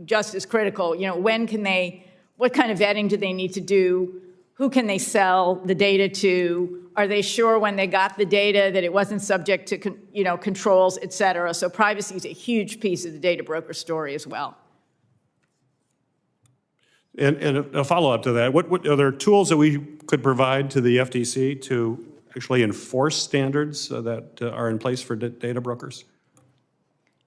just as critical. You know, when can they, what kind of vetting do they need to do? Who can they sell the data to? Are they sure when they got the data that it wasn't subject to, controls, et cetera? So privacy is a huge piece of the data broker story as well. And a follow-up to that, what are there tools that we could provide to the FTC to actually enforce standards that are in place for data brokers?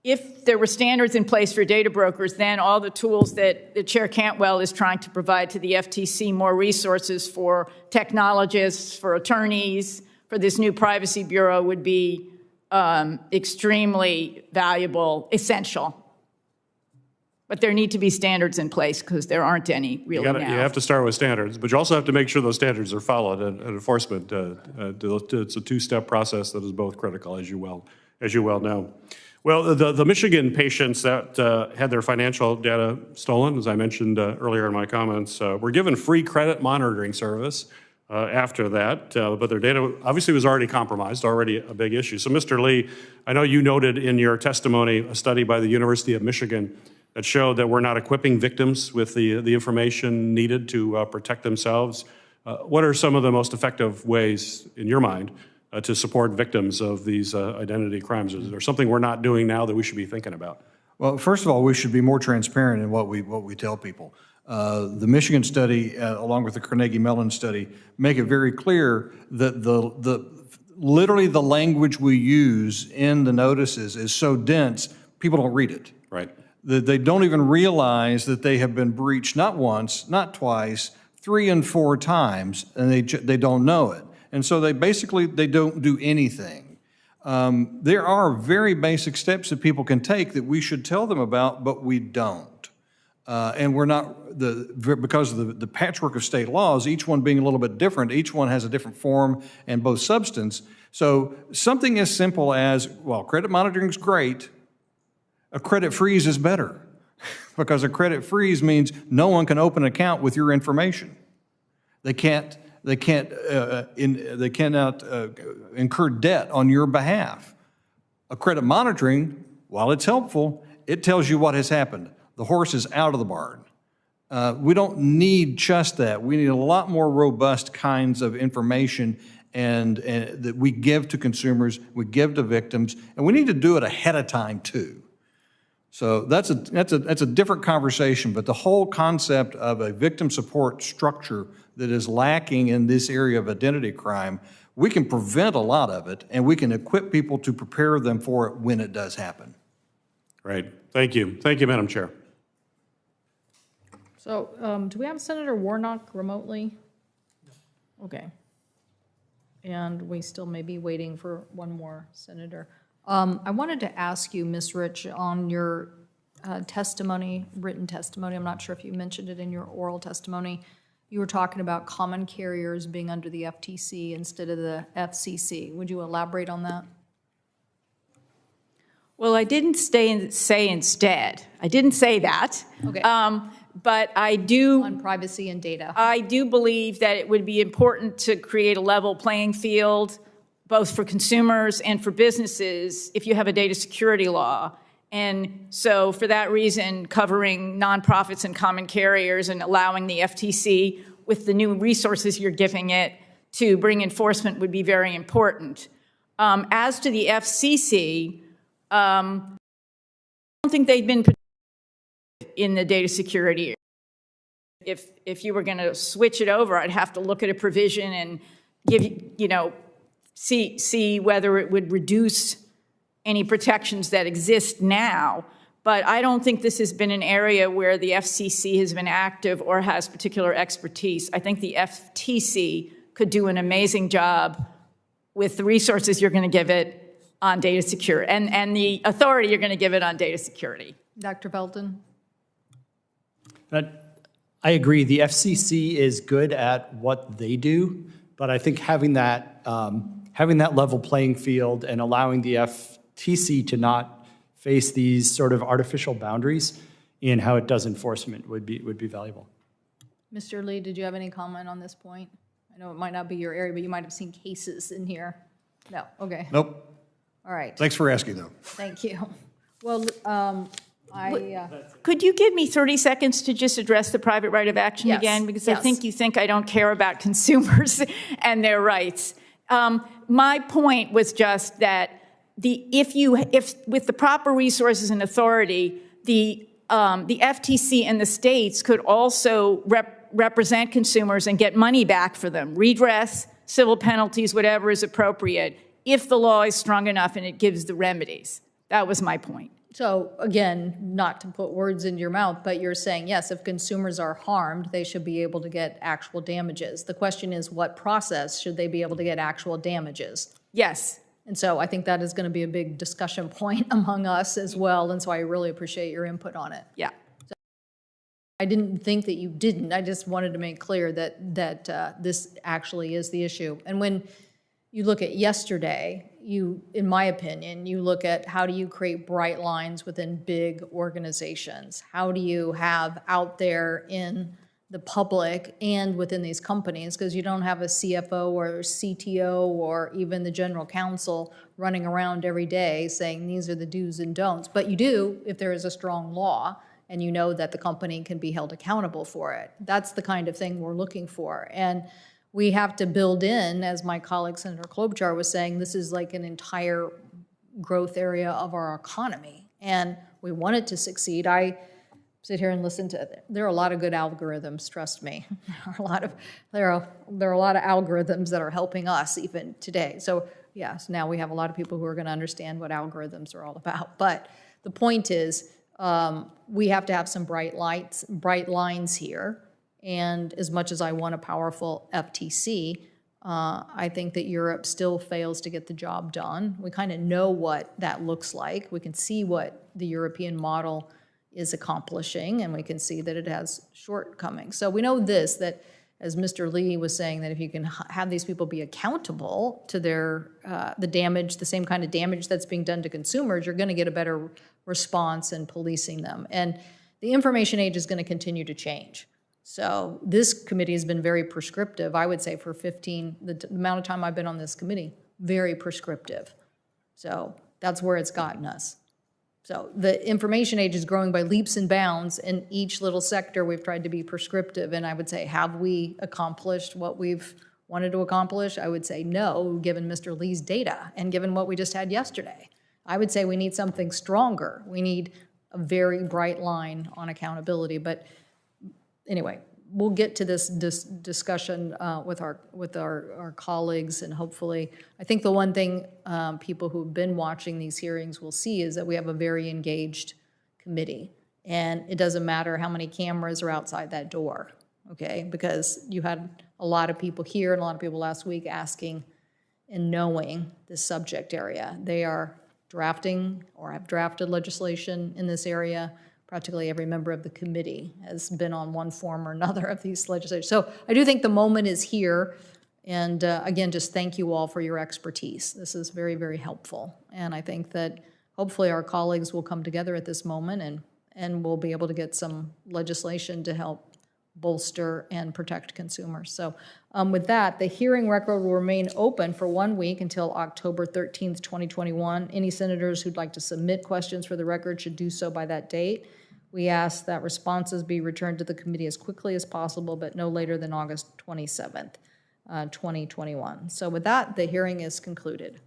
If there were standards in place for data brokers, then all the tools that Chair Cantwell is trying to provide to the FTC, more resources for technologists, for attorneys, for this new privacy bureau would be extremely valuable, essential. But there need to be standards in place because there aren't any really now. You have to start with standards, but you also have to make sure those standards are followed, and enforcement. It's a two-step process that is both critical, as you well know. Well, the Michigan patients that had their financial data stolen, as I mentioned earlier in my comments, were given free credit monitoring service after that, but their data obviously was already compromised, already a big issue. So, Mr. Lee, I know you noted in your testimony a study by the University of Michigan that showed that we're not equipping victims with the information needed to protect themselves. What are some of the most effective ways, in your mind, to support victims of these identity crimes? Is there something we're not doing now that we should be thinking about? Well, first of all, we should be more transparent in what we tell people. The Michigan study, along with the Carnegie Mellon study, make it very clear that literally the language we use in the notices is so dense, people don't read it. Right. They don't even realize that they have been breached not once, not twice, 3 and 4 times, and they don't know it. And so they don't do anything. There are very basic steps that people can take that we should tell them about, but we don't. And we're not, because of the patchwork of state laws, each one being a little bit different, each one has a different form and both substance. So something as simple as, well, credit monitoring is great, a credit freeze is better. Because a credit freeze means no one can open an account with your information. They cannot incur debt on your behalf. A credit monitoring, while it's helpful, it tells you what has happened. The horse is out of the barn. We don't need just that. We need a lot more robust kinds of information and that we give to consumers, we give to victims, and we need to do it ahead of time too. So that's a different conversation, but the whole concept of a victim support structure that is lacking in this area of identity crime, we can prevent a lot of it, and we can equip people to prepare them for it when it does happen. Right. Thank you. Thank you, Madam Chair. So do we have Senator Warnock remotely? Okay. And we still may be waiting for one more senator. I wanted to ask you, Ms. Rich, on your testimony, written testimony, I'm not sure if you mentioned it in your oral testimony, you were talking about common carriers being under the FTC instead of the FCC. Would you elaborate on that? Well, I didn't say instead. I didn't say that. Okay. But I do... On privacy and data. I do believe that it would be important to create a level playing field, both for consumers and for businesses, if you have a data security law. And so for that reason, covering nonprofits and common carriers and allowing the FTC, with the new resources you're giving it, to bring enforcement would be very important. As to the FCC, I don't think they've been in the data security if you were going to switch it over, I'd have to look at a provision and give, see whether it would reduce any protections that exist now. But I don't think this has been an area where the FCC has been active or has particular expertise. I think the FTC could do an amazing job with the resources you're going to give it on data security and the authority you're going to give it on data security. Dr. Belton? I agree. The FCC is good at what they do, but I think having that level playing field and allowing the FTC to not face these sort of artificial boundaries in how it does enforcement would be valuable. Mr. Lee, did you have any comment on this point? I know it might not be your area, but you might have seen cases in here. No, okay. Nope. All right. Thanks for asking, though. Thank you. Well, Could you give me 30 seconds to just address the private right of action Yes, again? Because yes. I think you think I don't care about consumers and their rights. My point was just that if with the proper resources and authority, the FTC and the states could also represent consumers and get money back for them, redress, civil penalties, whatever is appropriate, if the law is strong enough and it gives the remedies. That was my point. so again, not to put words in your mouth, but you're saying, yes, if consumers are harmed, they should be able to get actual damages. The question is, what process should they be able to get actual damages? Yes. And so I think that is going to be a big discussion point among us as well, and so I really appreciate your input on it. Yeah. So I didn't think that you didn't. I just wanted to make clear that this actually is the issue. And when you look at yesterday, in my opinion, you look at how do you create bright lines within big organizations? How do you have out there in the public and within these companies, because you don't have a CFO or CTO or even the general counsel running around every day saying these are the do's and don'ts. But you do if there is a strong law and you know that the company can be held accountable for it. That's the kind of thing we're looking for. And we have to build in, as my colleague Senator Klobuchar was saying, this is like an entire growth area of our economy. And we want it to succeed. I sit here and listen to it. There are a lot of good algorithms, trust me. There are a lot of algorithms that are helping us even today. So yes, now we have a lot of people who are going to understand what algorithms are all about. But the point is, we have to have some bright lines here. And as much as I want a powerful FTC, I think that Europe still fails to get the job done. We kind of know what that looks like. We can see what the European model is accomplishing, and we can see that it has shortcomings. So we know this, that as Mr. Lee was saying, that if you can have these people be accountable to their the damage, the same kind of damage that's being done to consumers, you're going to get a better response in policing them. And the information age is going to continue to change. So this committee has been very prescriptive, I would say, for the amount of time I've been on this committee, very prescriptive. So that's where it's gotten us. So the information age is growing by leaps and bounds. In each little sector, we've tried to be prescriptive. And I would say, have we accomplished what we've wanted to accomplish? I would say no, given Mr. Lee's data and given what we just had yesterday. I would say we need something stronger. We need a very bright line on accountability. But anyway, we'll get to this discussion with our colleagues, and hopefully, I think the one thing people who've been watching these hearings will see is that we have a very engaged committee, and it doesn't matter how many cameras are outside that door, okay? Because you had a lot of people here and a lot of people last week asking and knowing this subject area. They are drafting or have drafted legislation in this area. Practically every member of the committee has been on one form or another of these legislation. So I do think the moment is here. And again, just thank you all for your expertise. This is very, very helpful. And I think that hopefully our colleagues will come together at this moment and we'll be able to get some legislation to help bolster and protect consumers. So with that, the hearing record will remain open for 1 week until October 13th, 2021. Any senators who'd like to submit questions for the record should do so by that date. We ask that responses be returned to the committee as quickly as possible, but no later than August 27th, 2021. So with that, the hearing is concluded.